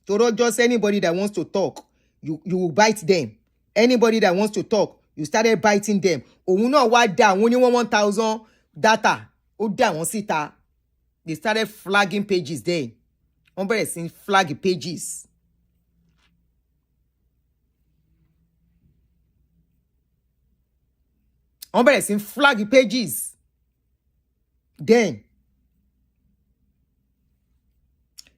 To just anybody that wants to talk, you will bite them. Anybody that wants to talk, you started biting them. Òun náà wá dá àwọn ní 1,000 data. Ó dá wọn síta. They started flagging pages then. Wọ́n bẹ̀rẹ̀ sí flag pages. On better in flag pages. Then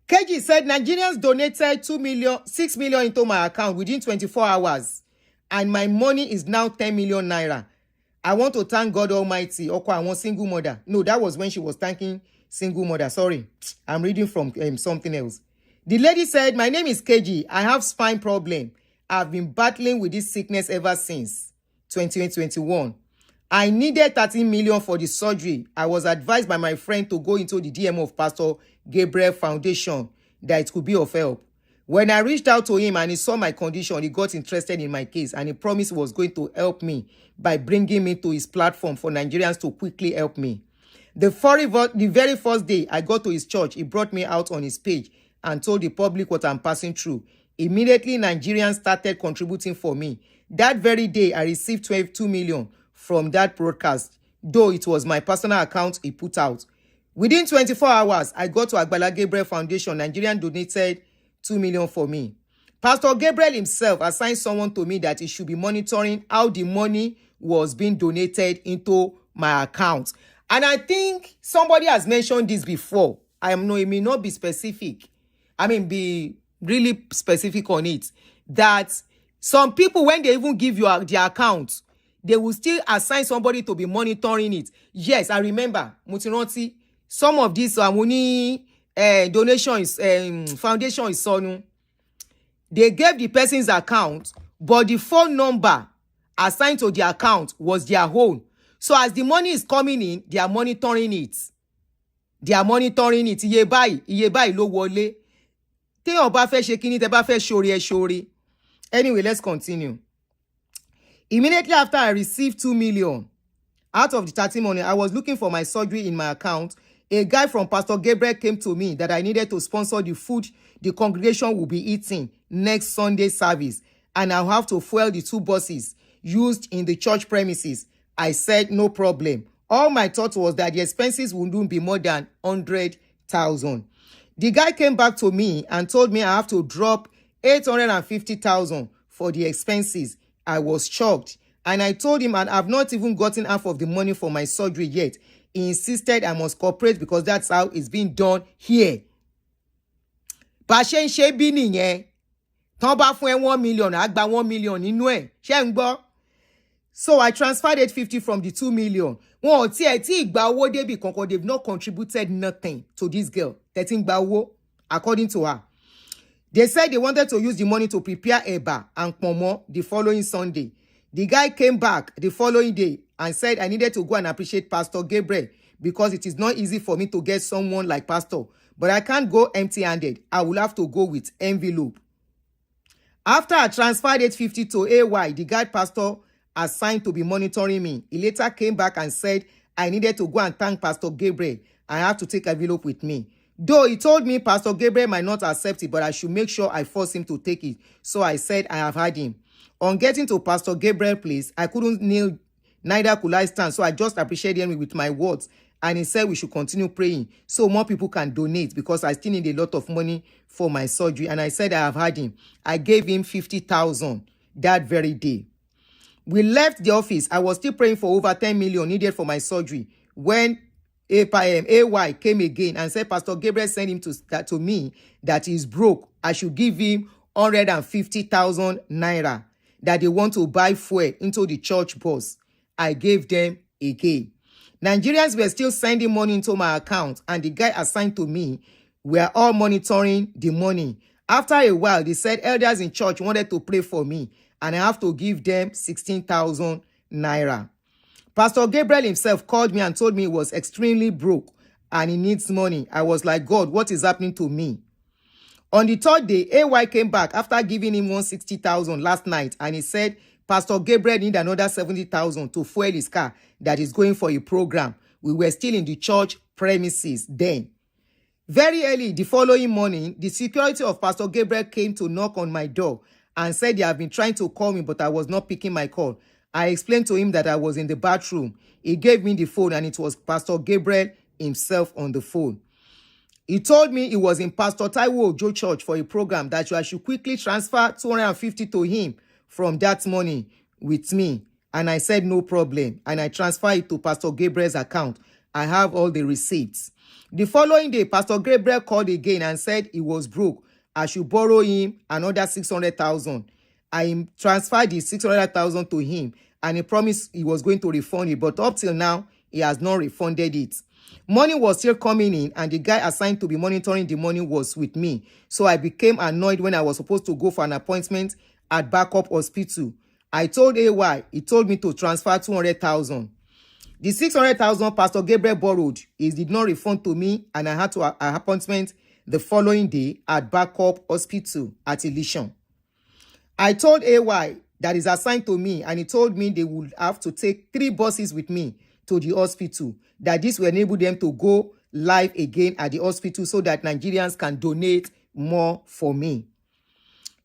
KG said Nigerians donated 6 million into my account within 24 hours. And my money is now 10 million naira. I want to thank God Almighty. Oko, I want single mother. No, that was when she was thanking single mother. Sorry. I'm reading from something else. The lady said, my name is KG. I have spine problem. I've been battling with this sickness ever since 2021. I needed 13 million for the surgery. I was advised by my friend to go into the DM of Pastor Gabriel Foundation that it could be of help. When I reached out to him and he saw my condition, he got interested in my case and he promised he was going to help me by bringing me to his platform for Nigerians to quickly help me. The very first day I got to his church, he brought me out on his page and told the public what I'm passing through. Immediately, Nigerians started contributing for me. That very day, I received 22 million from that broadcast, though it was my personal account he put out. Within 24 hours, I got to Agbala Gabriel Foundation. Nigerian donated 2 million for me. Pastor Gabriel himself assigned someone to me that he should be monitoring how the money was being donated into my account. And I think somebody has mentioned this before. It may not be specific. Be really specific on it. That some people, when they even give you their account, they will still assign somebody to be monitoring it. Yes, I remember. Mutiranti, some of these money donations, foundation is sonu. They gave the person's account, but the phone number assigned to the account was their own. So as the money is coming in, they are monitoring it. They are monitoring it. Iye báyìí ló wọlé. Téèyàn bá fẹ́ ṣe kíní, tẹ́ bá fẹ́ ṣoore ẹ ṣoore. Anyway, let's continue. Immediately after I received 2 million out of the 13 money, I was looking for my surgery in my account. A guy from Pastor Gabriel came to me that I needed to sponsor the food the congregation will be eating next Sunday service, and I'll have to fuel the 2 buses used in the church premises. I said, no problem. All my thought was that the expenses wouldn't be more than 100,000. The guy came back to me and told me I have to drop 850,000 for the expenses. I was shocked. And I told him, and I've not even gotten half of the money for my surgery yet. He insisted I must cooperate because that's how it's being done here. Bá ṣe bí nìyẹn. Tán bá fún ẹ 1 million, á gba 1 million nínú ẹ̀. Ṣé ń gbọ́? So I transferred 850 from the 2 million. Wọn ò tiẹ̀ tí ìgbà owó débì kankan, they've not contributed nothing to this girl. 13 gba owó, according to her. They said they wanted to use the money to prepare eba and pomo the following Sunday. The guy came back the following day and said I needed to go and appreciate Pastor Gabriel because it is not easy for me to get someone like Pastor. But I can't go empty-handed. I will have to go with envelope. After I transferred 850 to AY, the guide pastor assigned to be monitoring me, he later came back and said I needed to go and thank Pastor Gabriel. I have to take envelope with me. Though he told me Pastor Gabriel might not accept it, but I should make sure I force him to take it. So I said I have had him. On getting to Pastor Gabriel's place, I couldn't kneel, neither could I stand. So I just appreciated him with my words. And he said we should continue praying so more people can donate because I still need a lot of money for my surgery. And I said I have had him. I gave him 50,000 that very day. We left the office. I was still praying for over 10 million needed for my surgery when AY came again and said Pastor Gabriel sent him to me that he's broke. I should give him 150,000 naira that they want to buy fuel into the church bus. I gave them again. Nigerians were still sending money into my account and the guy assigned to me were all monitoring the money. After a while, they said elders in church wanted to pray for me and I have to give them 16,000 naira. Pastor Gabriel himself called me and told me he was extremely broke and he needs money. I was like, God, what is happening to me? On the third day, AY came back after giving him 160,000 last night and he said Pastor Gabriel need another 70,000 to fuel his car that is going for a program. We were still in the church premises then. Very early the following morning, the security of Pastor Gabriel came to knock on my door and said they have been trying to call me, but I was not picking my call. I explained to him that I was in the bathroom. He gave me the phone and it was Pastor Gabriel himself on the phone. He told me he was in Pastor Taiwo Ojo Church for a program that I should quickly transfer 250 to him from that money with me. And I said, no problem. And I transferred it to Pastor Gabriel's account. I have all the receipts. The following day, Pastor Gabriel called again and said he was broke. I should borrow him another 600,000. I transferred the 600,000 to him and he promised he was going to refund it. But up till now, he has not refunded it. Money was still coming in and the guy assigned to be monitoring the money was with me. So I became annoyed when I was supposed to go for an appointment at Backup Hospital. I told AY, he told me to transfer 200,000. The 600,000 Pastor Gabriel borrowed, he did not refund to me and I had to an appointment the following day at Backup Hospital at Elishon. I told AY that is assigned to me and he told me they would have to take 3 buses with me to the hospital, that this will enable them to go live again at the hospital so that Nigerians can donate more for me.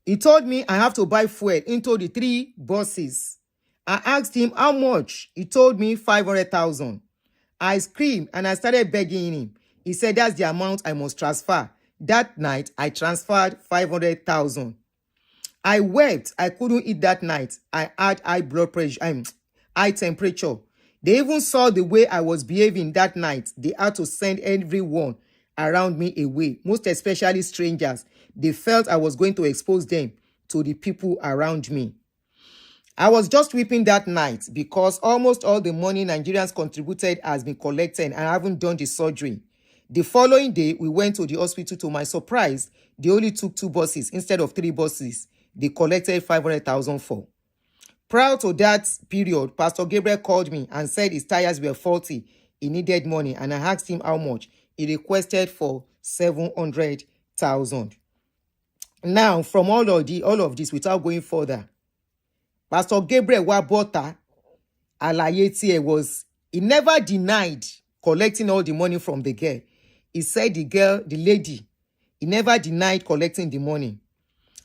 He told me I have to buy fuel into the 3 buses. I asked him how much. He told me 500,000. I screamed and I started begging him. He said that's the amount I must transfer. That night, I transferred 500,000. I wept. I couldn't eat that night. I had high blood pressure, high temperature. They even saw the way I was behaving that night. They had to send everyone around me away, most especially strangers. They felt I was going to expose them to the people around me. I was just weeping that night because almost all the money Nigerians contributed has been collected and I haven't done the surgery. The following day, we went to the hospital. To my surprise, they only took 2 buses instead of 3 buses. They collected 500,000 for. Prior to that period, Pastor Gabriel called me and said his tires were faulty. He needed money and I asked him how much. He requested for 700,000. Now, from all of this, without going further, Pastor Gabriel Wabota Alayeti he never denied collecting all the money from the girl. He said the lady, he never denied collecting the money.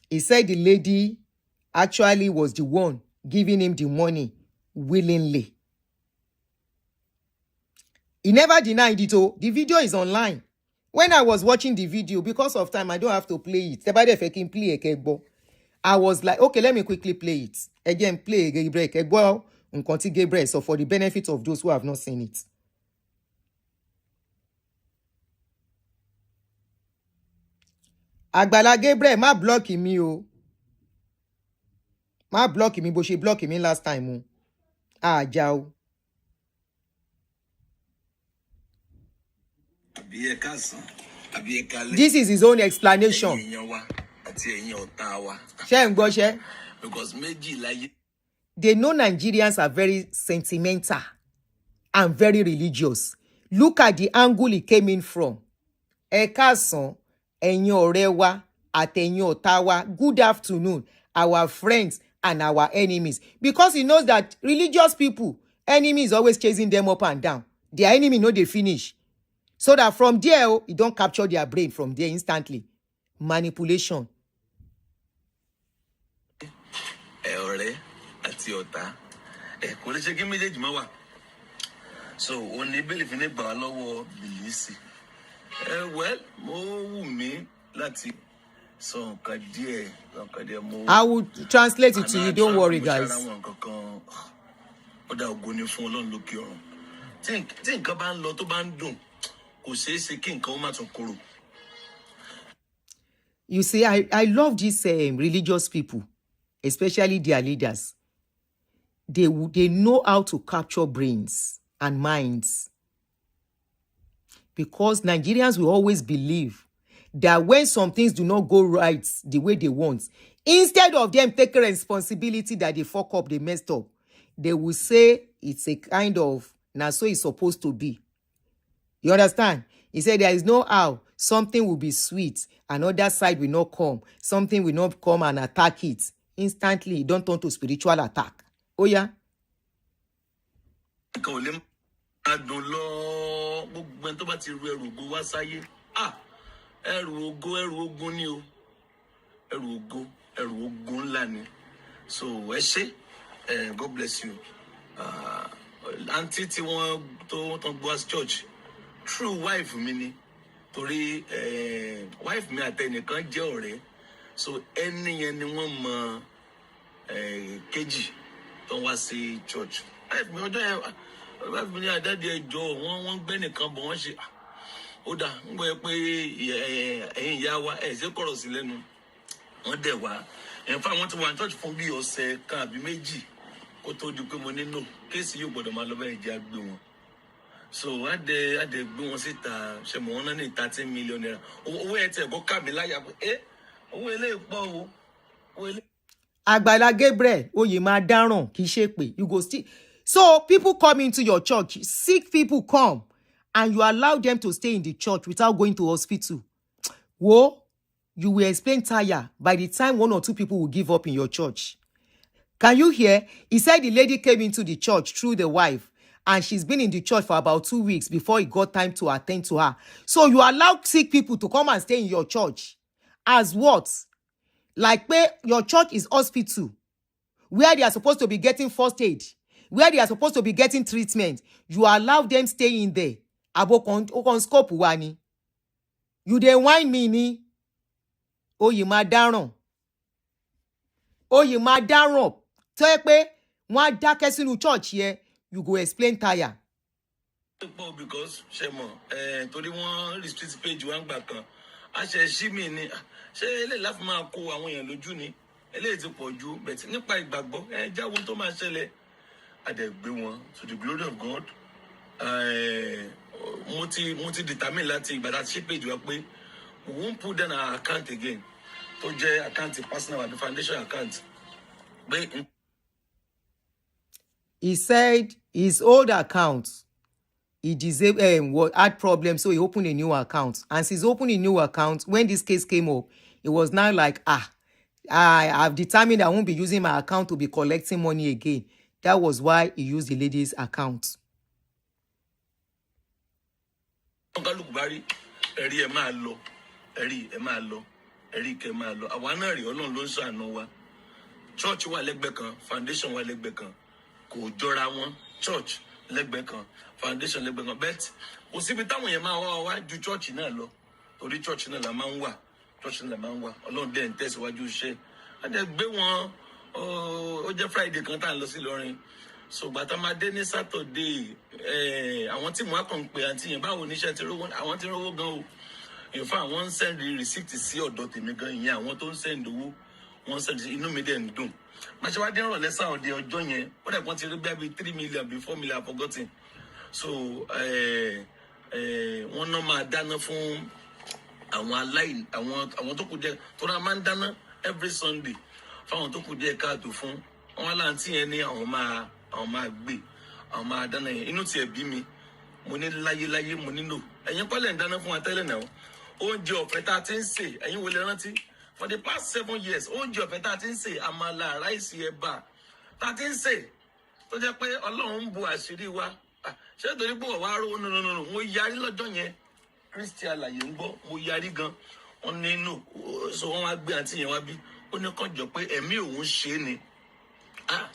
He said the lady actually was the one giving him the money willingly. He never denied it. Oh, the video is online. When I was watching the video, because of time, I don't have to play it. I was like, okay, let me quickly play it. Again, play Gabriel. Well, nǹkan Gabriel, so for the benefit of those who have not seen it. Agbala Gabriel, má block me o. Má block me, but she blocked me last time o. Ah, Jao. This is his own explanation. Because they know Nigerians are very sentimental and very religious. Look at the angle he came in from. Ekason, ẹ̀yin ọ̀rẹ́ wa, àtẹ̀yin ọ̀tá wa. Good afternoon, our friends and our enemies. Because he knows that religious people, enemy is always chasing them up and down. Their enemy know they finish. So that from there, you don't capture their brain from there instantly. Manipulation. So, on the belief in a balawo bilisi. Well, mo me lati so kadie mo. I will translate it to you. Don't worry, guys. Oda ogoni fún Ọlọ́run lókè ọ̀run. Tí nǹkan bá ń lọ tó bá ń dùn, kò ṣeé ṣe kí nǹkan ó má tún korò. You see, I love these religious people, especially their leaders. They know how to capture brains and minds. Because Nigerians will always believe that when some things do not go right the way they want, instead of them taking responsibility that they fuck up, they messed up, they will say it's a kind of, now so it's supposed to be. You understand? He said there is no how something will be sweet, another side will not come, something will not come and attack it. Instantly, it don't turn to spiritual attack. Oh yeah? So, God bless you. Aunty ti won to go as church. True wife mi ni. Torí wife mi àtẹnìkan jẹ́ ọ̀rẹ́. So ẹni yẹn ni wọ́n mọ̀ kejì tó wá sí church. Wife mi ọjọ́ yẹn wife mi ní àdáde ẹjọ́ wọ́n gbé nìkan bọ̀ wọ́n ṣe ó dà ń gbọ́ pé ẹ̀yin ìyá wa ẹ̀ ṣe kọ̀rọ̀ sí lẹ́nu. Wọ́n dẹ̀ wá. In fact, wọ́n ti wá church fún bí ọ̀sẹ̀ kan àbí méjì kó tó di pé mo ní no kéèsì yóò gbọ́dọ̀ máa lọ bẹ́ẹ̀ jẹ́ àgbé wọn. So I de gbé wọn síta ṣe mọ̀ wọ́n náà ní 13 million naira. Owó ẹ̀ tẹ̀ kó kà mí láyà pé owó eléyìí pọ̀ o. Owó eléyìí. Agbala Gabriel, oyè máa dáràn kì í ṣe pé you go still. So people come into your church, sick people come, and you allow them to stay in the church without going to hospital. Whoa, you will explain tire by the time 1 or 2 people will give up in your church. Can you hear? He said the lady came into the church through the wife, and she's been in the church for about 2 weeks before it got time to attend to her. So you allow sick people to come and stay in your church. As what? Like your church is hospital, where they are supposed to be getting first aid, where they are supposed to be getting treatment. You allow them stay in there. Abokon scope wani. You dey whine me ni. Oh, you ma daron. Oh, you ma daron. So pé wọ́n dákẹ́ sínú church here, you go explain tire. Because shemo torí wọ́n restrict page wọn gbà kan. A ṣe ṣí mi ni ṣé ele la fi máa kó àwọn èèyàn lójú ni. Ele ti pọ̀jù but nípa ìgbàgbọ́ jáwo tó máa ṣẹlẹ̀. A dẹ̀ gbé wọn to the glory of God. Mo ti determine láti ìgbà that ṣí page wa pé we won't put down our account again. Tó jẹ́ account personal and foundation account. He said his old account, he disabled, had problems, so he opened a new account. And since opening a new account, when this case came up, it was now like, I've determined I won't be using my account to be collecting money again. That was why he used the lady's account. Church wa lẹ́gbẹ̀ẹ́ kan, foundation wa lẹ́gbẹ̀ẹ́ kan. Kò jọra wọn, church lẹ́gbẹ̀ẹ́ kan, foundation lẹ́gbẹ̀ẹ́ kan. Bet kò síbi táwọn yẹn máa wá ju church náà lọ. Torí church náà la máa ń wà. Church náà la máa ń wà. Ọlọ́run dẹ̀ ń tẹ̀síwájú iṣẹ́. And they be one, oh, just Friday, can't I lose Lorin? So, but I'm a day Saturday. I want to work on pay and about when I want to go. In fact, one send the receipt to see your daughter. Me going, yeah, want to send the one send you know me then do. But I didn't less out there join you. What I want to be 3 million before me, I've forgotten. So, one no more dana phone. I want to put there. To a man dana every Sunday. If I want to put there card to phone. On lanti any on my be on my dana. You know, see a beamy. Money lie money no. And you call and dana for a teller now. Own job at 13 say, and you will learn it. For the past 7 years, own job at 13 say, Amala, rice here bar. 13 say, to the pay alone, boy, city wa. Share the boy, no, we yari la donye. Christian la yumbo, we yari gun. Only no, so on I be anti and wabi. On your conjure pay a meal won't shane.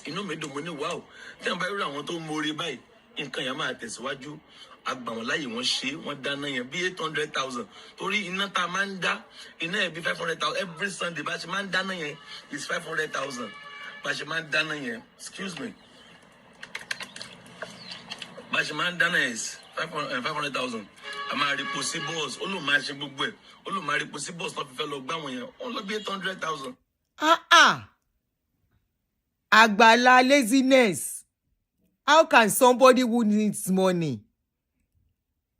You know, me do money wow. Then by round to Mori by in Kayamates, what you. Agbala you want she one dana be 800,000. Tori in Tamanda in be 500,000 every Sunday. Bashman dana is 500,000. Bashman dana excuse me. Bashman dana is 500,000. I'm a possibles. Olu mashi bugwe. Olu mari possibles not fellow Bamoya. Only be 800,000. Agbala laziness. How can somebody who needs money?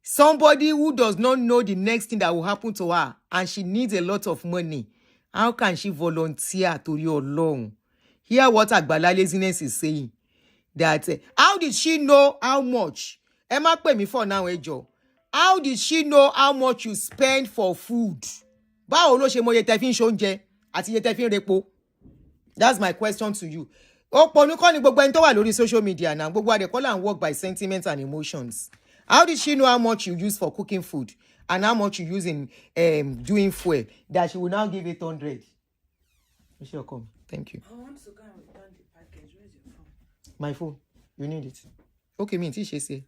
Somebody who does not know the next thing that will happen to her and she needs a lot of money. How can she volunteer to your loan? Hear what Agbala laziness is saying. That how did she know how much? Emma pay me for now, Joe. How did she know how much you spend for food? Báwo ló ṣe mọ iye tẹ́ fi ń ṣoúnjẹ àti iye tẹ́ fi ń repo? That's my question to you. Òpònú kọ́ ni gbogbo ẹni tó wà lórí social media now. Gbogbo adekọ́lá and work by sentiments and emotions. How did she know how much you use for cooking food and how much you use in doing fuel that she will now give 800? Michelle, come. Thank you. I want to go and return the package. Where's your phone? My phone. You need it. Okay, me, she say.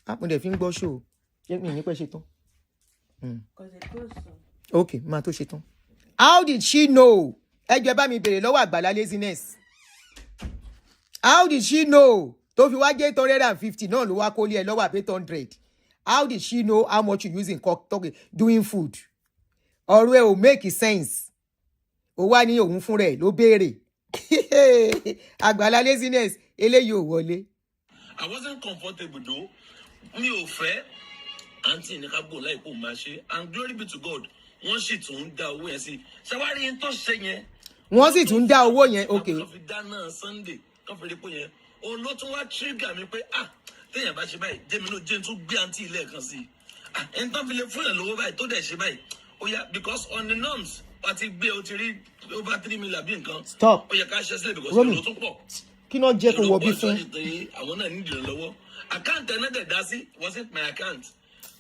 Mo dey fi ń gbọ́ show. Jẹ́ mi ní pẹ́ ṣe tán. Because it goes so. Okay, ma tó ṣe tán. How did she know? Ẹ jọ̀ọ́ bá mi bèrè lọ́wọ́ Agbala laziness. How did she know? Tó fi wá jẹ́ 850 náà ló wá kó lé ẹ lọ́wọ́ 800. How did she know how much you use in doing food? Ọ̀rọ̀ ẹ ò make sense. Ó wá ní òun fún rẹ̀ ló béèrè. Agbala laziness eléyìí ò wọlé. I wasn't comfortable though. Mi ò fẹ́ Aunty ní ká bò láì kó máa ṣe and glory be to God. Wọ́n sì tún dá owó yẹn sí. Ṣé wá rí n tó ṣe yẹn? Wọ́n sì tún dá owó yẹn. Okay. Wọ́n fi dáná Sunday. Kàn fi rí pé yẹn. Òun ló tún wá trigger mi pé téèyàn bá ṣe báyìí jẹ́mi náà jẹ́ tún gbé Aunty ilé kan sí i. Ẹni tán fi lè fún ẹ̀ lówó báyìí tó dẹ̀ ṣe báyìí. Ó yá because on the norms wọ́n ti gbé o ti rí over 3 million bí nǹkan. Stop. Ó yẹ ká ṣe sílẹ̀ because èrò tún pọ̀. Kí náà jẹ́ kó wọ bí fún? Àwọn náà nídìí ìrànlọ́wọ́. Account ẹ̀ náà dẹ̀ dá sí wasn't my account.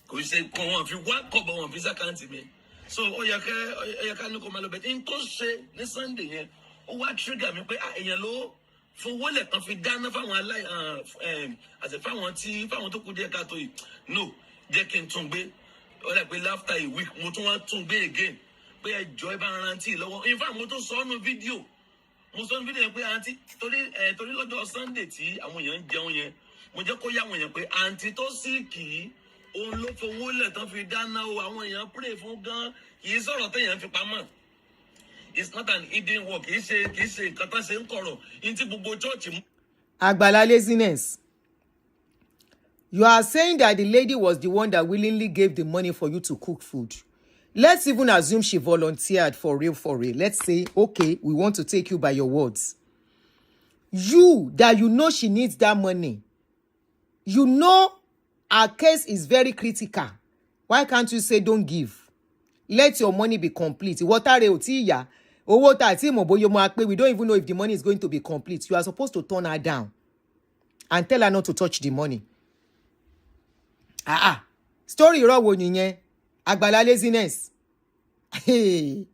Kò ṣe kàn wọ́n fi wá kọ̀bọ̀ wọn fi account mi. So ó yẹ ká ní kó máa lọ bẹ̀. N tó ṣe ní Sunday yẹn ó wá trigger mi pé èèyàn ló fowó lẹ̀ kan fi dáná fáwọn àti fáwọn tó kù díẹ̀ káàtó yìí. No, jẹ́ kí n tún gbé. Ó dà pé after a week mo tún wá tún gbé again. Pé ẹjọ́ ẹ bá ń rántí lọ́wọ́. In fact mo tún sọ ọ́nù fídíò. Mo sọ ọ́nù fídíò yẹn pé Aunty torí lọ́jọ́ Sunday tí àwọn èèyàn ń jẹun yẹn. Mo jẹ́ kó yá àwọn èèyàn pé Aunty tó sì kì í. Òun ló fowó lẹ̀ tán fi dáná o. Àwọn èèyàn pray fún gan. Kì í sọ̀rọ̀ téèyàn fi pamọ́. It's not an hidden work. Kì í ṣe nǹkan tán ṣe ń kọ̀rọ̀. Ní ti gbogbo chọ́ọ̀chì. Agbala laziness. You are saying that the lady was the one that willingly gave the money for you to cook food. Let's even assume she volunteered for real. Let's say, okay, we want to take you by your words. You, that you know she needs that money. You know her case is very critical. Why can't you say don't give? Let your money be complete. We don't even know if the money is going to be complete. You are supposed to turn her down and tell her not to touch the money. Story raw wo nìyẹn. Agbala laziness. Tí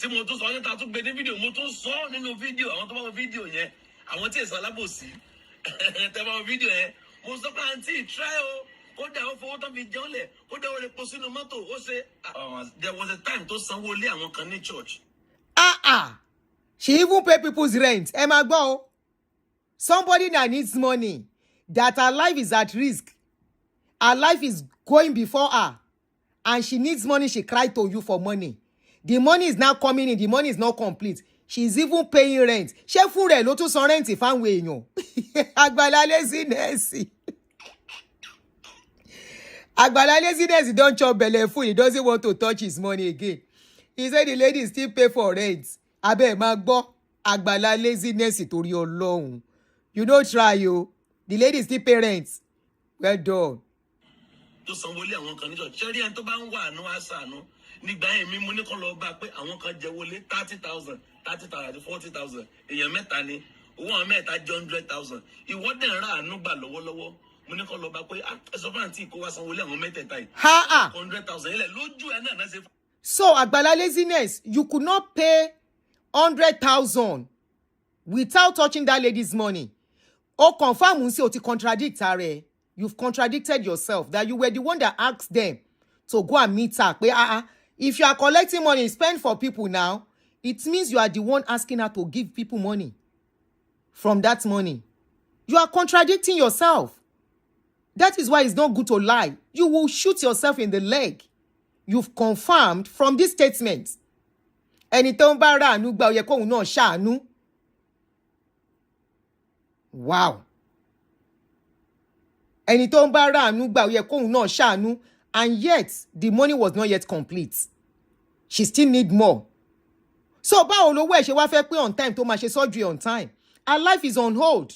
mo tún sọ níta tún gbé ní fídíò mo tún sọ nínú fídíò àwọn tó bá wọ fídíò yẹn àwọn tí èso alábòsí tẹ́ bá wọ fídíò yẹn mo sọ pé Aunty try o kódà ó fowó tán fi jẹun lẹ̀ kódà ó lè po sínú mọ́tò ó ṣe there was a time tó sanwó lé àwọn kan ní church. She even pay people's rent. Emma go. Somebody that needs money, that her life is at risk, her life is going before her, and she needs money, she cried to you for money. The money is now coming in, the money is not complete. She's even paying rent. She fún rẹ̀ ló tún san rent fáwọn èèyàn. Agbala laziness. Agbala laziness, he don't chop belle full. He doesn't want to touch his money again. He said the lady still pay for rent. Abẹ́ máa gbọ́. Agbala laziness torí Ọlọ́run. You don't try yo. The lady still pay rent. Well done. tó sanwó lé àwọn kan níjọ ṣẹ́rí ẹni tó bá ń wà àánú àṣàánú nígbà yẹn mi mo ní kàn lọ bá pé àwọn kan jẹ wọlé 30,000 àti 40,000 èèyàn mẹ́ta ni owó àwọn mẹ́ta jẹ́ 100,000 ìwọ́dẹ̀ ń ra àánú gbà lọ́wọ́lọ́wọ́ mo ní kàn lọ bá pé ẹ̀sọ́ fún àǹtí kó wá sanwó lé àwọn mẹ́tẹ̀ẹ̀ta yìí 100,000 ilẹ̀ lójú ẹ̀ náà ṣe. So Agbala laziness, you could not pay 100,000 without touching that lady's money. O confirm unsi o ti contradict her. You've contradicted yourself that you were the one that asked them to go and meet her. If you are collecting money, spend for people now, it means you are the one asking her to give people money from that money. You are contradicting yourself. That is why it's not good to lie. You will shoot yourself in the leg. You've confirmed from this statement. Ẹni tó ń bá ra àánú gbà ó yẹ kóhun náà ṣàánú. Wow. Ẹni tó ń bá ra àánú gbà ó yẹ kóhun náà ṣàánú, and yet the money was not yet complete. She still need more. So báwo lówó ẹ̀ ṣe wá fẹ́ pé on time tó máa ṣe surgery on time? Her life is on hold.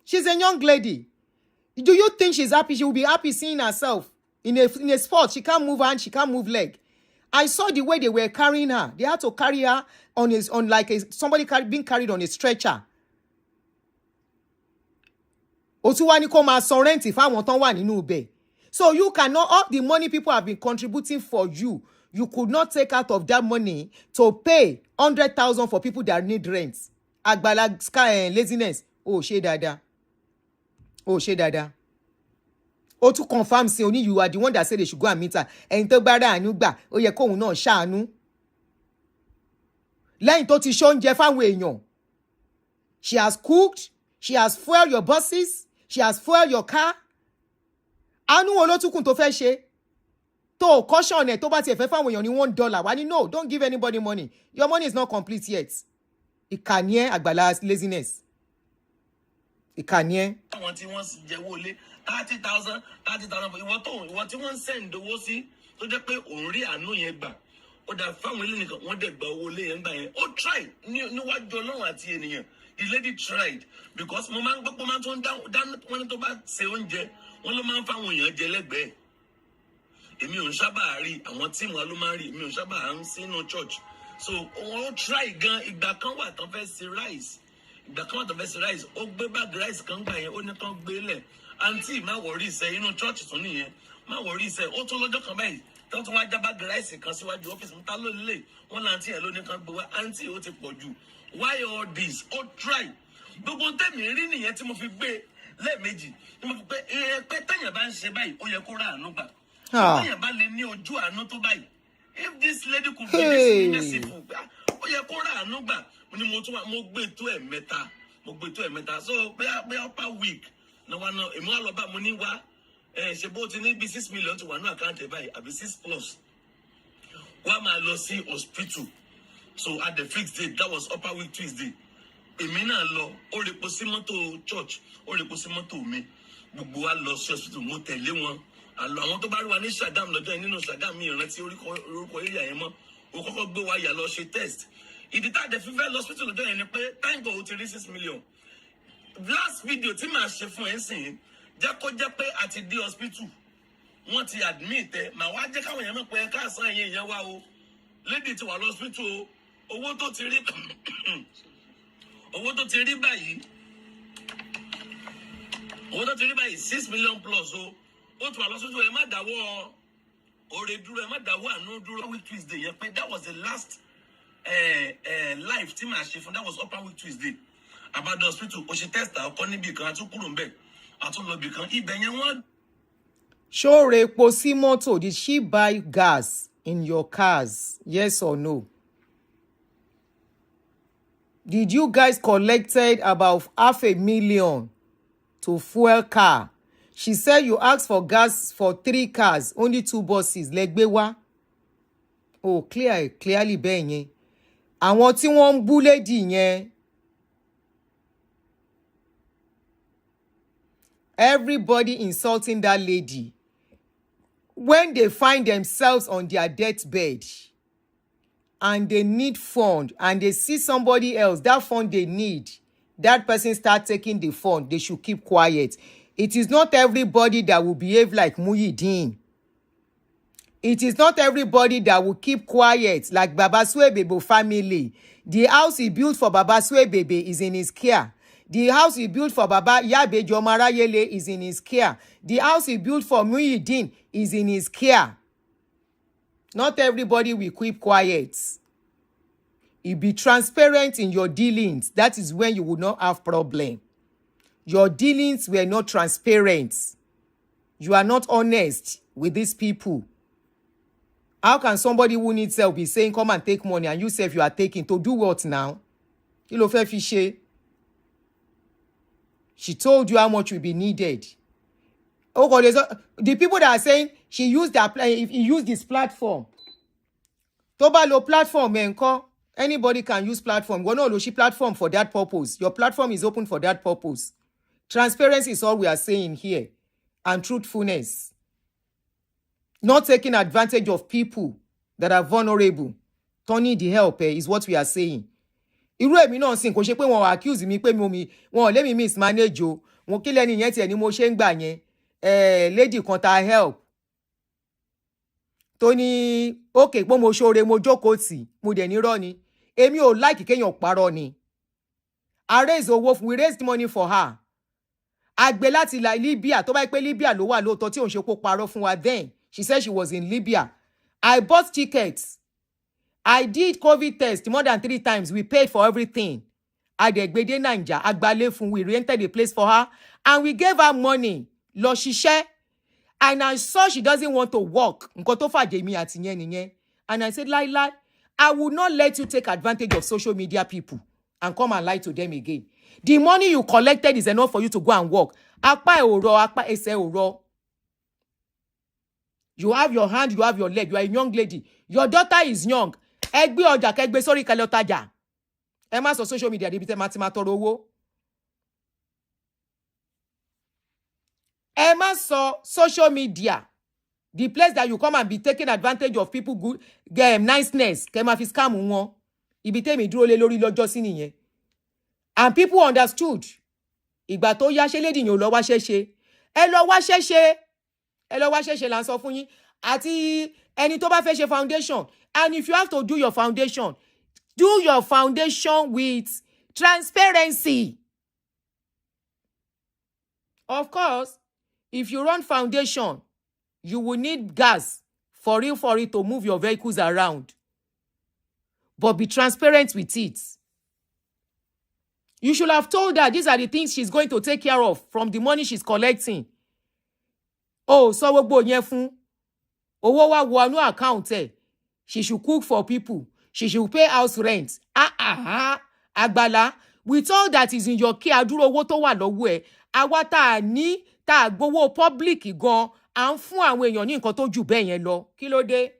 She's a young lady. Do you think she's happy? She will be happy seeing herself in a sport. She can't move hand, she can't move leg. I saw the way they were carrying her. They had to carry her on like somebody being carried on a stretcher. Otuwani koma san rent fáwọn tán wà nínú ibẹ̀. So you cannot, all the money people have been contributing for you, you could not take out of that money to pay 100,000 for people that need rent. Agbala laziness. Oh, ṣe dáadáa. Oh, ṣe dáadáa. O tún confirm say only you are the one that said they should go and meet her. Ẹni tó bá ra àánú gbà, ó yẹ kóhun náà ṣàánú. Lẹ́yìn tó ti ṣe oúnjẹ fáwọn èèyàn. She has cooked, she has fueled your buses, she has fueled your car. Àánú wo ló tún kù tó fẹ́ ṣe? Tó caution ẹ̀ tó bá tiẹ̀ fẹ́ fáwọn èèyàn ní $1. Wá ní no, don't give anybody money. Your money is not complete yet. Ìkànnì ẹ̀ Agbala laziness. Ìkànnì ẹ̀. Àwọn tí wọ́n jẹ wọlé 30,000 ìwọ tí wọ́n ń send owó sí tó jẹ́ pé òun rí àánú yẹn gbà ó dà fáwọn ilé nìkan wọ́n dẹ̀ gba owó lé yẹn gbà yẹn ó try níwájú Ọlọ́run àti ènìyàn. The lady tried because mo máa ń gbọ́ pé máa tó ń dáná wọ́n ní tó bá ṣe oúnjẹ wọ́n ló máa ń fáwọn èèyàn jẹ lẹ́gbẹ̀ẹ́. Èmi ò ń sábà rí àwọn tí wọn ló máa ń rí èmi ò ń sábà ń sínú church so wọ́n ó try gan ìgbà kan wà tán fẹ́ ṣe rice ó gbé bag rice kan gbà yẹn ó ní kán gbé lẹ̀ Aunty má wọrí iṣẹ́ inú church tún nìyẹn má wọrí iṣẹ́ ó tún lọ́jọ́ kan báyìí tó tún wá já bag rice kan síwájú ọ́fíìsì mi ta ló lè wọ́n ní aunty ẹ̀ ló ní kán gbé wá aunty ó ti pọ̀ jù why all this ó try gbogbo tẹ̀mí rí nìyẹn tí mo fi gbé lẹ́ẹ̀mejì tí mo fi pé tẹ̀yàn bá ń ṣe báyìí ó yẹ kó ra àánú gbà tẹ̀yàn bá lè ní ojú àánú tó báyìí if this lady could be this merciful ó yẹ kó ra àánú gbà mo gbé tó ẹ̀mẹ́ta so bẹ́ẹ̀ upper week no one no èmi wá lọ bá mo ní wá ṣe bó ti ní bí 6 million tó wà ní àkáǹtì báyìí àbí 6+ wá máa lọ sí hospital so at the fixed date that was upper week Tuesday èmi náà lọ ó repo sí mọ́tò church ó repo sí mọ́tò mi gbogbo wa lọ sí hospital mo tẹ̀lé wọn àlọ́ àwọn tó bá rí wa ní Ṣàgámù lọ́jọ́ yẹn nínú Ṣàgámù mi ìrántí orúkọ area yẹn mọ́ ó kọ́kọ́ gbé wa yà lọ ṣe test ìdí tá a dẹ̀ fífẹ́ lọ hospital lọ́jọ́ yẹn ni pé thank God ó ti rí 6 million last video tí màá ṣe fún ẹ sìn jẹ́ kó jẹ́ pé àti dé hospital wọ́n ti admit ẹ màá wá jẹ́ káwọn èèyàn mọ̀ pé káàsán ẹ̀yìn èèyàn wá o lady ti wà lọ hospital o owó tó ti rí báyìí 6 million plus o ó ti wà lọ hospital ẹ má dáwọ́ oore dúró ẹ má dáwọ́ àánú dúró week Tuesday yẹn pé that was the last life tí màá ṣe fún that was upper week Tuesday abado hospital o ṣe test ọkọ níbi kan àtún kúrò ńbẹ̀ àtún lọ bí kan ibẹ̀ yẹn wọ́n. Ṣó ra epo sí mọ́tò? Did she buy gas in your cars? Yes or no? Did you guys collected about 500,000 to fuel car? She said you asked for gas for 3 cars, only 2 buses. Legbewa. Oh, clearly bẹ́ẹ̀ yẹn. Àwọn tí wọ́n ń bú lady yẹn. Everybody insulting that lady. When they find themselves on their deathbed and they need fund and they see somebody else, that fund they need, that person start taking the fund, they should keep quiet. It is not everybody that will behave like Muyideen. It is not everybody that will keep quiet like Baba Swebebe family. The house he built for Baba Swebebe is in his care. The house he built for Baba Yabe Jomarayele is in his care. The house he built for Muyideen is in his care. Not everybody will keep quiet. You be transparent in your dealings. That is when you will not have problem. Your dealings were not transparent. You are not honest with these people. How can somebody who needs help be saying, come and take money, and you say if you are taking, to do what now? Kí ló fẹ́ fi ṣe? She told you how much will be needed. Oh God, the people that are saying she used that, if he used this platform. Tó bá lo platform ńkọ́, anybody can use platform. Wọ́n náà lo ṣí platform for that purpose. Your platform is open for that purpose. Transparency is all we are saying here, and truthfulness. Not taking advantage of people that are vulnerable. Turning the help is what we are saying. Irú èmi náà sìn kò ṣe pé wọ́n accuse mi pé wọ́n let me mismanage o. Wọ́n kí lẹ́ni yẹn tiẹ̀ ni mo ṣe ń gbà yẹn. Lady kan ta help. Tó ní okay pé mo ṣoore mo jókòó tì mo dẹ̀ ní rọ́ ni. Èmi ò like kéèyàn parọ́ ni. I raise owó we raised money for her. Àgbẹ̀ láti Libya tó bá pé Libya ló wà lóòótọ́ tí òun ṣe kó parọ́ fún wa then. She said she was in Libya. I bought tickets. I did COVID test more than 3 times. We paid for everything. Adegbede Naija, Agbala fún, we rented a place for her. And we gave her money. Lọ ṣiṣẹ́. And I saw she doesn't want to work. Nǹkan tó fàjẹ́ mi àti yẹn nìyẹn. And I said, Lai, I will not let you take advantage of social media people and come and lie to them again. The money you collected is enough for you to go and work. Apá ẹ̀ ò rọ, apá ẹsẹ̀ ò rọ. You have your hand, you have your leg. You are a young lady. Your daughter is young. Ẹ gbé ọjà kẹ́ gbé sórí kẹ́ lọ tajà. Ẹ má sọ social media débi tẹ́ máa ti máa tọrọ owó. Ẹ má sọ social media, the place that you come and be taking advantage of people good niceness. Kẹ́ máa fi scam wọn. Ibi tẹ́mi dúró lé lórí lọ́jọ́ sí nìyẹn. And people understood. Ìgbà tó yá ṣe lady yẹn ò lọ wá ṣẹ́ṣe. Ẹ lọ wá ṣẹ́ṣe. Ẹ lọ wá ṣẹ́ṣe là ń sọ fún yín. Àti ẹni tó bá fẹ́ ṣe foundation. And if you have to do your foundation with transparency. Of course, if you run foundation, you will need gas for it to move your vehicles around. But be transparent with it. You should have told her these are the things she's going to take care of from the money she's collecting. Oh, so gbogbo yẹn fún. Owó wá wọnú account ẹ̀. She should cook for people. She should pay house rent. Agbala, with all that is in your care, adúró owó tó wà lọ́wọ́ ẹ̀. Àwa tá ní tá gbowó public gan, à ń fún àwọn èèyàn ní nǹkan tó jù bẹ́ẹ̀ yẹn lọ. Kí ló dé?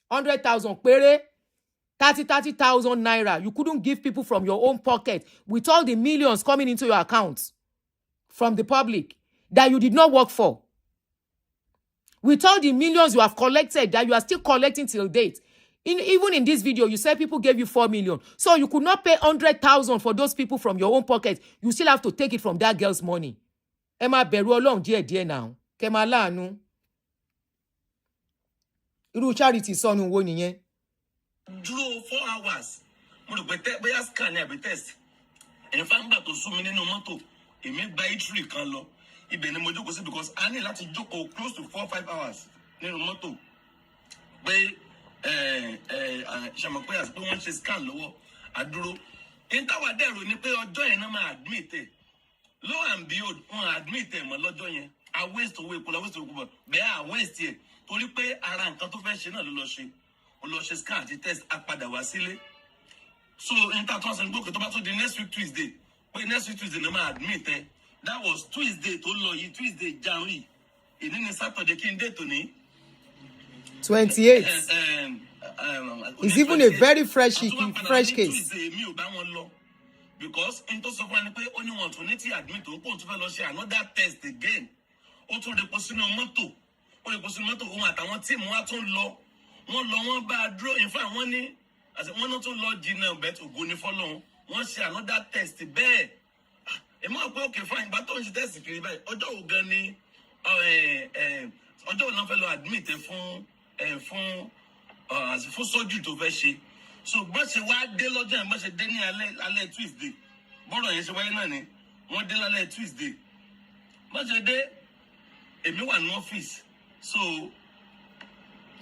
100,000 péré. 30,000 naira. You couldn't give people from your own pocket with all the millions coming into your account from the public that you did not work for. With all the millions you have collected that you are still collecting till date. Even in this video, you said people gave you 4 million. So you could not pay 100,000 for those people from your own pocket. You still have to take it from that girl's money. Ẹ má bẹ̀rù Ọlọ́run díẹ̀ now. Kẹ́ má láàánú. Irú charity sọnù wo nìyẹn? Dúró 4 hours. Mo rò pé bóyá scan ní àbí test. Ẹ̀yin fáńgbà tó sún mi nínú mọ́tò. Èmi gba eatery kan lọ. Ibẹ̀ ni mo jókòó sí because I ní láti jókòó close to 4-5 hours nínú mọ́tò. Pé ṣàmọ̀ pé àti pé wọ́n ṣe scan lọ́wọ́ àdúró. Ìtawà dẹ̀rọ ni pé ọjọ́ yẹn náà máa admit ẹ̀. Lo and behold, wọ́n admit ẹ̀ mọ́ lọ́jọ́ yẹn. A waste owó epo la waste owó púpọ̀. Bẹ́ẹ̀ a waste ẹ̀. Torí pé ara nǹkan tó fẹ́ ṣe náà ló lọ ṣe. Ó lọ ṣe scan àti test á padà wá sílé. So in that was and go to the next week Tuesday. But next week Tuesday, I admit that was Tuesday to law Tuesday January. It didn't Saturday king day to me. 28. It's even a very fresh case. Because into so far only want to admit to go to share another test again. Also the person on moto. Or the person moto who at one team one law. One bad draw. In fact, one as one not to law dinner bet to go for long. One share another test bear. A more okay fine, but don't test it by Ojo Gani Ojo no fellow admit as for surgery to verse. So, but say why they lodge and but say Denny ale Tuesday. Boro yen se why na ni. One day ale Tuesday. But say day emi wa no office. So,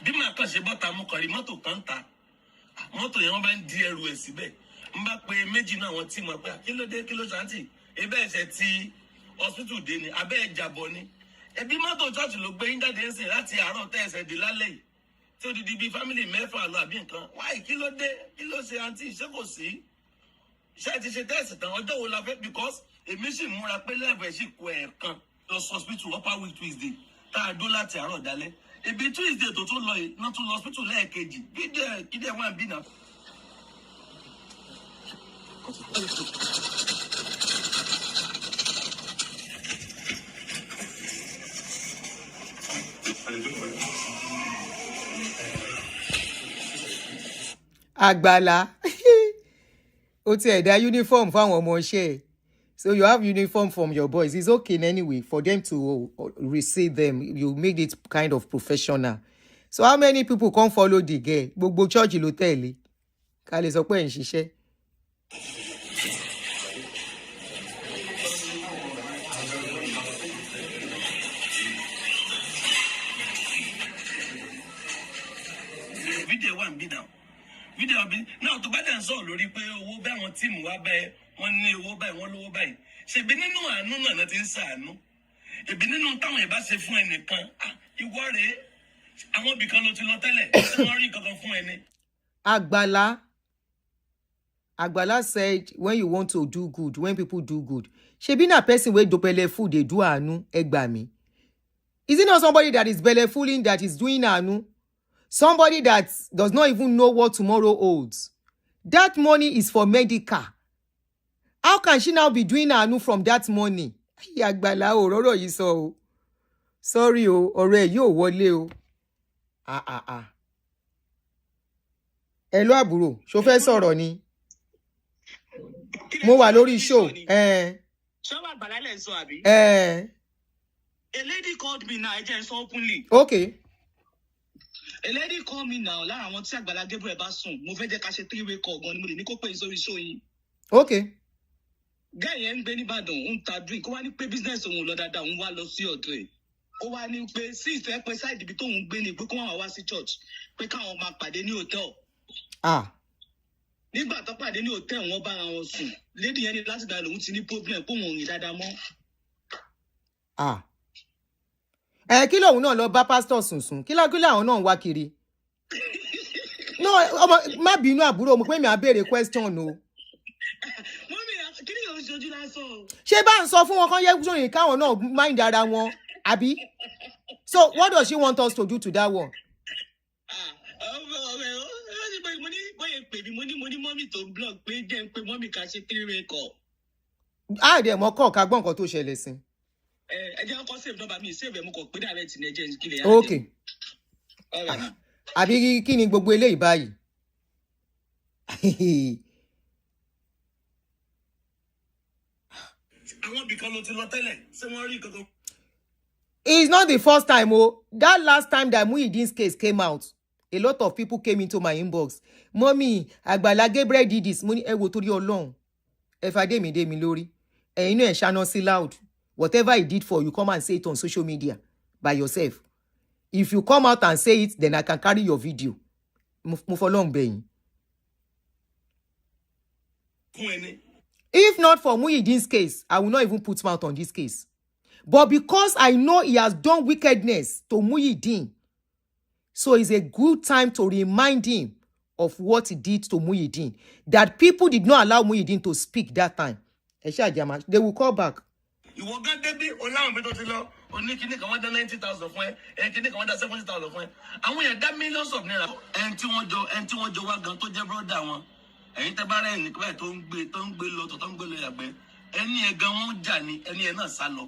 bí ma kan se bota mo kan ri mọ́tò kan ta. Mọ́tò yẹn wọ́n bá ń di ẹrù ẹ̀ síbẹ̀. Mba pe méjì náà wọ́n ti mọ̀ pé kí ló dé kí ló santi. Ebe ese ti hospital de ni, abe ejabo ni. Ebi mọ́tò church ló gbé yín jáde nsin láti àárọ̀ tẹ́ ẹsẹ̀ dé lálẹ́ yìí. So the DB family mẹ́fà lọ àbí nǹkan. Why kí ló dé? Kí ló ṣe aunty ṣé kò sí? Ṣé ti ṣe test tán ọjọ́ wo la fẹ́ because èmi sì múra pé level sì kó ẹ̀ẹ̀kan lọ hospital upper week Tuesday. Tá a dó láti àárọ̀ dalẹ́. Ebi Tuesday tó tún lọ yìí, náà tún lọ hospital lẹ́ẹ̀kejì. Kídẹ̀ wà bí náà. Agbala. O ti ẹ̀dá uniform fáwọn ọmọ iṣẹ́. So you have uniform from your boys. It's okay anyway for them to receive them. You made it kind of professional. So how many people come follow the girl? Gbogbo church ló tẹ̀lé. Ká lè sọ pé ẹ̀ ń ṣiṣẹ́. Video one be now. Video be now to buy them so lórí pé owó bá wọn team wá bá wọn ní owó báyìí wọn lówó báyìí. Ṣé bí nínú àánú náà ti ń ṣàánú. Ebi nínú táwọn ẹ bá ṣe fún ẹnìkan. Ìwọ rèé. Àwọn ibì kan ló ti lọ tẹ́lẹ̀. Wọ́n rí kankan fún ẹni. Agbala said when you want to do good, when people do good. Shebi na person wey do belleful dey do àánú ẹ gbà mí. Is it not somebody that is bellefulling that is doing àánú? Somebody that does not even know what tomorrow holds. That money is for medical. How can she now be doing àánú from that money? Agbala òróró yìí sọ o. Sorry o, ọ̀rọ̀ ẹ̀ yóò wọlé o. Hello àbúrò, ṣó fẹ́ sọ̀rọ̀ ni? Mo wà lórí show. Ṣọ́wọ́ Agbala lẹ́ ń sọ àbí? A lady called me now, ẹ jẹ́ n sọ openly. Okay. A lady called me now, lára àwọn tí Agbala Gabriel bá sùn, mo fẹ́ jẹ́ ká ṣe 3-way call gan ni mo lè ní kó pè sórí show yìí. Okay. Guy yẹn ń gbé nìbàdàn, ó ń ta drink, ó wá ní pé business òun lọ dáadáa, òun wá lọ sí ọ̀dọ̀ ẹ̀. Ó wá ní pé sí ìfẹ́ pé side ibi tóun gbé ni pé kó wọ́n wá sí church, pé káwọn máa pàdé ní hotel. Nígbà tó pàdé ní hotel wọ́n bára wọn sùn. Lady yẹn ní láti gbà lòun ti ní problem pé òun ò rìn dáadáa mọ́. Kí lòun náà lọ bá pastor sùnsùn? Kí àwọn náà ń wá kiri? No, ọmọ má bínú àbúrò mo pé mi á béèrè question o. Kí ni yóò ṣojú lásán? Ṣé bá ń sọ fún wọn kán yẹ sóyìn káwọn náà mind ara wọn, àbí? So what does she want us to do to that one? Mo ní mọ́mì tó ń blog pé jẹ́ ń pe mọ́mì ká ṣe 3-way call. Dẹ̀ mọ́ kọ́ ká gbọ́ nǹkan tó ṣẹlẹ̀ sí. Ẹ jẹ́ kọ́ save number mi, save ẹ̀ mo kàn pé direct ní ẹjẹ́ ìkílẹ̀ yá. Okay. Àbí kí ni gbogbo eléyìí báyìí? Àwọn ibì kan ló ti lọ tẹ́lẹ̀. Ṣé wọ́n rí kankan? It's not the first time. That last time that Muideen's case came out, a lot of people came into my inbox. Mommy, Agbala Gabriel did this. Money, ẹ wò torí Ọlọ́run. Ẹ fàdé mi dé mi lórí. Ẹ̀yin náà ẹ ṣáná sí loud. Whatever he did for you, come and say it on social media by yourself. If you come out and say it, then I can carry your video. Mo fọlọ́run bẹ̀ yín. If not for Muideen's case, I will not even put mouth on this case. But because I know he has done wickedness to Muideen, so it's a good time to remind him of what he did to Muyideen, that people did not allow Muyideen to speak that time. They will call back. You will get baby, only kidney can wonder 90,000 fún ẹ, and kidney can wonder 70,000 fún ẹ. And when you got millions of naira, and two one jo wa gan to jẹ́ brother wọn. Ẹ̀yin tẹ́ bá rẹ̀ ní pé tó ń gbé lọ tó ń gbé lọ yàgbẹ́. Ẹni ẹ gan wọn jà ní, ẹni ẹ náà sá lọ.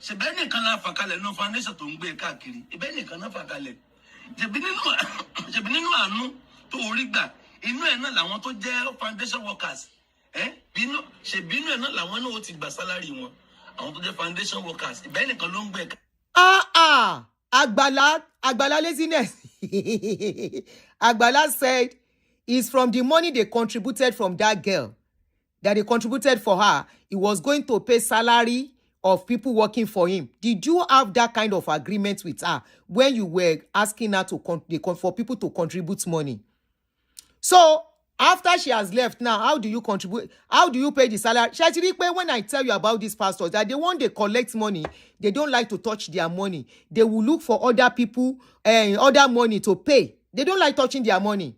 Ṣé bẹ́ẹ̀ nìkan la fà kalẹ̀ no foundation tó ń gbé káàkiri. Ibẹ̀ nìkan náà fà kalẹ̀. Ṣebí nínú àánú tó orí gbà, inú ẹ̀ náà làwọn tó jẹ́ foundation workers. Bínú ẹ̀ náà làwọn náà ó ti gbà salary wọn. Àwọn tó jẹ́ foundation workers. Ibẹ̀ nìkan ló ń gbé. Agbala laziness. Agbala said it's from the money they contributed from that girl, that they contributed for her. He was going to pay salary of people working for him. Did you have that kind of agreement with her when you were asking her for people to contribute money? So after she has left now, how do you contribute? How do you pay the salary? When I tell you about these pastors, that they collect money, they don't like to touch their money. They will look for other people and other money to pay. They don't like touching their money.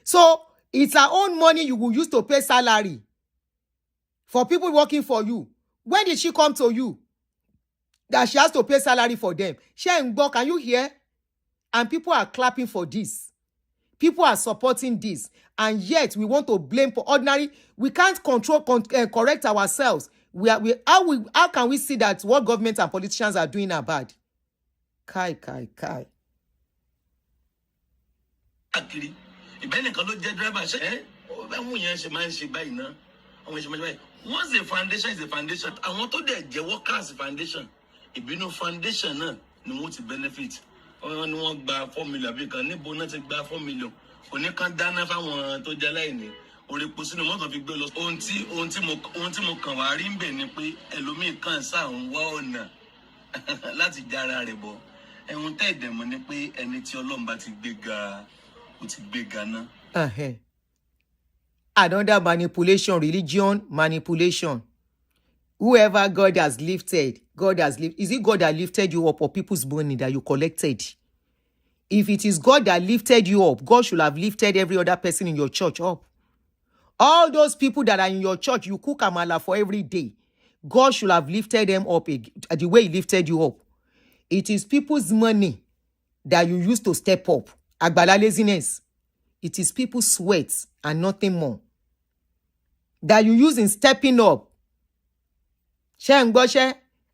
So it's her own money you will use to pay salary for people working for you. When did she come to you that she has to pay salary for them? Can you hear? And people are clapping for this. People are supporting this. And yet we want to blame for ordinary. We can't correct ourselves. How can we see that what government and politicians are doing are bad? Kai. Once the foundation is the foundation, I want to the workers foundation. If you know foundation, no want to benefit. Only one buy 4 million because ni bonus buy 4 million. Only can dana fáwọn tó jẹ́ láìní. Ori posi no mo fi gbé lọ. Ohun tí mo kàn wá rí ńbẹ̀ ni pé ẹlòmíì kan sá ń wá ọ̀nà láti jara rẹ̀ bọ̀. Ehun tẹ́ dẹ̀ mọ̀ ni pé ẹni tí Ọlọ́run bá ti gbéga, ó ti gbéga náà. Another manipulation, religion manipulation. Whoever God has lifted, is it God that lifted you up or people's money that you collected? If it is God that lifted you up, God should have lifted every other person in your church up. All those people that are in your church, you cook amala for every day. God should have lifted them up the way he lifted you up. It is people's money that you use to step up. Agbala laziness. It is people's sweat and nothing more that you use in stepping up.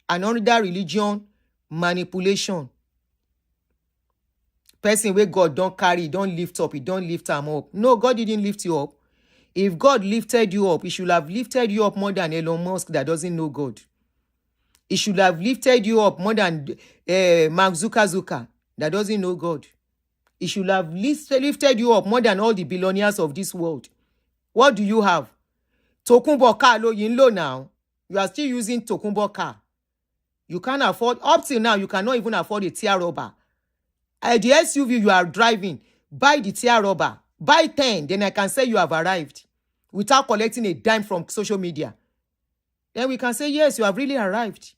Another religion manipulation. Person where God don't carry, don't lift up, he don't lift him up. No, God didn't lift you up. If God lifted you up, he should have lifted you up more than Elon Musk that doesn't know God. He should have lifted you up more than Mark Zuckerberg that doesn't know God. He should have lifted you up more than all the billionaires of this world. What do you have? Tokunbo car lo yin lo now. You are still using Tokunbo car. You can't afford, up till now, you cannot even afford a tear rubber. The SUV you are driving, buy the tear rubber. Buy 10, then I can say you have arrived without collecting a dime from social media. Then we can say, yes, you have really arrived.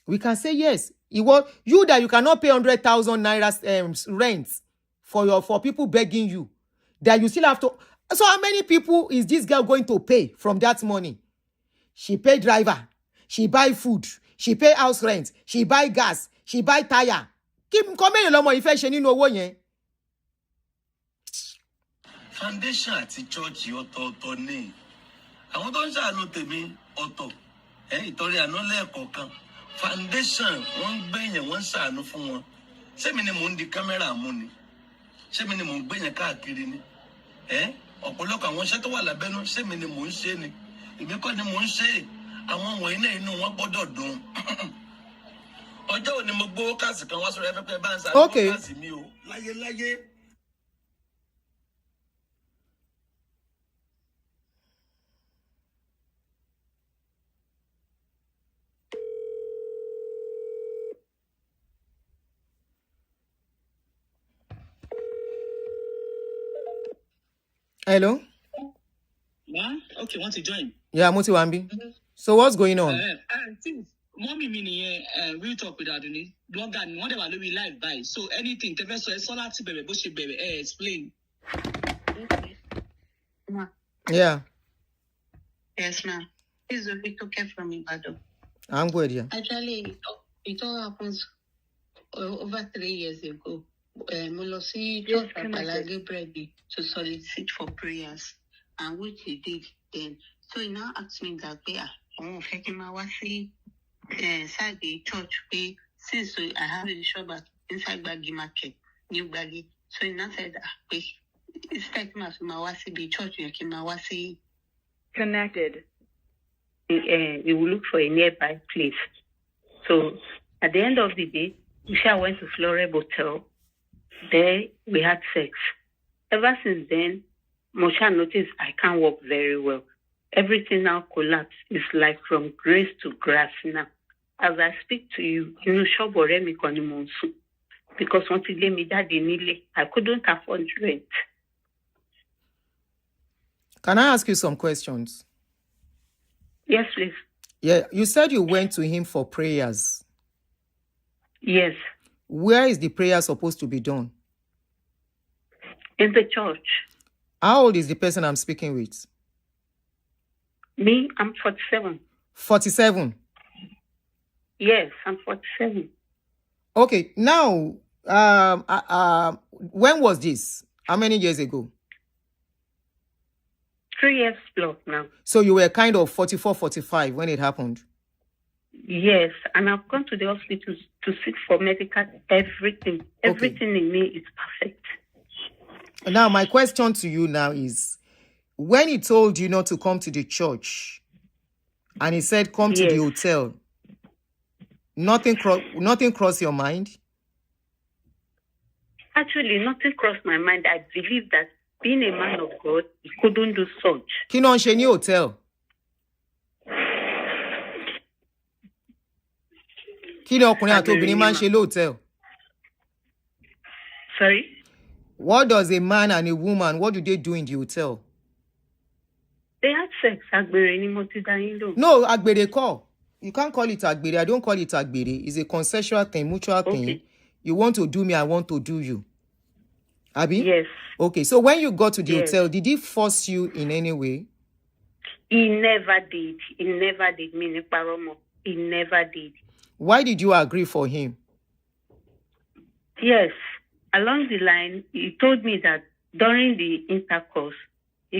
We can say, yes. You that you cannot pay 100,000 naira rent for people begging you, that you still have to. So how many people is this girl going to pay from that money? She pay driver, she buy food, she pay house rent, she buy gas, she buy tire. Foundation àti church ọ̀tọ̀ọ̀tọ̀ ni. Àwọn tó ń ṣàánú tèmi ọ̀tọ̀. Ìtorí àná lẹ́ẹ̀kọ̀ọ̀kan. Foundation wọ́n ń gbẹ̀yàn wọ́n ń ṣàánú fún wọn. Ṣé mi ni mò ń di kámẹ́rà mú ni? Ṣé mi ni mò ń gbẹ̀yàn káàkiri ni? Ọ̀pọ̀lọpọ̀ àwọn iṣẹ́ tó wà lábẹ́nú ṣé mi ni mò ń ṣe ni? Èmi kọ́ ni mò ń ṣe. Àwọn wọ̀nyí náà inú wọn gbọ́dọ̀ dùn. Ọjọ́ òní mo gbówó káàsì kan wá sórí afẹ́fẹ́ bá ń sáré káàsì mi o. Láyé. Hello? Ma? Okay, want to join? Yeah, Muti Wambi. So what's going on? mommy me we talk with Aduni. Blogger and whatever we live by. So anything, the vessel is all that baby, bushy baby, explain. Ma. Yeah. Yes, ma'am. This is Victor Care from Ibadan. I'm good, yeah. Actually, it all happens over 3 years ago. Molosi Church Agbala Gabriel to solicit for prayers, and which he did then. So he now asked me that inside the church, since I have a shop inside Baggy Market, New Baggy. So he now said that it's like the church connected. We will look for a nearby place. So at the end of the day, Usha went to Flore Hotel. There we had sex. Ever since then, Mosha noticed I can't walk very well. Everything now collapsed. It's like from grace to grass now. As I speak to you, because once he gave me that I couldn't afford rent. Can I ask you some questions? Yes, please. Yeah, you said you went to him for prayers. Yes. Where is the prayer supposed to be done? In the church. How old is the person I'm speaking with? Me, I'm 47. 47? Yes, I'm 47. Okay, now, when was this? How many years ago? 3 years plus now. So you were kind of 44, 45 when it happened? Yes, and I've gone to the hospital to seek for medical everything. Okay. Everything in me is perfect. Now, my question to you now is, when he told you not to come to the church, and he said come to the hotel, nothing crossed your mind? Actually, nothing crossed my mind. I believe that being a man of God, he couldn't do such. Kí ló ń ṣe ní hotel? Kí ni ọkùnrin àti obìnrin máa ń ṣe hotel? Sorry? What does a man and a woman, what do they do in the hotel? They had sex. Agbere ni mo ti dá yín lóhùn. No, agbere call. You can't call it agbere. I don't call it agbere. It's a consensual thing, mutual thing. You want to do me, I want to do you. Abi? Yes. Okay, so when you got to the hotel, did he force you in any way? He never did. He never did. He never did. Why did you agree for him? Yes. Along the line, he told me that during the intercourse, my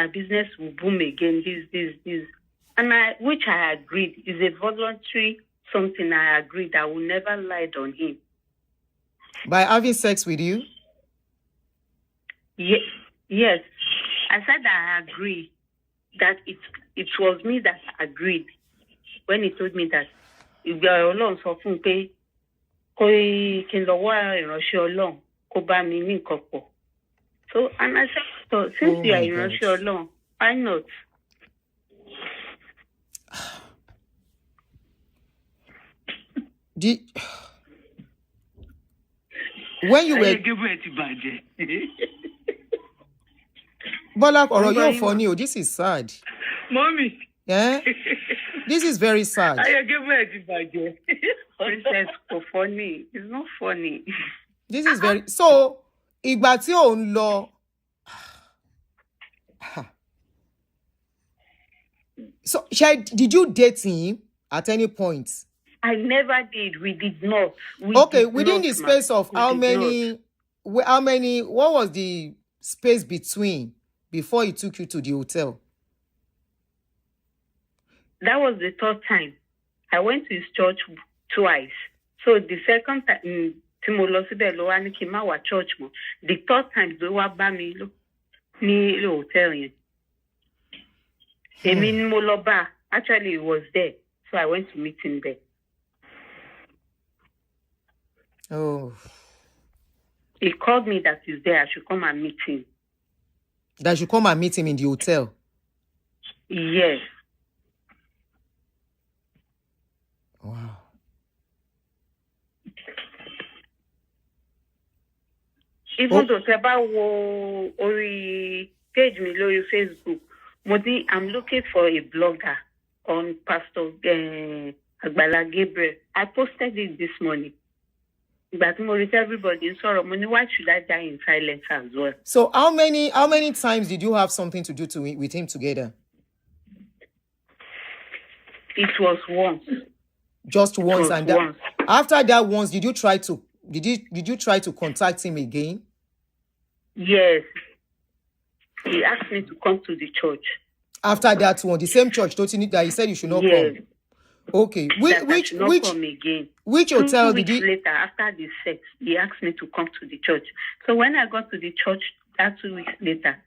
business will boom again, this. And which I agreed. Is a voluntary something I agreed. I will never lie on him. By having sex with you? Yes. I said I agree. That it was me that agreed. When he told me that if you are alone, so fun pe koi kin lo wa iranse Ọlọ́run kó bá mi ní nǹkan pọ̀. So and I said, so since you are iranse Ọlọ́run, why not? When you were Bola, ọ̀rọ̀ yóò funny. Oh, this is sad. Mommy. Yeah? This is very sad. Princess, so funny. It's not funny. This is very... So, ìgbà tí ò ń lọ... So, did you date him at any point? I never did. We did not. Within the space of how many... What was the space between before he took you to the hotel? That was the third time. I went to his church twice. So the second time, church. The third time, they were by me in the hotel. Actually, he was there. So I went to meet him there. Oh. He called me that he's there. I should come and meet him. That you come and meet him in the hotel? Yes. Wow. Even though Teba wo ori page me lórí Facebook, Modi, I'm looking for a blogger on Pastor Agbala Gabriel. I posted it this morning. But more with everybody in sorrow. Why should I die in silence as well? So how many times did you have something to do with him together? It was once. Just once, once. After that once, did you try to contact him again? Yes. He asked me to come to the church. After that one, the same church, don't you need that he said you should not come? Okay. Which come again. Which hotel did he? Later, after the sex, he asked me to come to the church. So when I got to the church, that 2 weeks later,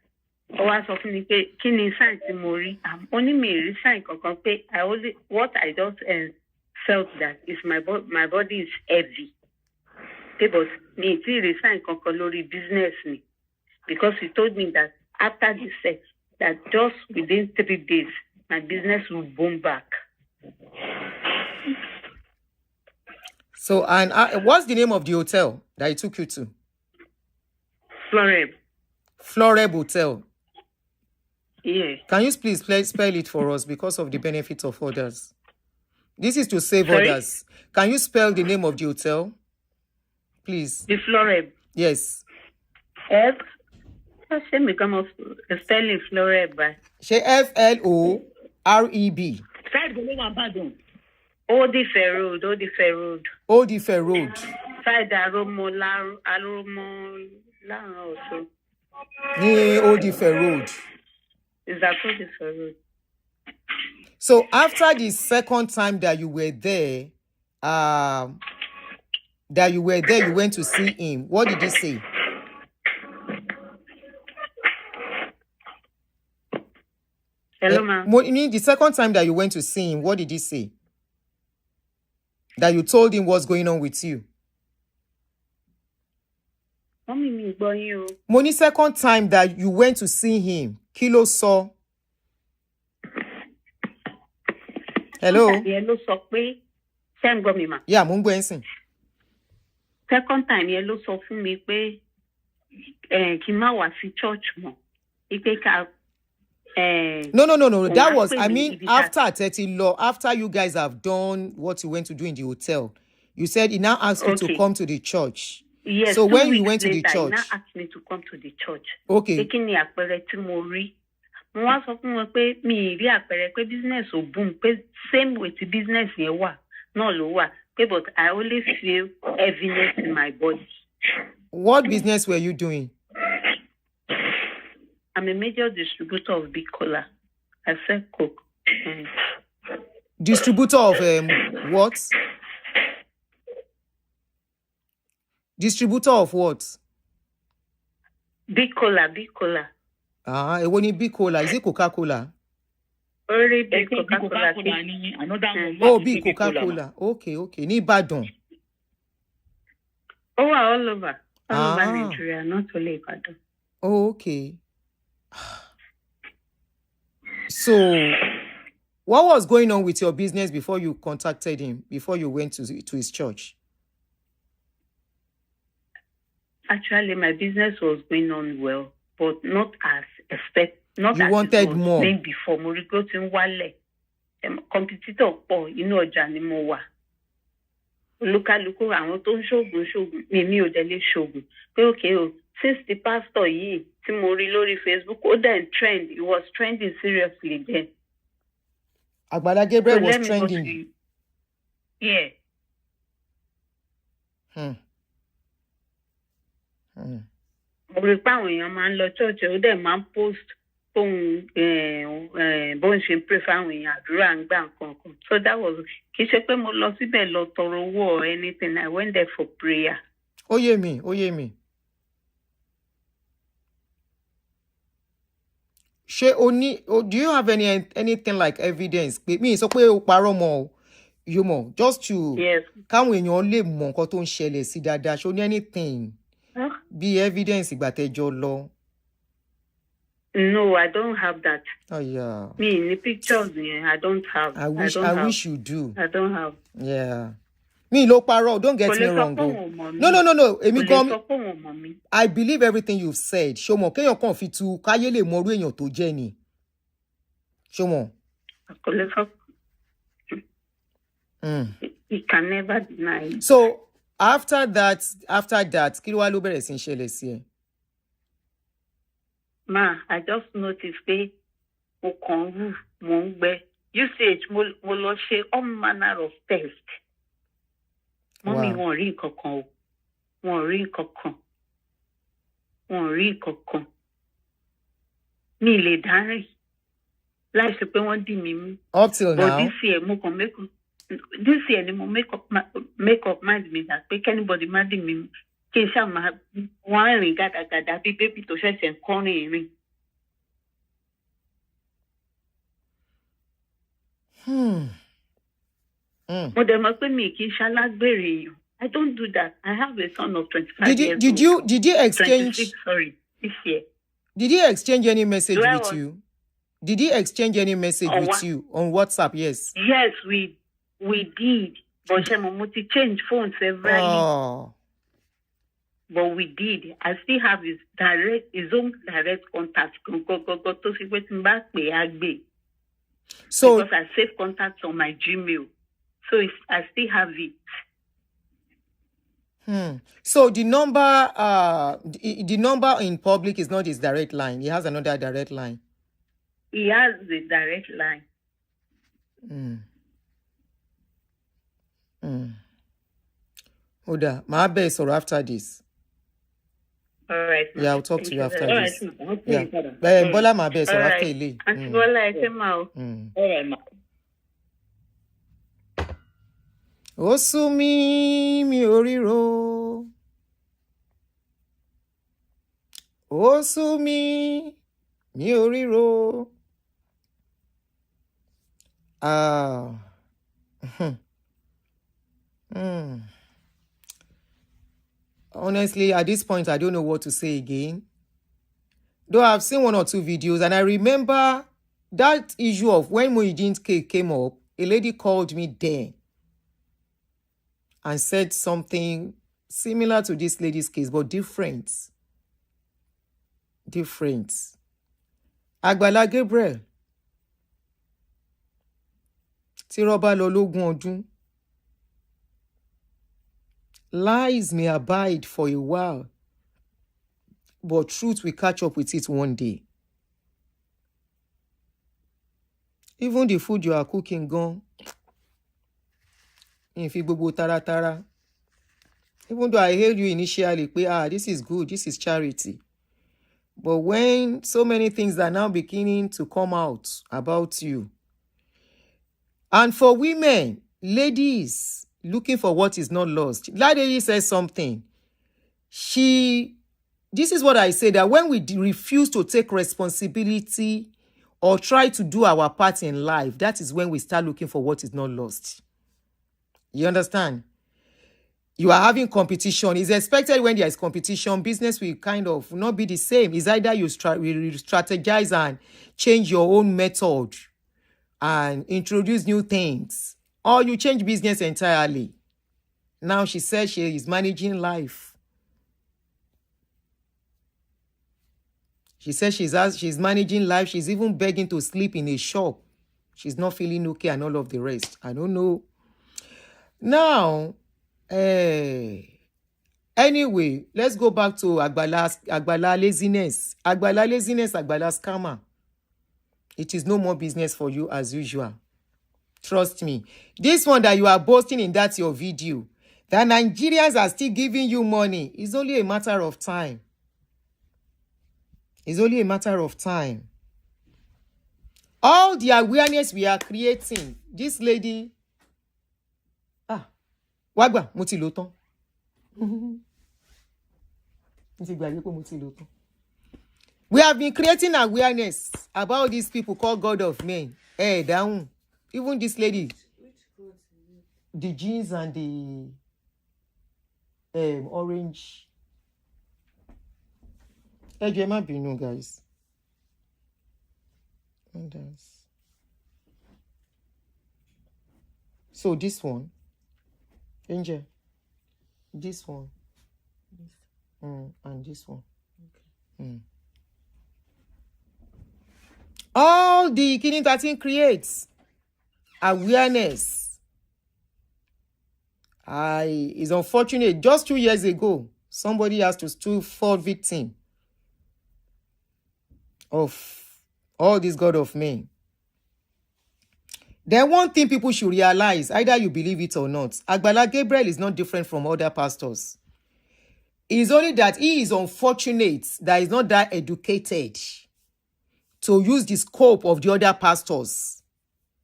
I was offering only me resign. What I just felt that is my body is heavy. But me resign business me because he told me that after the sex, that just within 3 days, my business will boom back. So, and what's the name of the hotel that he took you to? Floreb Hotel. Yeah. Can you please spell it for us because of the benefit of others? This is to save others. Can you spell the name of the hotel? Please. The Floreb. Yes. Spelling Floreb. F-L-O-R-E-B. Odife Road. Odife Road. Side Odife Road. Is that Odife Road? So after the second time that you were there, you went to see him. What did he say? Hello, ma'am. The second time that you went to see him, what did he say? That you told him what's going on with you. Money, second time that you went to see him, Kilo saw. Hello. Yeah, Mungo Ensin. Second time, yellow saw for me pé Kima was in church mo. No. That was, I mean, after 30 law, after you guys have done what you went to do in the hotel, you said he now asked you to come to the church. Yes. So when you went to the church, he now asked me to come to the church. Okay. Taking the apparel mo wá sọ fún wọn pé mi rí àpẹẹrẹ pé business ò boom pé same way ti business yẹn wà náà ló wà pé but I only feel heaviness in my body. What business were you doing? I'm a major distributor of Big Cola. I sell Coke. Distributor of what? Distributor of what? Big Cola. It won't be cola. Is it Coca-Cola? Only big Coca-Cola. Oh, big Coca-Cola. Okay. Ni Badon. Oh, all over Nigeria, not only Badon. Oh, okay. So, what was going on with your business before you contacted him, before you went to his church? Actually, my business was going on well, but not as expected. Not you as wanted it was more before. Mo rí go tin wálẹ̀. Competitor pọ̀ inú ọjà ni mo wà. Olúkálùkù àwọn tó ń ṣògùn mi ò dẹ̀ lè ṣògùn. Pé okay o, since the pastor yìí tí mo rí lórí Facebook, ó dẹ̀ trend. It was trending seriously then. Agbala Gabriel was trending. Yeah. Mo rí pé àwọn èèyàn máa ń lọ church, ó dẹ̀ máa ń post bóun ṣe pray fáwọn èèyàn àdúrà ń gbà nǹkan. So that was, kì í ṣe pé mo lọ síbẹ̀ lọ tọrọ owó or anything. I went there for prayer. Ó yé mi. Ṣé do you have anything like evidence? Mi sọ pé o parọ́ mọ́ o. You mọ̀, just to káwọn èèyàn lè mọ̀ nǹkan tó ń ṣẹlẹ̀ sí dáadáa. Ṣó ní anything? Be evidence ìgbà tẹ́jọ́ lọ. No, I don't have that. Oh yeah. Me in the pictures, I don't have. I wish you do. I don't have. Yeah. Me lo paro, don't get me wrong. No. I believe everything you've said. Show mo keyan kan fi tu káyé lè mọ ru èyàn tó jẹ́ ni. Shomo. He can never deny it. So after that, kí ló wá ló bẹ̀rẹ̀ sí í ṣẹlẹ̀ sí ẹ? Ma, I just noticed pé mo kàn rú, mo ń gbẹ. Usage, mo lọ ṣe all manner of test. Mommy won't rí nǹkan kan o. Wọ́n rí nǹkan kan. Mi lè dárí. Láì ṣe pé wọ́n dì mí mú. Up till now. But this year ni mo make up mind mi that pé anybody má dì mí mú. Kí n ṣáà máa wọ́n rìn gàdàgàdà bí bébí tó ṣẹ̀ṣẹ̀ ń kọrin rìn. Mo dẹ̀ mọ̀ pé mi kì í ṣalágbèrè èèyàn. I don't do that. I have a son of 25 years old. Did you exchange 26, this year. Did he exchange any message with you? Did he exchange any message with you on WhatsApp? Yes. Yes, we did. But mo change phone severally. Oh. But we did. I still have his own direct contact. So because I save contacts on my Gmail. So I still have it. So the number in public is not his direct line. He has another direct line. He has the direct line. Oda, my best or after this. All right. Yeah, I'll talk to you after this. Yeah. Bola, my best or after Ile. Aunty Bola, I came out. All right, ma. Osumi mi oriro. Osumi mi oriro. Honestly, at this point, I don't know what to say again. Though I've seen one or two videos, and I remember that issue of when Muhyiddin's case came up, a lady called me then and said something similar to this lady's case, but different. Agbala Gabriel. Tí rọ́bà lọ lógún ọdún. Lies may abide for a while, but truth will catch up with it one day. Even the food you are cooking gone. If you go tara. Even though I hailed you initially, this is good, this is charity. But when so many things are now beginning to come out about you, and for women, ladies looking for what is not lost. That lady says something. This is what I say, that when we refuse to take responsibility or try to do our part in life, that is when we start looking for what is not lost. You understand? You are having competition. It's expected when there is competition, business will kind of not be the same. It's either you strategize and change your own method and introduce new things, or you change business entirely. Now she says she is managing life. She says she's managing life. She's even begging to sleep in a shop. She's not feeling okay and all of the rest. I don't know. Now, anyway, let's go back to Agbala laziness. Agbala laziness, Agbala scammer. It is no more business for you as usual. Trust me. This one that you are boasting in that your video, that Nigerians are still giving you money, is only a matter of time. It's only a matter of time. All the awareness we are creating, this lady, Wagba, mo ti lò tán. We have been creating awareness about these people called God of Men. Down. Even this lady, the jeans and the orange. Guys. So this one, Angel, this one, and this one. Okay. All the Kini 13 creates awareness. It's unfortunate. Just 2 years ago, somebody has to still fall victim of all this God of men. Then one thing people should realize, either you believe it or not, Agbala Gabriel is not different from other pastors. It's only that he is unfortunate that he's not that educated to use the scope of the other pastors.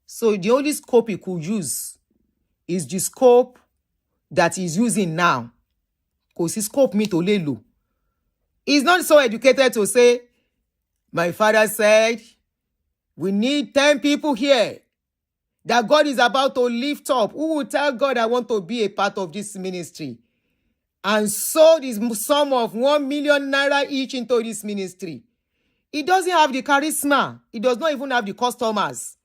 So the only scope he could use is the scope that he's using now. Because his scope me to lelu. He's not so educated to say, my father said, we need 10 people here that God is about to lift up. Who will tell God I want to be a part of this ministry? And so this sum of 1 million naira each into this ministry. He doesn't have the charisma. He does not even have the customers.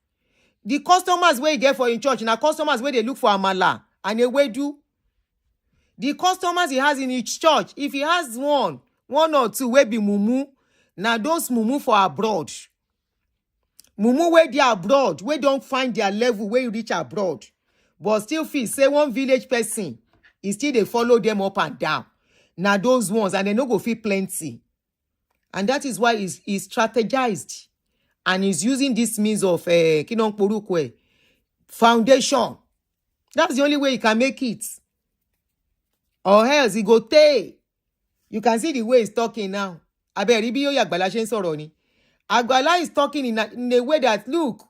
The customers where he get for in church, and the customers where they look for amala and a wedu. The customers he has in each church, if he has one or two, where be mumu, now those mumu for abroad. Mumu where they are abroad, where don't find their level where you reach abroad. But still feel, say one village person, is still they follow them up and down. Now those ones, and they no go feel plenty. And that is why he's strategized. And he's using this means of foundation. That's the only way he can make it. Or else he go take. You can see the way he's talking now. Agbala is talking in a way that, look,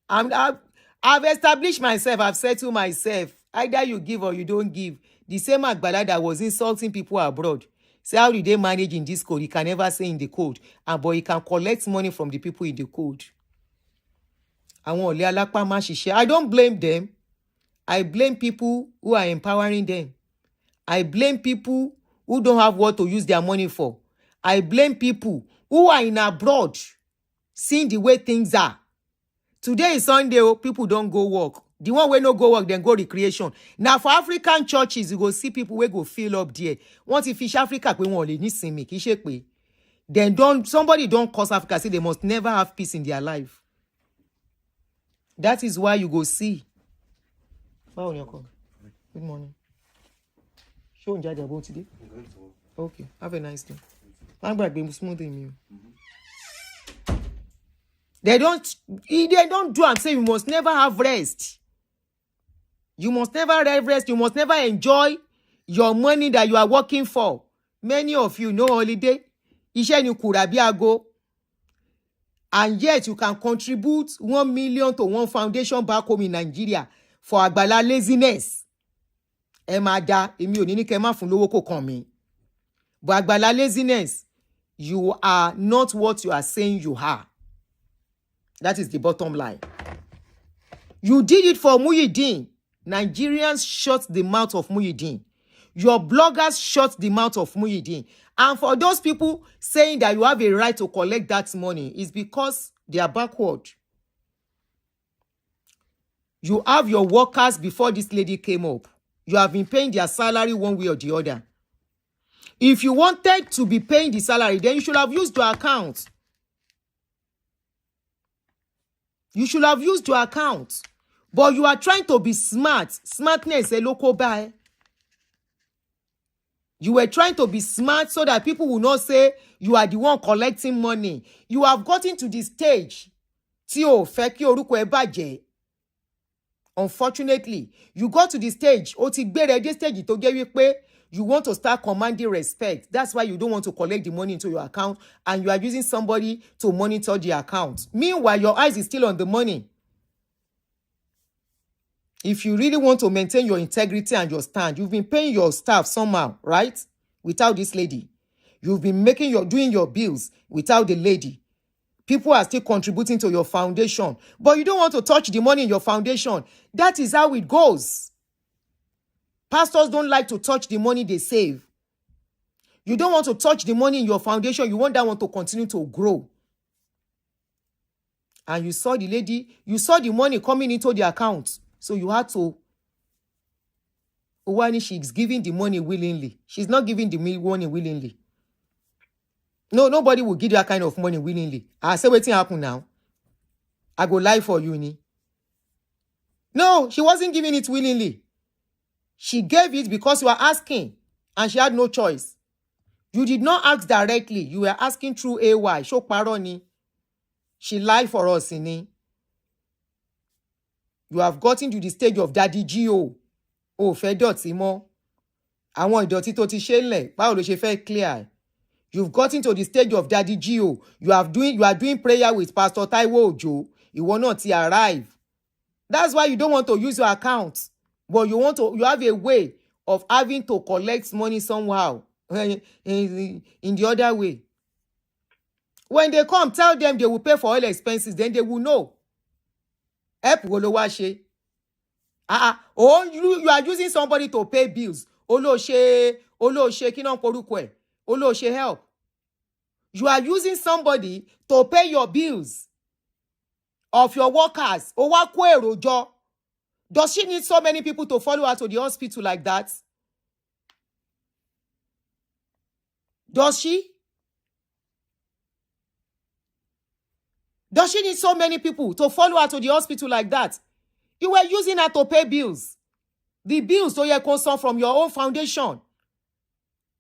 I've established myself. I've said to myself, either you give or you don't give. The same Agbala that was insulting people abroad. Say, how did they manage in this code? He can never say in the code. But he can collect money from the people in the code. I don't blame them. I blame people who are empowering them. I blame people who don't have what to use their money for. I blame people who are in abroad, seeing the way things are. Today is Sunday, people don't go work. The one where no go work, then go recreation. Now for African churches, you go see people where go fill up there. Once you fish Africa, we won't need me. Then somebody don't cause Africa, say they must never have peace in their life. That is why you go see. Good morning. Show and judge about today. Okay, have a nice day. I'm back being smoothing you. They don't do and say you must never have rest. You must never have rest. You must never enjoy your money that you are working for. Many of you know holiday. And yet you can contribute 1 million to one foundation back home in Nigeria for Agbala laziness. But Agbala laziness, you are not what you are saying you are. That is the bottom line. You did it for Muyideen. Nigerians shut the mouth of Muyideen. Your bloggers shut the mouth of Muyideen. And for those people saying that you have a right to collect that money, is because they are backward. You have your workers before this lady came up. You have been paying their salary one way or the other. If you wanted to be paying the salary, then you should have used your account. You should have used your account. But you are trying to be smart. Smartness, a local buy. You were trying to be smart so that people will not say you are the one collecting money. You have gotten to the stage. Unfortunately, you got to the stage. You want to start commanding respect. That's why you don't want to collect the money into your account and you are using somebody to monitor the account. Meanwhile, your eyes is still on the money. If you really want to maintain your integrity and your stand, you've been paying your staff somehow, right? Without this lady. You've been doing your bills without the lady. People are still contributing to your foundation, but you don't want to touch the money in your foundation. That is how it goes. Pastors don't like to touch the money they save. You don't want to touch the money in your foundation. You want that one to continue to grow. And you saw the lady, you saw the money coming into the account. So you had to, she's giving the money willingly. She's not giving the money willingly. No, nobody will give that kind of money willingly. I say what's happening now. I go lie for you, ni. No, she wasn't giving it willingly. She gave it because you were asking, and she had no choice. You did not ask directly. You were asking through AY. Show paroni. She lied for us, ni. You have gotten to the stage of Daddy Gio. Oh, fẹ́ dọ̀tí mọ́. Àwọn ìdọ̀tí tó ti ṣe ńlẹ̀, báwo ló ṣe fẹ́ clear? You've gotten to the stage of Daddy Gio. You are doing prayer with Pastor Taiwo Ojo. Ìwọ náà ti arrive. That's why you don't want to use your account. But you have a way of having to collect money somehow. In the other way. When they come, tell them they will pay for all expenses. Then they will know. Help wo ló wá ṣe. Oh, you are using somebody to pay bills. Olóṣe kí náà porúkọ ẹ̀. Olóṣe help. You are using somebody to pay your bills of your workers. Ó wá kó èrò jọ. Does she need so many people to follow her to the hospital like that? Does she? Does she need so many people to follow her to the hospital like that? You were using her to pay bills. The bills so you concern from your own foundation.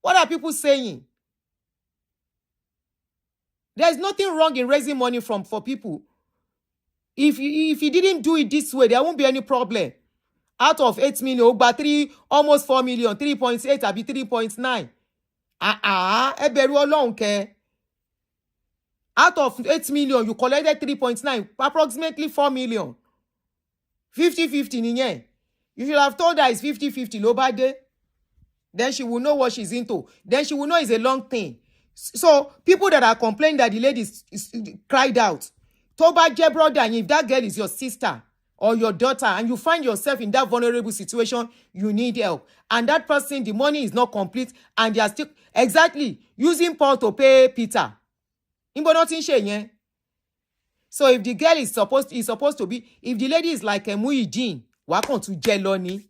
What are people saying? There's nothing wrong in raising money for people. If you didn't do it this way, there won't be any problem. Out of 8 million, but almost 4 million, 3.8, abi 3.9. Ẹ bẹ̀rù Ọlọ́run kẹ́. Out of 8 million, you collected 3.9, approximately 4 million. 50-50 nìyẹn. You should have told her it's 50-50 ló bá dé. Then she will know what she's into. Then she will know it's a long thing. So, people that are complaining that the lady cried out, tó bá jẹ́ brother, and if that girl is your sister or your daughter, and you find yourself in that vulnerable situation, you need help. And that person, the money is not complete, and they are still, exactly, using Paul to pay Peter. Níbo náà ti ń ṣe yẹn. So if the girl is supposed to be, if the lady is like a Muideen, wàá kàn tún jẹ́ lọ ni.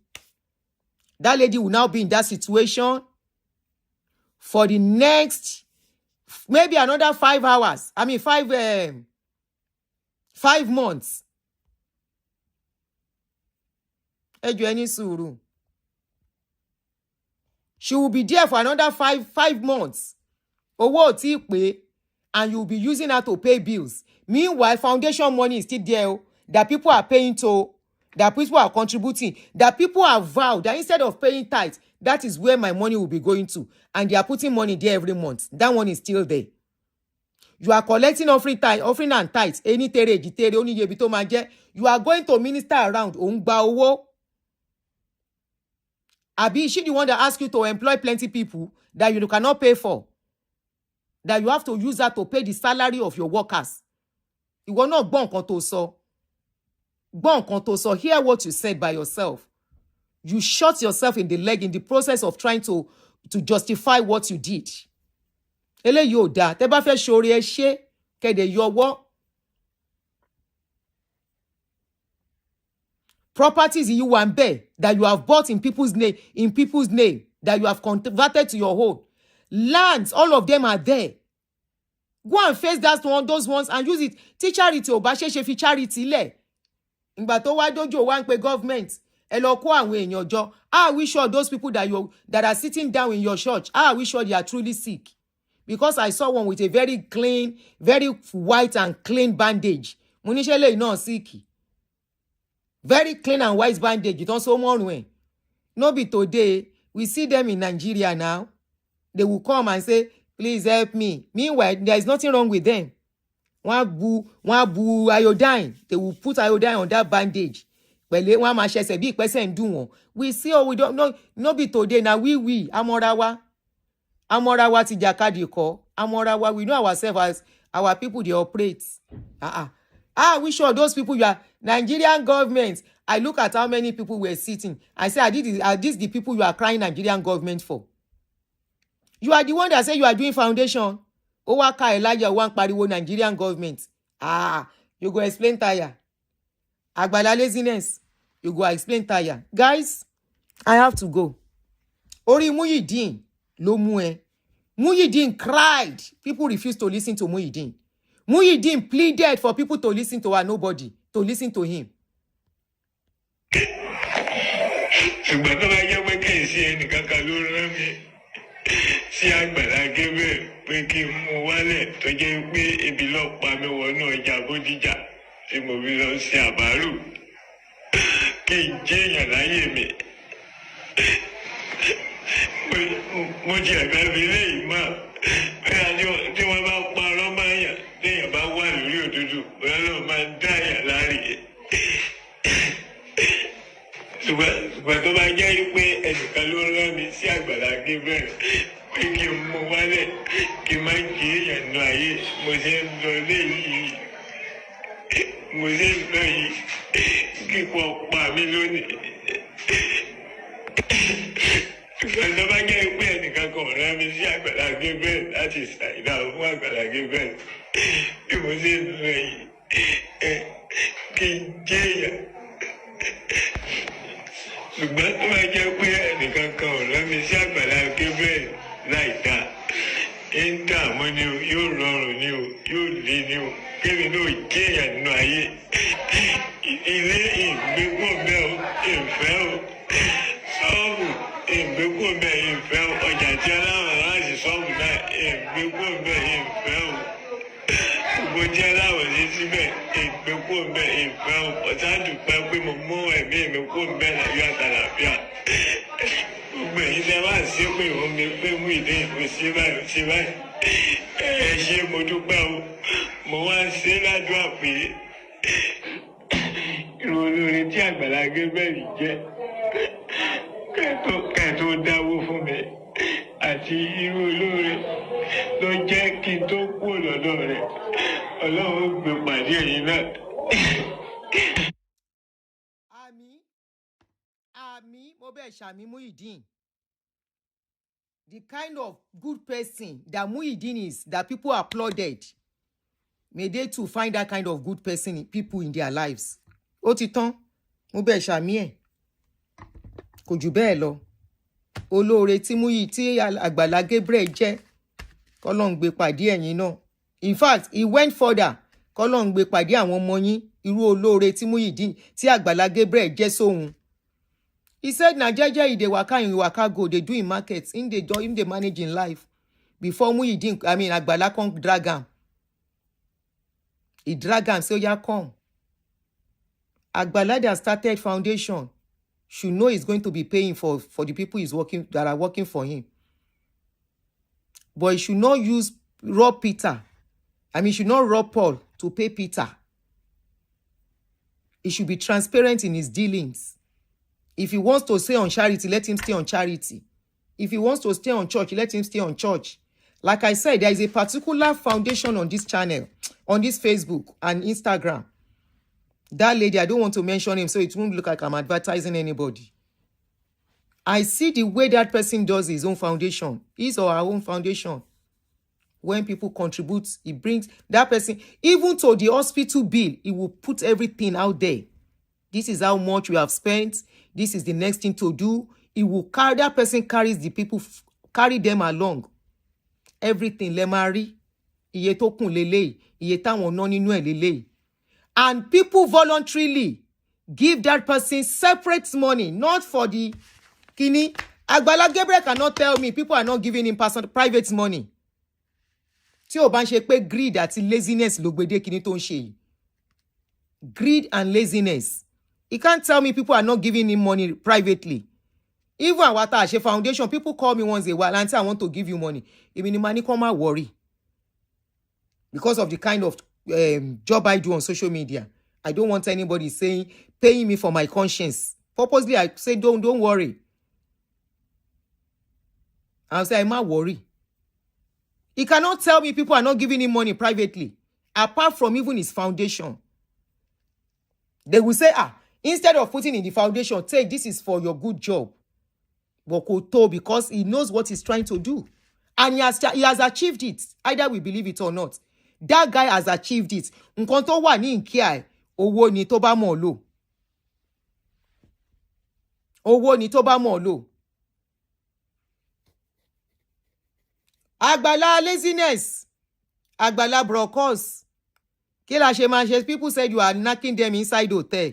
That lady will now be in that situation for the next, maybe another 5 hours. I mean, 5 months. Ẹ jọ̀ọ́ ẹ ní sùúrù. She will be there for another 5 months. Owó ò tí pé, and you will be using her to pay bills. Meanwhile, foundation money is still there that people are paying to, that people are contributing, that people have vowed that instead of paying tithe, that is where my money will be going to. And they are putting money there every month. That one is still there. You are collecting offering and tithes. Any tere, only yebito manje. You are going to minister around. Gba owó. Abi, is she the one that asks you to employ plenty people that you cannot pay for? That you have to use that to pay the salary of your workers. You will not gbọ́ nǹkan tó sọ. Gbọ́ nǹkan tó sọ. Hear what you said by yourself. You shot yourself in the leg in the process of trying to justify what you did. Eléyìí ò dáa. Tẹ́ bá fẹ́ ṣoore ẹ ṣe kéde yọwọ́. Properties you want bear that you have bought in people's name, that you have converted to your own. Lands, all of them are there. Go and face those ones and use it. Teach charity o ba ṣe fi charity lẹ̀. Ìgbà tó wá dojo wá ń pe government. Ẹ lọ kó àwọn èèyàn jọ. Are we sure those people that are sitting down in your church, are we sure they are truly sick? Because I saw one with a very clean, very white and clean bandage. Mo ní ṣé lèyí náà sick. Very clean and white bandage. You don't so one. No be today. We see them in Nigeria now. They will come and say, please help me. Meanwhile, there is nothing wrong with them. One bu iodine. They will put iodine on that bandage. We see, we don't know. No be today. Now we. Amorawa ti jakadi ko. Amorawa, we know ourselves as our people, they operate. We sure those people you are Nigerian government. I look at how many people were sitting. I say, are these the people you are crying Nigerian government for? You are the one that say you are doing foundation. Owaka Elijah one pariwo Nigerian government. You go explain tire. Agbala laziness. You go explain tire. Guys, I have to go. Ori Muideen lo mu e. Muideen cried. People refused to listen to Muideen. Muyideen pleaded for people to listen to her, nobody to listen to him. Ṣùgbọ́n tó bá jẹ́ pé kì í ṣe ẹnìkankan ló rán mi sí Agbala Gabriel pé kí n mú wálẹ̀ tó jẹ́ pé ebi ló pa mi wọnú ọjà Bódìjà tí mo fi lọ sí àbárò kí n jẹ́ èèyàn láyé mi. Mo ti ẹ̀gbẹ́ fi léyìí mọ́ tí wọ́n bá parọ́ máa yàn téèyàn bá wà lórí òdodo bóyá ló máa ń dá yàn láre. Ṣùgbọ́n tó bá jẹ́ pé ẹnìkan ló rán mi sí Agbala Gabriel pé kí n mú wálẹ̀ kí n má jẹ́ èèyàn nù ayé mo ṣe ń lọ léyìí kíkọ́ pa mí lónìí. Ṣùgbọ́n tó bá jẹ́ pé ẹnìkan kan rán mi sí Agbala Gabriel láti ṣàìdá fún Agbala Gabriel bí mo ṣe ń lọ yìí kí n jẹ́ èèyàn. Ṣùgbọ́n tó bá jẹ́ pé ẹnìkan kan rán mi sí Agbala Gabriel láì dá ń dààmú ni o yóò rọrùn ni o yóò lé ni o kébì náà jẹ́ èèyàn nínú ayé. Ilé ìgbégbòmẹ́ o ìfẹ́ o ṣọ́ọ̀bù ìgbégbòmẹ́ ìfẹ́ o ọjà tí aláwọ̀ láti ṣọ́ọ̀bù náà ìgbégbòmẹ́ ìfẹ́ o gbogbo tí aláwọ̀ sí síbẹ̀ ìgbégbòmẹ́ ìfẹ́ o ọ̀sádùpẹ́ pé mo mú ẹ̀mí mi kó bẹ́ẹ̀ láyọ̀ àtàlàfíà. Gbogbo èyí tẹ́ bá ṣe pé òun mi pé mú ìdí ìwé sí báyìí sí báyìí. Ẹ ṣe mo dúpẹ́ o mo wá ṣe ládùúgbà pé irú olórin tí Agbala Gabriel jẹ́ kẹ́ẹ̀tó dáwó fún mi àti irú olórin ló jẹ́ kí n tó kú lọ́dọ̀ rẹ̀ Ọlọ́run gbé pàdé ẹ̀yìn náà. Àmì mo bẹ́ẹ̀ ṣàmì Muyideen. The kind of good person that Muyideen is, that people applauded, may they too find that kind of good person, people in their lives. Ó ti tán, mo bẹ́ẹ̀ ṣàmì ẹ̀. Kò jù bẹ́ẹ̀ lọ. Olóore tí Agbala Gabriel jẹ́, k'Ọlọ́run gbé pàdé ẹ̀yin náà. In fact, he went further. K'Ọlọ́run gbé pàdé àwọn ọmọ yín, irú olóore tí Muyideen, tí Agbala Gabriel jẹ́ sóhun. He said, na jeje they waka in waka go, they do in markets, in they manage in life. Before Muyideen, Agbala come drag am. He drag am, say, yeah, come. Agbala that started foundation should know he's going to be paying for the people that are working for him. But he should not use rob Peter. He should not rob Paul to pay Peter. He should be transparent in his dealings. If he wants to stay on charity, let him stay on charity. If he wants to stay on church, let him stay on church. Like I said, there is a particular foundation on this channel, on this Facebook and Instagram. That lady, I don't want to mention him, so it won't look like I'm advertising anybody. I see the way that person does his own foundation, his or her own foundation. When people contribute, he brings that person, even to the hospital bill, he will put everything out there. This is how much we have spent. This is the next thing to do. It will carry, that person carries the people, carry them along. Everything, le mari, iye tó kún lélẹ́yìí, iye táwọn ná nínú ẹ̀ lélẹ́yìí. And people voluntarily give that person separate money, not for the kini. Agbala Gabriel cannot tell me people are not giving him private money. Tí ó bá ń ṣe pé greed àti laziness ló gbé dé kini tó ń ṣe yìí. Greed and laziness. He can't tell me people are not giving him money privately. Even at Wata Foundation, people call me once a while and say, I want to give you money. Even the money come out worry. Because of the kind of job I do on social media. I don't want anybody paying me for my conscience. Purposely, I say, don't worry. I'll say, I'm not worried. He cannot tell me people are not giving him money privately. Apart from even his foundation. They will say, instead of putting in the foundation, take, this is for your good job. Because he knows what he's trying to do. And he has achieved it. Either we believe it or not. That guy has achieved it. Nǹkan tó wà ní ìkíà, owó ni tó bá mọ̀ lò. Owó ni tó bá mọ̀ lò. Agbala laziness. Agbala brokers. People said you are knocking them inside hotel.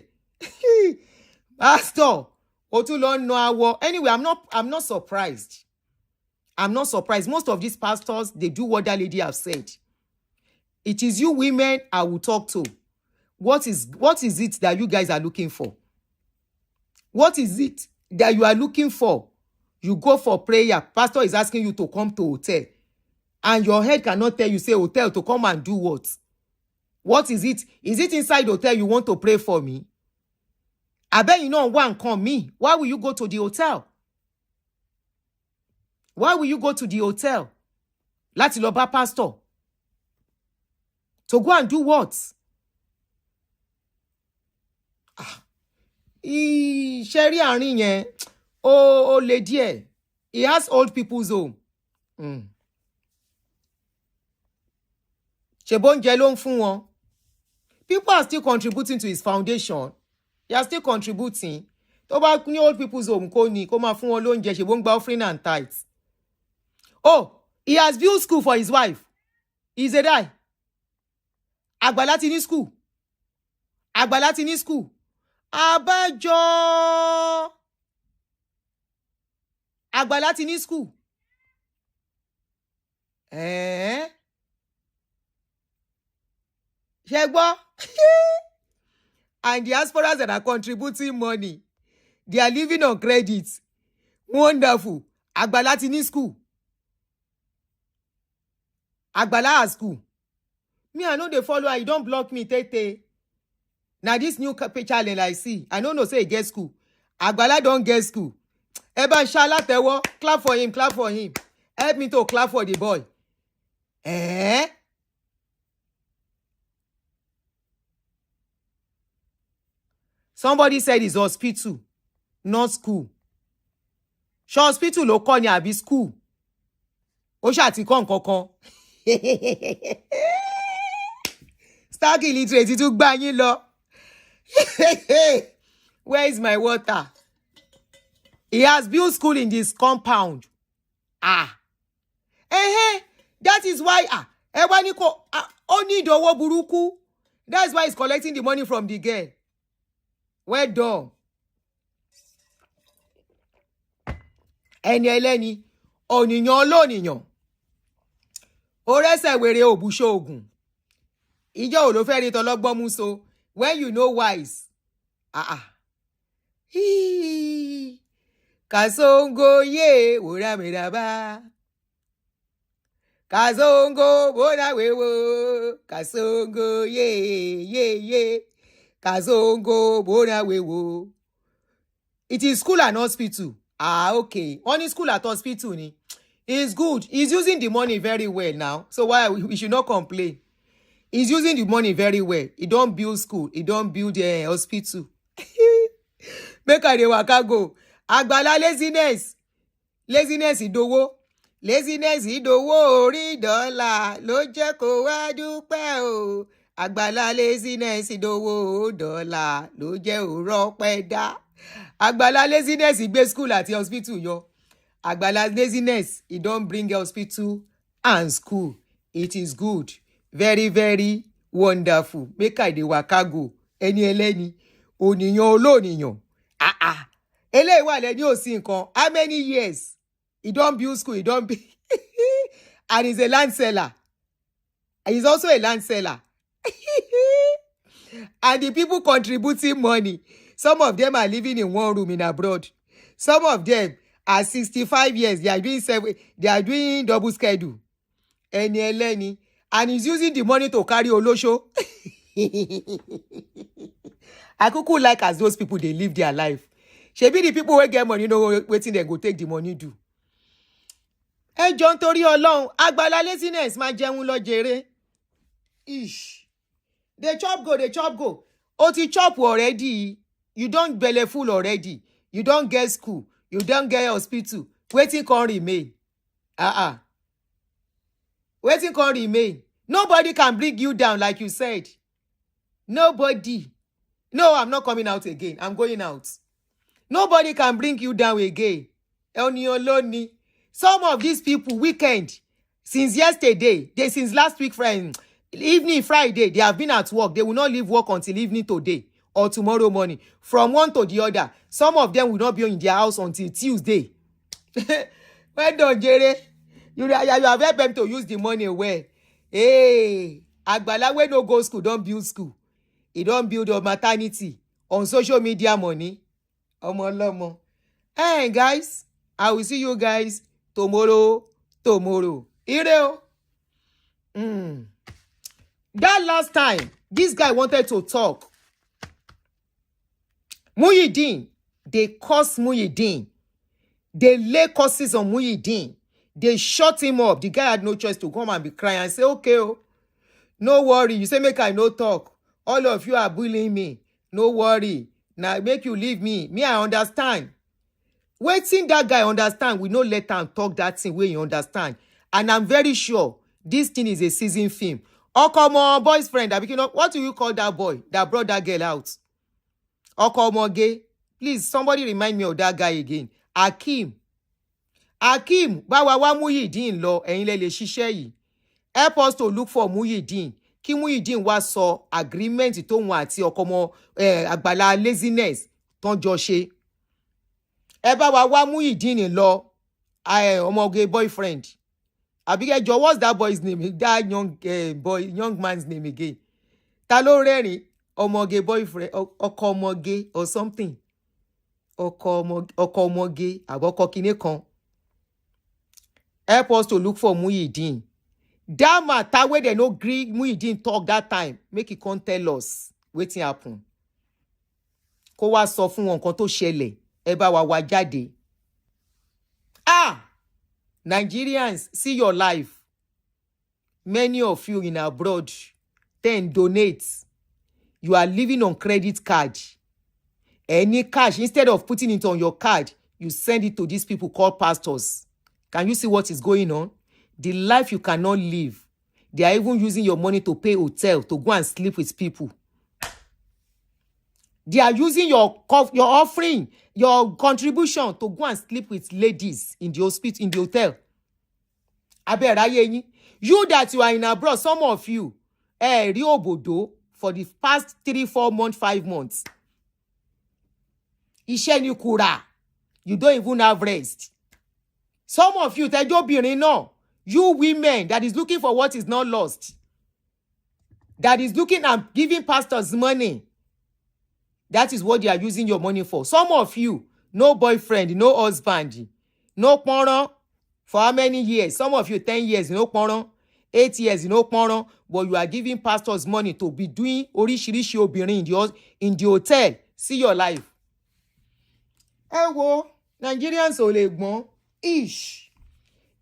Pastor, anyway, I'm not surprised. I'm not surprised. Most of these pastors, they do what that lady have said. It is you women I will talk to. What is it that you guys are looking for? What is it that you are looking for? You go for prayer. Pastor is asking you to come to hotel. And your head cannot tell you, say hotel to come and do what? What is it? Is it inside hotel you want to pray for me? I bet you know one come me. Why will you go to the hotel? Why will you go to the hotel? Láti lọ bá pastor. To go and do what? Sherry àárín yẹn. Oh, lady. He has old people's home. Ṣebóúnjẹ ló ń fún wọn. People are still contributing to his foundation. They are still contributing. Tó bá ní old people's home kò ní kó máa fún wọn lóúnjẹ ṣe bó ń gba offering and tithes. Oh, he has built school for his wife. He's a guy. Agbala ti ní school. Agbala ti ní school. Abájọ. Agbala ti ní school. Ṣé gbọ́? And the diasporas that are contributing money, they are living on credit. Wonderful. Agbala ti ní school. Agbala has school. Me, I know they follow her. You don't block me, Tete. Now this new challenge I see. I don't know say he get school. Agbala don't get school. Eba Shala Tewo, clap for him, clap for him. Help me to clap for the boy. Somebody said it's hospital, not school. Ṣé hospital ló kọ́ ni àbí school? Ó ṣá ti kọ́ nǹkankan. Stark illiterate tún gbá yín lọ. Where is my water? He has built school in this compound. That is why ó ní owó burúkú. That's why he's collecting the money from the girl. Well done. Ẹni ẹlẹ́ni, ònìyàn olónìyàn. Orẹ́sẹ̀ wèrè òbúṣóògùn. Ìjọ ò ló fẹ́ rí tọlọ́gbọ́n mú so. When you know wise. Kasongo ye wòrà mìíràbá. Kasongo bóra wéwo. Kasongo ye. Kasongo bóra wéwo. It is school and hospital. Okay. Only school at hospital ni. It's good. He's using the money very well now. So why we should not complain. He's using the money very well. He don't build school. He don't build a hospital. Make a dey waka go. Agbala laziness. Laziness ìdòwó. Laziness ìdòwó orí dọ́là ló jẹ́ kó wá dúpẹ́ o. Agbala laziness ìdòwó dọ́là ló jẹ́ òrọ́pẹ́ dá. Agbala laziness gbé school àti hospital yọ. Agbala laziness, he don't bring hospital and school. It is good. Very, very wonderful. Make I dey waka go. Ẹni ẹlẹ́ni. Ònìyàn olónìyàn. Eléyìí wà lẹ́ni òsì nǹkan. How many years? He don't build school. He don't be. And he's a land seller. He's also a land seller. And the people contributing money. Some of them are living in one room in abroad. Some of them are 65 years. They are doing double schedule. Ẹni ẹlẹ́ni. And he's using the money to carry olosho. I kuku like as those people, they live their life. Shebi the people who get money, you know, waiting they go take the money do. John Tori Olong, Agbala laziness, ma jẹun lọ jèrè. Ish. They chop go. Oti chop already. You don't belly full already. You don't get school. You don't get hospital. Waiting can remain. Waiting can remain. Nobody can bring you down like you said. Nobody. No, I'm not coming out again. I'm going out. Nobody can bring you down again. Some of these people, weekend, since yesterday, since last week, friend, Evening Friday, they have been at work. They will not leave work until evening today or tomorrow morning. From one to the other. Some of them will not be in their house until Tuesday. Well done, Jerry. You have helped them to use the money well. Hey, Agbala, when no go school, don't build school. He don't build a maternity on social media money. Omo. Hey, guys, I will see you guys tomorrow. Ireo. That last time, this guy wanted to talk. Muyideen, they cursed Muyideen. They lay curses on Muyideen. They shut him up. The guy had no choice to come and be crying and say, okay, oh, no worry. You say, make I no talk. All of you are bullying me. No worry. Now, make you leave me. Me, I understand. Waiting that guy understand, we no let him talk that thing where you understand. And I'm very sure this thing is a season film. Oh, come on, boy's friend. What do you call that boy that brought that girl out? Oh, come on, gay. Please, somebody remind me of that guy again. Akeem, báwa wá Muyideen lọ, ẹ̀yin lẹ lè ṣiṣẹ́ yìí. Help us to look for Muyideen. Kí Muyideen wá sọ agreement tóun àti ọkọ ọmọ Agbala laziness tán jọ ṣe. Ẹ bá wa wá Muyideen lọ, ọmọge boyfriend. Abikejo, what's that boy's name? That young man's name again. Ta ló rẹ́rìn? Ọmọge boyfriend, ọkọ ọmọge or something. Ọkọ ọmọge, àbọ̀kọ kinní kan. Help us to look for Muyideen. That matter where they no gree Muyideen talk that time, make it come tell us wetin happen. Kó wá sọ fún wọn nǹkan tó ṣẹlẹ̀, ẹ bá wa wá jáde. Nigerians, see your life. Many of you in abroad, then donate. You are living on credit card. Any cash, instead of putting it on your card, you send it to these people called pastors. Can you see what is going on? The life you cannot live. They are even using your money to pay hotel, to go and sleep with people. They are using your offering, your contribution to go and sleep with ladies in the hospital, in the hotel. You that you are in abroad, some of you, Riobodo, for the past 3, 4 months, 5 months. Iṣẹ́ ni kura. You don't even have rest. Some of you, you women that is looking for what is not lost, that is looking and giving pastors money, that is what they are using your money for. Some of you, no boyfriend, no husband, no porno for how many years? Some of you, 10 years, no porno, 8 years, no porno, but you are giving pastors money to be doing oríṣiríṣi obìnrin in the hotel. See your life. Nigerians ò lè gbọ́n. Ish.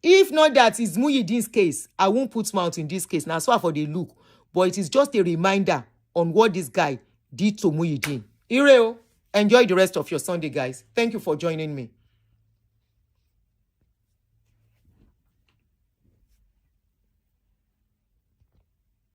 If not that is Muyideen's case, I won't put mouth in this case. Now, so for the look. But it is just a reminder on what this guy did to Muyideen. Ireo, enjoy the rest of your Sunday, guys. Thank you for joining me.